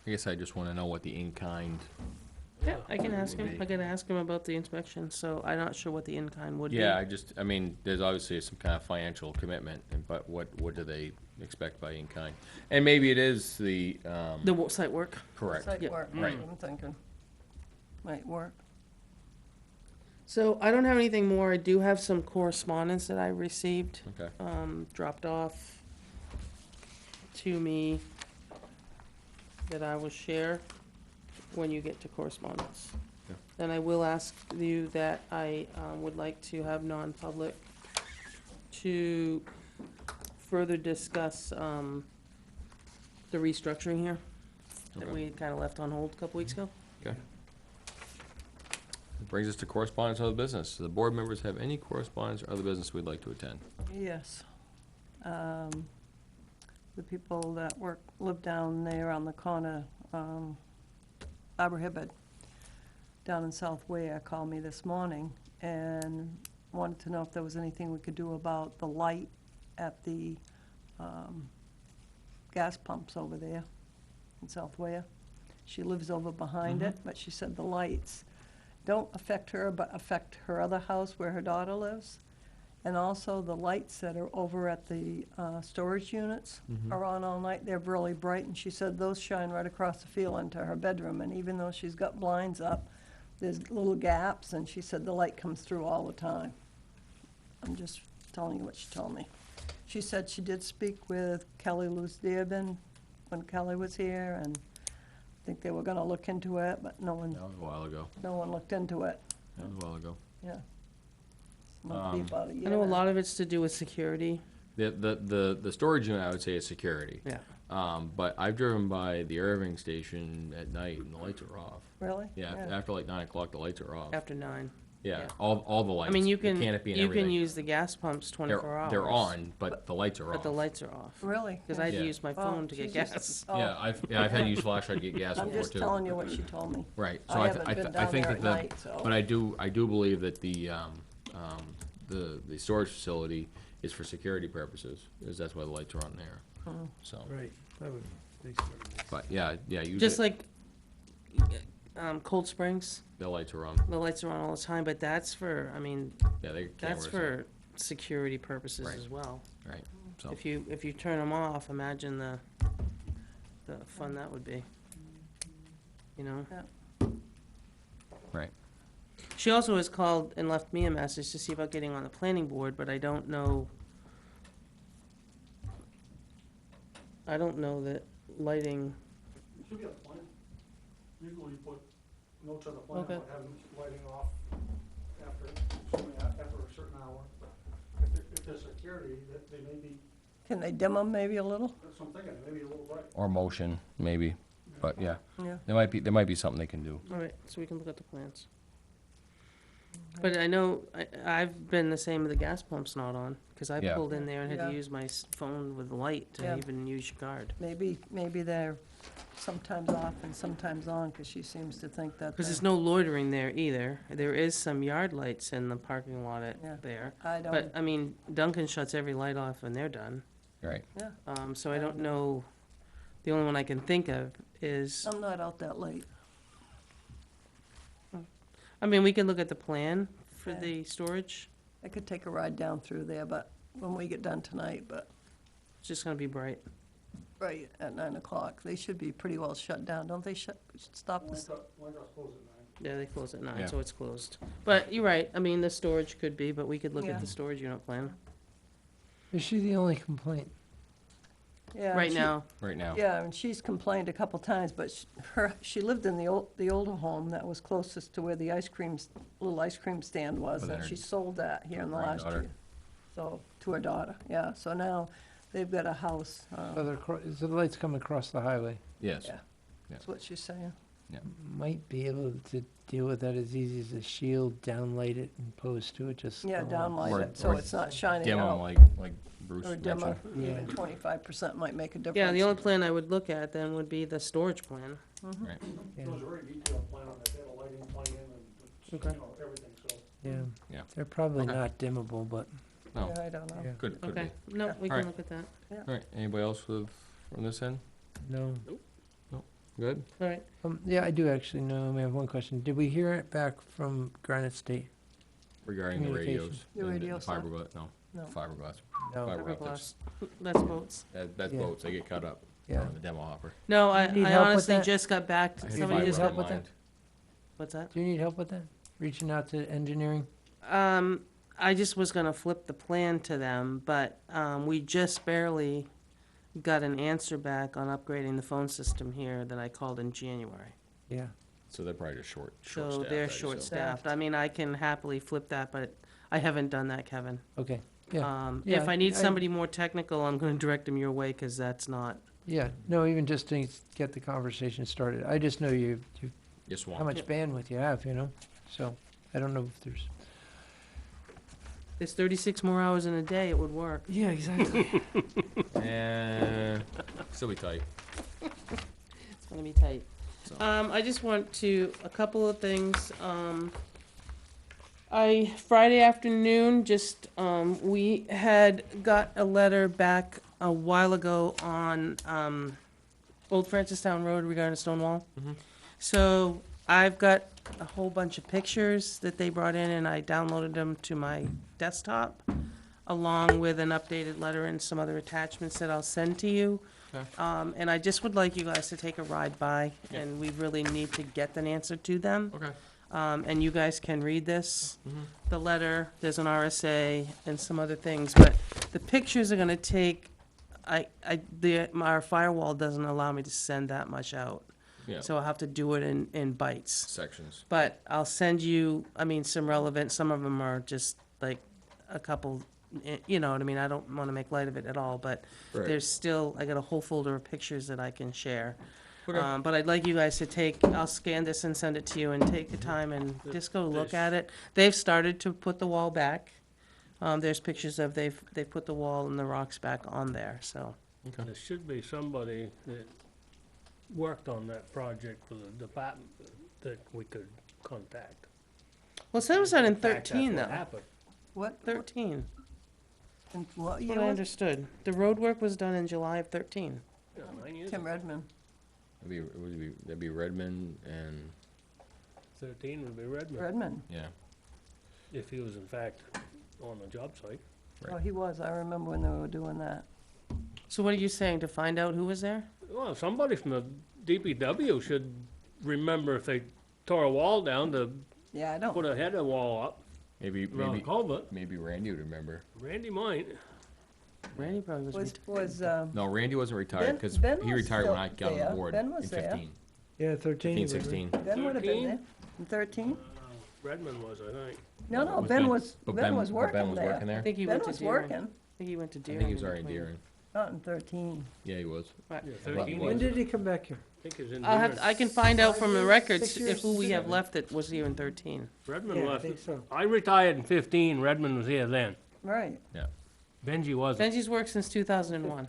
[SPEAKER 1] I guess I just wanna know what the in-kind,
[SPEAKER 5] Yeah, I can ask him.
[SPEAKER 1] Maybe.
[SPEAKER 5] I can ask him about the inspection, so I'm not sure what the in-kind would be.
[SPEAKER 1] yeah, I mean, there's obviously some kind of financial commitment, but what do they expect by in-kind? And maybe it is the,
[SPEAKER 5] The site work.
[SPEAKER 1] correct.
[SPEAKER 4] Site
[SPEAKER 5] Yep.
[SPEAKER 4] work,
[SPEAKER 1] Right.
[SPEAKER 4] I'm thinking. Might work.
[SPEAKER 5] So I don't have anything more. I do have some correspondence that I received,
[SPEAKER 1] Okay,
[SPEAKER 5] dropped off to me that I will share when you get to correspondence.
[SPEAKER 1] Yeah.
[SPEAKER 5] Then I will ask you that I would like to have non-public to further discuss the restructuring here that
[SPEAKER 1] Okay.
[SPEAKER 5] we kind of left on hold a couple weeks ago.
[SPEAKER 1] okay. That brings us to correspondence of other business. Do the board members have any correspondence or other business we'd like to attend?
[SPEAKER 4] Yes. The people that live down there on the corner, Arbor Hibbard, down in South Ware, called me this morning and wanted to know if there was anything we could do about the light at the gas pumps over there in South Ware. She lives over behind it, but she said the lights don't affect her, but affect her other house where her daughter lives. And also the lights that are over at the storage units are on all night. They're really bright, and she said those shine right across the field into her bedroom. And even though she's got blinds up, there's little gaps, and she said the light comes through all the time. I'm just telling you what she told me. She said she did speak with Kelly Luce Dearborn when Kelly was here, and I think they were gonna look into it, but no
[SPEAKER 1] That was a while ago.
[SPEAKER 4] one looked into it,
[SPEAKER 1] That was a while ago.
[SPEAKER 4] yeah. Must be about a year
[SPEAKER 5] I know a
[SPEAKER 4] now.
[SPEAKER 5] lot of it's to do with security.
[SPEAKER 1] The storage unit, I would say, is security.
[SPEAKER 5] Yeah.
[SPEAKER 1] But I've driven by the Irving station at night and the lights are off.
[SPEAKER 4] Really?
[SPEAKER 1] Yeah, after like 9 o'clock, the lights are off.
[SPEAKER 5] After 9.
[SPEAKER 1] Yeah,
[SPEAKER 5] yeah.
[SPEAKER 1] all the lights.
[SPEAKER 5] I mean, you
[SPEAKER 1] the
[SPEAKER 5] can,
[SPEAKER 1] canopy and
[SPEAKER 5] you can
[SPEAKER 1] everything.
[SPEAKER 5] use the gas pumps 24 hours.
[SPEAKER 1] They're on, but the lights are
[SPEAKER 5] But
[SPEAKER 1] off.
[SPEAKER 5] the lights are off.
[SPEAKER 4] Really?
[SPEAKER 5] Because I had to
[SPEAKER 1] Yeah.
[SPEAKER 5] use my
[SPEAKER 4] Oh,
[SPEAKER 5] phone to get
[SPEAKER 4] she's just-
[SPEAKER 5] gas.
[SPEAKER 4] oh,
[SPEAKER 1] Yeah, I've had to use flashlight to get gas
[SPEAKER 4] I'm
[SPEAKER 1] before
[SPEAKER 4] just
[SPEAKER 1] too.
[SPEAKER 4] telling you what she told me.
[SPEAKER 1] Right, so
[SPEAKER 4] I
[SPEAKER 1] I,
[SPEAKER 4] haven't been
[SPEAKER 1] I
[SPEAKER 4] down
[SPEAKER 1] think
[SPEAKER 4] there
[SPEAKER 1] that
[SPEAKER 4] at night, so.
[SPEAKER 1] but I do believe that the storage facility is for security purposes, because that's why the lights are on there.
[SPEAKER 4] Mm.
[SPEAKER 1] So,
[SPEAKER 8] Right, that would make sense.
[SPEAKER 1] but yeah, use
[SPEAKER 5] Just
[SPEAKER 1] it.
[SPEAKER 5] like Cold Springs,
[SPEAKER 1] The lights are on.
[SPEAKER 5] the lights are on all the time, but that's for, I mean,
[SPEAKER 1] Yeah, they
[SPEAKER 5] that's
[SPEAKER 1] cameras.
[SPEAKER 5] for security purposes
[SPEAKER 1] Right.
[SPEAKER 5] as well.
[SPEAKER 1] Right, so,
[SPEAKER 5] If you turn them off, imagine the fun that would be. You know?
[SPEAKER 1] right.
[SPEAKER 5] She also has called and left me a message to see about getting on the planning board, but I don't know that lighting,
[SPEAKER 6] It should be a plan. Usually you put notes on the plan
[SPEAKER 5] Okay.
[SPEAKER 6] about having lighting off after a certain hour. If there's security, they may be,
[SPEAKER 4] Can they dim them maybe a little?
[SPEAKER 6] that's what I'm thinking, maybe a little bright.
[SPEAKER 1] Or motion, maybe, but yeah,
[SPEAKER 4] Yeah.
[SPEAKER 1] there might be something they can do.
[SPEAKER 5] all right, so we can look at the plans. But I know, I've been the same with the gas pumps not on, because I
[SPEAKER 1] Yeah.
[SPEAKER 5] pulled in there and had
[SPEAKER 4] Yeah.
[SPEAKER 5] to use my phone with the light to
[SPEAKER 4] Yeah.
[SPEAKER 5] even use your card.
[SPEAKER 4] Maybe they're sometimes off and sometimes on, because she seems to think that.
[SPEAKER 5] Because there's
[SPEAKER 4] they're-
[SPEAKER 5] no loitering there either. There is some yard lights in the parking lot
[SPEAKER 4] Yeah.
[SPEAKER 5] there.
[SPEAKER 4] I don't,
[SPEAKER 5] But, I mean, Duncan shuts every light off when they're done.
[SPEAKER 1] Right,
[SPEAKER 4] yeah,
[SPEAKER 5] So I don't know, the only one I can think of is,
[SPEAKER 4] I'm not out that late.
[SPEAKER 5] I mean, we can look at the plan for
[SPEAKER 4] Yeah.
[SPEAKER 5] the storage.
[SPEAKER 4] I could take a ride down through there, but when we get done tonight, but
[SPEAKER 5] It's just gonna be bright.
[SPEAKER 4] right at 9 o'clock, they should be pretty well shut down, don't they stop
[SPEAKER 6] Lights
[SPEAKER 4] the,
[SPEAKER 6] up close at 9.
[SPEAKER 5] Yeah, they close at 9,
[SPEAKER 1] Yeah.
[SPEAKER 5] so it's closed. But you're right, I mean, the storage could be, but we could look
[SPEAKER 4] Yeah.
[SPEAKER 5] at the storage unit plan.
[SPEAKER 3] Is she the only complaint?
[SPEAKER 4] Yeah,
[SPEAKER 5] right
[SPEAKER 4] she-
[SPEAKER 5] now.
[SPEAKER 1] right now.
[SPEAKER 4] Yeah, and she's complained a couple times, but she lived in the older home that was closest to where the little ice cream stand was,
[SPEAKER 1] But then
[SPEAKER 4] and
[SPEAKER 1] her-
[SPEAKER 4] she sold that here in the last
[SPEAKER 1] granddaughter.
[SPEAKER 4] year. So, to her daughter, yeah, so now they've got a house,
[SPEAKER 3] So the lights come across the highway.
[SPEAKER 1] Yes.
[SPEAKER 4] yeah, that's what she's saying.
[SPEAKER 3] Might be able to deal with that as easy as a shield, downlight it, and pose to it, just.
[SPEAKER 4] Yeah,
[SPEAKER 3] go on.
[SPEAKER 4] downlight
[SPEAKER 1] Or-
[SPEAKER 4] it, so
[SPEAKER 1] or
[SPEAKER 4] it's not shining
[SPEAKER 1] Dim 'em
[SPEAKER 4] out,
[SPEAKER 1] like Bruce
[SPEAKER 4] or
[SPEAKER 1] mentioned.
[SPEAKER 4] dimmer,
[SPEAKER 3] Yeah.
[SPEAKER 4] even 25% might make a difference.
[SPEAKER 5] Yeah, the only plan I would look at then would be the storage plan.
[SPEAKER 1] Right.
[SPEAKER 3] Yeah.
[SPEAKER 8] It was a very detailed plan on that, they had a lighting plan and,
[SPEAKER 5] Okay.
[SPEAKER 8] everything, so.
[SPEAKER 3] Yeah.
[SPEAKER 1] Yeah.
[SPEAKER 3] They're probably
[SPEAKER 1] Okay.
[SPEAKER 3] not dimmable, but,
[SPEAKER 1] No,
[SPEAKER 4] Yeah, I don't know.
[SPEAKER 3] yeah,
[SPEAKER 1] could be.
[SPEAKER 5] Okay, no, we
[SPEAKER 1] Alright.
[SPEAKER 5] can look at that.
[SPEAKER 1] All right, anybody else from this end?
[SPEAKER 3] no.
[SPEAKER 1] Good?
[SPEAKER 5] All right.
[SPEAKER 3] Yeah, I do actually know, I have one question. Did we hear it back from Granite State?
[SPEAKER 1] Regarding the
[SPEAKER 3] Communication.
[SPEAKER 1] radios.
[SPEAKER 4] The
[SPEAKER 1] and
[SPEAKER 4] radio stuff?
[SPEAKER 1] fiberglass, no,
[SPEAKER 4] No.
[SPEAKER 1] fiberglass.
[SPEAKER 3] No.
[SPEAKER 1] Fiberglass,
[SPEAKER 5] Fiberglass, that's boats.
[SPEAKER 1] that's
[SPEAKER 3] Yeah.
[SPEAKER 1] boats, they get cut up
[SPEAKER 3] Yeah.
[SPEAKER 1] on the demo hopper.
[SPEAKER 5] No,
[SPEAKER 3] Do you need
[SPEAKER 5] I
[SPEAKER 3] help with
[SPEAKER 5] honestly
[SPEAKER 3] that?
[SPEAKER 5] just got back,
[SPEAKER 1] I had
[SPEAKER 5] somebody
[SPEAKER 3] need
[SPEAKER 5] just,
[SPEAKER 1] fiber
[SPEAKER 3] help
[SPEAKER 1] in
[SPEAKER 3] with that?
[SPEAKER 1] mind.
[SPEAKER 5] what's that?
[SPEAKER 3] Do you need help with that? Reaching out to engineering?
[SPEAKER 5] I just was gonna flip the plan to them, but, we just barely got an answer back on upgrading the phone system here that I called in January.
[SPEAKER 3] Yeah.
[SPEAKER 1] So they're probably just short
[SPEAKER 5] So
[SPEAKER 1] staffed.
[SPEAKER 5] they're
[SPEAKER 1] I'd assume.
[SPEAKER 5] short-staffed. I mean, I can happily flip that, but I haven't done that, Kevin.
[SPEAKER 3] Okay. Yeah.
[SPEAKER 5] If
[SPEAKER 3] Yeah,
[SPEAKER 5] I need
[SPEAKER 3] I-
[SPEAKER 5] somebody more technical, I'm gonna direct them your way, cause that's not,
[SPEAKER 3] Yeah. No, even just to get the conversation started. I just know you
[SPEAKER 1] Just
[SPEAKER 3] how
[SPEAKER 1] one.
[SPEAKER 3] much bandwidth you have, you know? So I don't know if there's.
[SPEAKER 5] there's 36 more hours in a day, it would work.
[SPEAKER 3] Yeah, exactly.
[SPEAKER 1] And still be tight.
[SPEAKER 5] It's gonna be tight.
[SPEAKER 1] So.
[SPEAKER 5] I just want to, a couple of things, Friday afternoon, we had got a letter back a while ago on, Old Francistown Road regarding Stonewall.
[SPEAKER 1] Mhm.
[SPEAKER 5] So I've got a whole bunch of pictures that they brought in and I downloaded them to my desktop, along with an updated letter and some other attachments that I'll send to you.
[SPEAKER 1] Okay.
[SPEAKER 5] And I just would like you guys to take a ride by,
[SPEAKER 1] Yeah.
[SPEAKER 5] and we really need to get an answer to them.
[SPEAKER 1] Okay.
[SPEAKER 5] And you guys can read this,
[SPEAKER 1] Mhm.
[SPEAKER 5] the letter, there's an RSA and some other things, but the pictures are gonna take, our firewall doesn't allow me to send that much out.
[SPEAKER 1] Yeah,
[SPEAKER 5] So I'll have to do it in bites.
[SPEAKER 1] sections.
[SPEAKER 5] But I'll send you, some relevant, some of them are just like a couple, you know what I mean? I don't wanna make light of it at all, but
[SPEAKER 1] Right.
[SPEAKER 5] there's still, I got a whole folder of pictures that I can share.
[SPEAKER 1] Okay.
[SPEAKER 5] But I'd like you guys to I'll scan this and send it to you and take the time and just go look at it. They've started to put the wall back. There's pictures of, they've put the wall and the rocks back on there, so.
[SPEAKER 8] There should be somebody that worked on that project for the department that we could contact.
[SPEAKER 5] Well, it was done in
[SPEAKER 8] fact, that's
[SPEAKER 5] 13
[SPEAKER 8] what
[SPEAKER 5] though,
[SPEAKER 8] happened.
[SPEAKER 4] What,
[SPEAKER 5] 13,
[SPEAKER 4] and what
[SPEAKER 5] that's
[SPEAKER 4] year
[SPEAKER 5] what I
[SPEAKER 4] was
[SPEAKER 5] understood. The road work was done in July of 13.
[SPEAKER 8] Yeah, 9 years
[SPEAKER 4] Tim
[SPEAKER 8] ago.
[SPEAKER 4] Redmond?
[SPEAKER 1] That'd be Redmond and,
[SPEAKER 8] 13 would be Redmond,
[SPEAKER 4] Redmond,
[SPEAKER 1] yeah.
[SPEAKER 8] if he was in fact on the job site.
[SPEAKER 4] oh, he was, I remember when they were doing that.
[SPEAKER 5] So what are you saying, to find out who was there?
[SPEAKER 8] Well, somebody from the DPW should remember if they tore a wall down to
[SPEAKER 4] Yeah, I don't,
[SPEAKER 8] put a header wall up
[SPEAKER 1] Maybe,
[SPEAKER 8] around the
[SPEAKER 1] maybe,
[SPEAKER 8] culvert.
[SPEAKER 1] maybe Randy would remember.
[SPEAKER 8] Randy might.
[SPEAKER 5] Randy probably was.
[SPEAKER 4] was,
[SPEAKER 1] No, Randy wasn't retired,
[SPEAKER 4] Ben-
[SPEAKER 1] because
[SPEAKER 4] Ben
[SPEAKER 1] he
[SPEAKER 4] was
[SPEAKER 1] retired when I
[SPEAKER 4] still
[SPEAKER 1] got on
[SPEAKER 4] there.
[SPEAKER 1] the board
[SPEAKER 4] Ben
[SPEAKER 1] in
[SPEAKER 4] was there.
[SPEAKER 1] 15.
[SPEAKER 3] Yeah, 13.
[SPEAKER 1] 15, 16.
[SPEAKER 4] Ben would have been
[SPEAKER 8] 13?
[SPEAKER 4] there, in 13?
[SPEAKER 8] Redmond was, I think.
[SPEAKER 4] No, no,
[SPEAKER 1] Was
[SPEAKER 4] Ben
[SPEAKER 1] Ben-
[SPEAKER 4] was,
[SPEAKER 1] But
[SPEAKER 4] Ben was
[SPEAKER 1] but
[SPEAKER 4] working
[SPEAKER 1] Ben was
[SPEAKER 4] there.
[SPEAKER 1] working
[SPEAKER 5] I
[SPEAKER 1] there?
[SPEAKER 5] think he
[SPEAKER 4] Ben
[SPEAKER 5] went to
[SPEAKER 4] was
[SPEAKER 5] Deering.
[SPEAKER 4] working,
[SPEAKER 5] I think he went to
[SPEAKER 1] I
[SPEAKER 5] Deering.
[SPEAKER 1] think he was
[SPEAKER 5] in
[SPEAKER 1] already in
[SPEAKER 5] between.
[SPEAKER 1] Deering.
[SPEAKER 4] not in 13.
[SPEAKER 1] Yeah, he was.
[SPEAKER 5] Right.
[SPEAKER 8] Yeah,
[SPEAKER 1] Well,
[SPEAKER 8] 13.
[SPEAKER 3] When did he come back here?
[SPEAKER 8] I think he was in
[SPEAKER 5] I'll have,
[SPEAKER 8] Deering.
[SPEAKER 5] I can find out from the
[SPEAKER 3] 5 years,
[SPEAKER 5] records
[SPEAKER 3] 6
[SPEAKER 5] if
[SPEAKER 3] years,
[SPEAKER 5] who we have
[SPEAKER 3] 7?
[SPEAKER 5] left that was here in 13.
[SPEAKER 8] Redmond
[SPEAKER 3] Yeah, I
[SPEAKER 8] left.
[SPEAKER 3] think so.
[SPEAKER 8] I retired in 15, Redmond was here then.
[SPEAKER 4] Right,
[SPEAKER 8] Benji wasn't.
[SPEAKER 5] Benji's worked since 2001,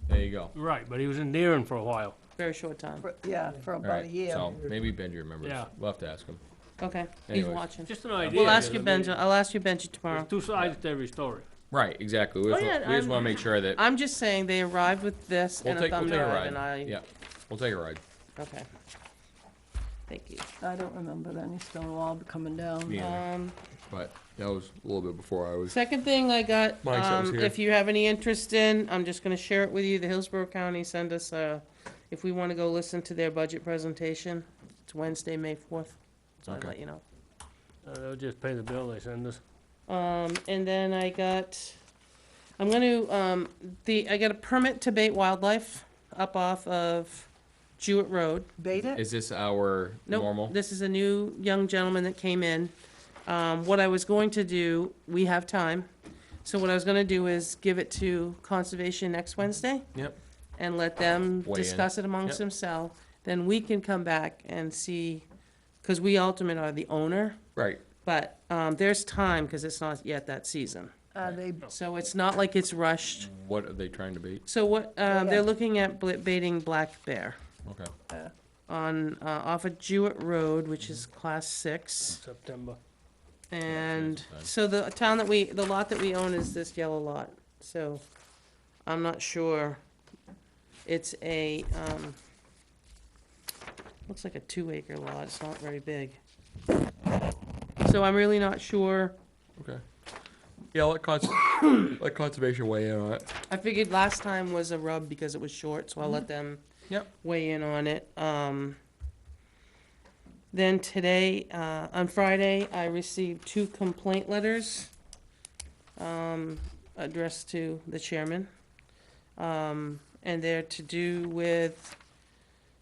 [SPEAKER 1] There you go.
[SPEAKER 8] Right, but he was in Deering for a while.
[SPEAKER 5] very short time.
[SPEAKER 4] yeah, for
[SPEAKER 1] All
[SPEAKER 4] about a
[SPEAKER 1] right,
[SPEAKER 4] year.
[SPEAKER 1] so maybe Benji remembers.
[SPEAKER 8] Yeah.
[SPEAKER 1] We'll have to ask him.
[SPEAKER 5] Okay, he's
[SPEAKER 1] Anyways.
[SPEAKER 5] watching.
[SPEAKER 8] Just an idea.
[SPEAKER 5] We'll ask you,
[SPEAKER 8] I mean,
[SPEAKER 5] Benji, I'll ask you, Benji, tomorrow.
[SPEAKER 8] There's two sides to every story.
[SPEAKER 1] Right, exactly. We
[SPEAKER 5] Oh,
[SPEAKER 1] just,
[SPEAKER 5] yeah,
[SPEAKER 1] we just
[SPEAKER 5] I'm-
[SPEAKER 1] want to make sure that,
[SPEAKER 5] I'm just saying, they arrived with this
[SPEAKER 1] we'll
[SPEAKER 5] and a
[SPEAKER 1] take, we'll
[SPEAKER 5] thumb
[SPEAKER 1] take a
[SPEAKER 5] drive,
[SPEAKER 1] ride.
[SPEAKER 5] and I,
[SPEAKER 1] Yeah, we'll take a ride.
[SPEAKER 5] okay. Thank you.
[SPEAKER 4] I don't remember any stone wall coming down.
[SPEAKER 1] Me either.
[SPEAKER 5] Um,
[SPEAKER 1] But that was a little bit before I was.
[SPEAKER 5] second thing I got,
[SPEAKER 1] Mike said it was here.
[SPEAKER 5] if you have any interest in, I'm just gonna share it with you, the Hillsborough County send us, if we wanna go listen to their budget presentation, it's Wednesday, May 4th, so I'd
[SPEAKER 1] Okay.
[SPEAKER 5] let you know.
[SPEAKER 8] They'll just pay the bill they send us.
[SPEAKER 5] And then I got, I'm gonna, I got a permit to bait wildlife up off of Jewett Road.
[SPEAKER 4] Bait it?
[SPEAKER 1] Is this our
[SPEAKER 5] Nope,
[SPEAKER 1] normal?
[SPEAKER 5] this is a new young gentleman that came in. What I was going to do, we have time, so what I was gonna do is give it to Conservation next Wednesday
[SPEAKER 1] Yep.
[SPEAKER 5] and let them
[SPEAKER 1] Weigh in.
[SPEAKER 5] discuss it amongst
[SPEAKER 1] Yep.
[SPEAKER 5] themselves. Then we can come back and see, because we ultimately are the owner,
[SPEAKER 1] Right.
[SPEAKER 5] but there's time, because it's not yet that season.
[SPEAKER 4] They,
[SPEAKER 5] So it's not like it's rushed.
[SPEAKER 1] What are they trying to bait?
[SPEAKER 5] So what,
[SPEAKER 4] Yeah.
[SPEAKER 5] they're looking at baiting black bear
[SPEAKER 1] Okay.
[SPEAKER 5] on, off of Jewett Road, which is class 6.
[SPEAKER 8] September.
[SPEAKER 5] And
[SPEAKER 1] fine.
[SPEAKER 5] so the lot that we own is this yellow lot, so I'm not sure. It's a, looks like a 2-acre lot, it's not very big. So I'm really not sure.
[SPEAKER 1] Okay. Yeah, let conservation weigh in on it.
[SPEAKER 5] I figured last time was a rub because it was short, so I'll let them
[SPEAKER 1] Yep.
[SPEAKER 5] weigh in on it. Then today, on Friday, I received 2 complaint letters addressed to the chairman. And they're to do with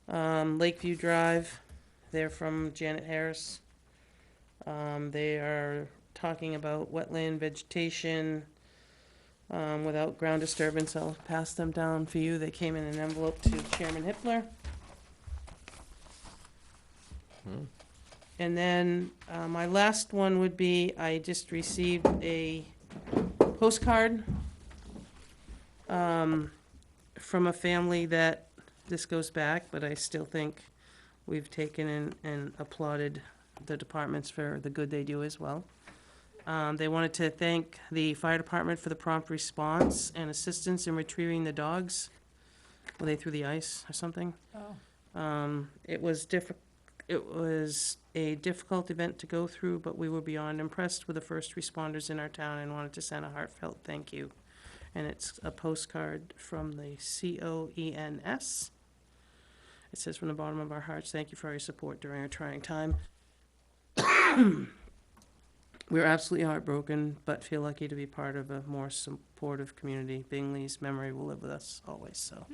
[SPEAKER 5] Lakeview Drive. They're from Janet Harris. They are talking about wetland vegetation without ground disturbance. I'll pass them down for you. They came in an envelope to Chairman Hippler. And then my last one would be, I just received a postcard from a family that, this goes back, but I still think we've taken and applauded the departments for the good they do as well. They wanted to thank the fire department for the prompt response and assistance in retrieving the dogs. Were they through the ice or something? It was a difficult event to go through, but we were beyond impressed with the first responders in our town and wanted to send a heartfelt thank you. And it's a postcard from the COENS. It says, "From the bottom of our hearts, thank you for your support during a trying time. We're absolutely heartbroken, but feel lucky to be part of a more supportive community. Bingley's memory will live with us always," so.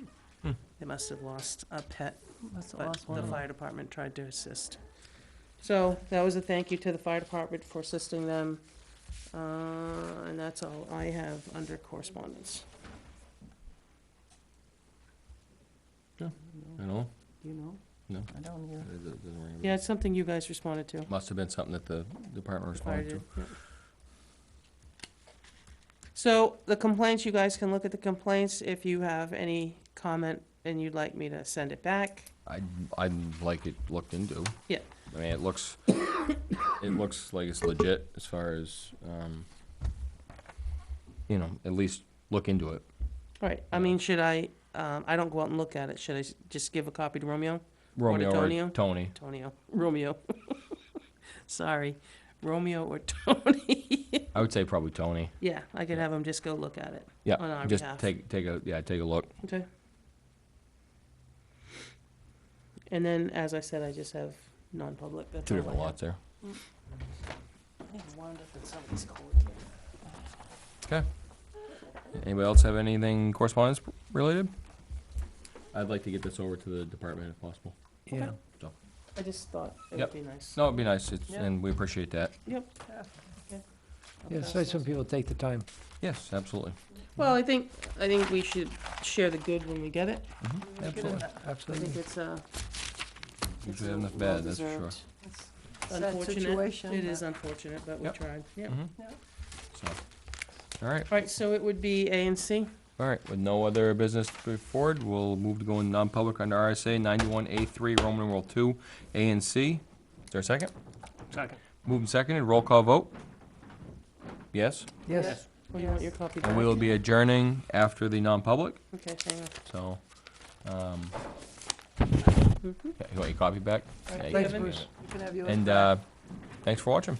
[SPEAKER 5] They must have lost a pet,
[SPEAKER 3] Must have
[SPEAKER 5] but
[SPEAKER 3] lost
[SPEAKER 5] the
[SPEAKER 3] one.
[SPEAKER 5] fire department tried to assist. So that was a thank you to the fire department for assisting them. And that's all I have under correspondence.
[SPEAKER 1] You know?
[SPEAKER 4] you know?
[SPEAKER 1] No.
[SPEAKER 4] I don't hear.
[SPEAKER 1] It doesn't ring a
[SPEAKER 5] Yeah, it's something you guys responded to.
[SPEAKER 1] bell. Must have been something that the department
[SPEAKER 5] Fire
[SPEAKER 1] responded
[SPEAKER 5] did,
[SPEAKER 1] to.
[SPEAKER 5] yeah. So the complaints, you guys can look at the complaints. If you have any comment and you'd like me to send it back.
[SPEAKER 1] I'd like it looked into.
[SPEAKER 5] Yeah.
[SPEAKER 1] I mean, it looks like it's legit as far as, at least look into it.
[SPEAKER 5] Right, I mean, should I don't go out and look at it. Should I just give a copy to Romeo?
[SPEAKER 1] Romeo or
[SPEAKER 5] Tonio?
[SPEAKER 1] Tony.
[SPEAKER 5] Tonio, Romeo. Sorry, Romeo or Tony.
[SPEAKER 1] I would say probably Tony.
[SPEAKER 5] Yeah, I could have him just go look at it.
[SPEAKER 1] Yeah,
[SPEAKER 5] On our
[SPEAKER 1] just
[SPEAKER 5] behalf.
[SPEAKER 1] take a look.
[SPEAKER 5] Okay. And then, as I said, I just have non-public. That's
[SPEAKER 1] Two
[SPEAKER 5] all I
[SPEAKER 1] different
[SPEAKER 5] have.
[SPEAKER 1] lots there.
[SPEAKER 5] I think I wound up in somebody's code here.
[SPEAKER 1] Okay. Anybody else have anything correspondence related? I'd like to get this over to the department if possible.
[SPEAKER 3] Yeah.
[SPEAKER 5] I just thought it
[SPEAKER 1] Yep.
[SPEAKER 5] would be nice.
[SPEAKER 1] No, it'd be nice,
[SPEAKER 5] Yeah.
[SPEAKER 1] and we appreciate that.
[SPEAKER 5] Yep.
[SPEAKER 3] Yeah, so some people take the time.
[SPEAKER 1] Yes, absolutely.
[SPEAKER 5] Well, I think we should share the good when we get it.
[SPEAKER 3] Absolutely,
[SPEAKER 5] I
[SPEAKER 3] absolutely.
[SPEAKER 5] think it's
[SPEAKER 1] Usually have enough bad, that's for sure.
[SPEAKER 5] well-deserved.
[SPEAKER 4] Sad
[SPEAKER 5] Unfortunate.
[SPEAKER 4] situation,
[SPEAKER 5] It
[SPEAKER 4] but-
[SPEAKER 5] is unfortunate, but we
[SPEAKER 1] Yep.
[SPEAKER 5] tried, yeah.
[SPEAKER 1] Mhm. So, all right.
[SPEAKER 5] All right, so it would be A and C.
[SPEAKER 1] All right, with no other business to be forward, we'll move to go in non-public under RSA 91A3, Roman numeral 2, A and C. Is there a second?
[SPEAKER 8] Second.
[SPEAKER 1] Moved and seconded, roll call vote? Yes?
[SPEAKER 3] Yes.
[SPEAKER 5] Oh, you want your copy back?
[SPEAKER 1] And we will be adjourning after the non-public,
[SPEAKER 5] Okay, hang on.
[SPEAKER 1] so,
[SPEAKER 5] Mhm.
[SPEAKER 1] okay, you want your copy back?
[SPEAKER 5] All right,
[SPEAKER 1] Yeah, you
[SPEAKER 3] Thanks,
[SPEAKER 1] can have it.
[SPEAKER 3] Bruce.
[SPEAKER 4] You can have yours
[SPEAKER 1] And,
[SPEAKER 4] back.
[SPEAKER 1] thanks for watching.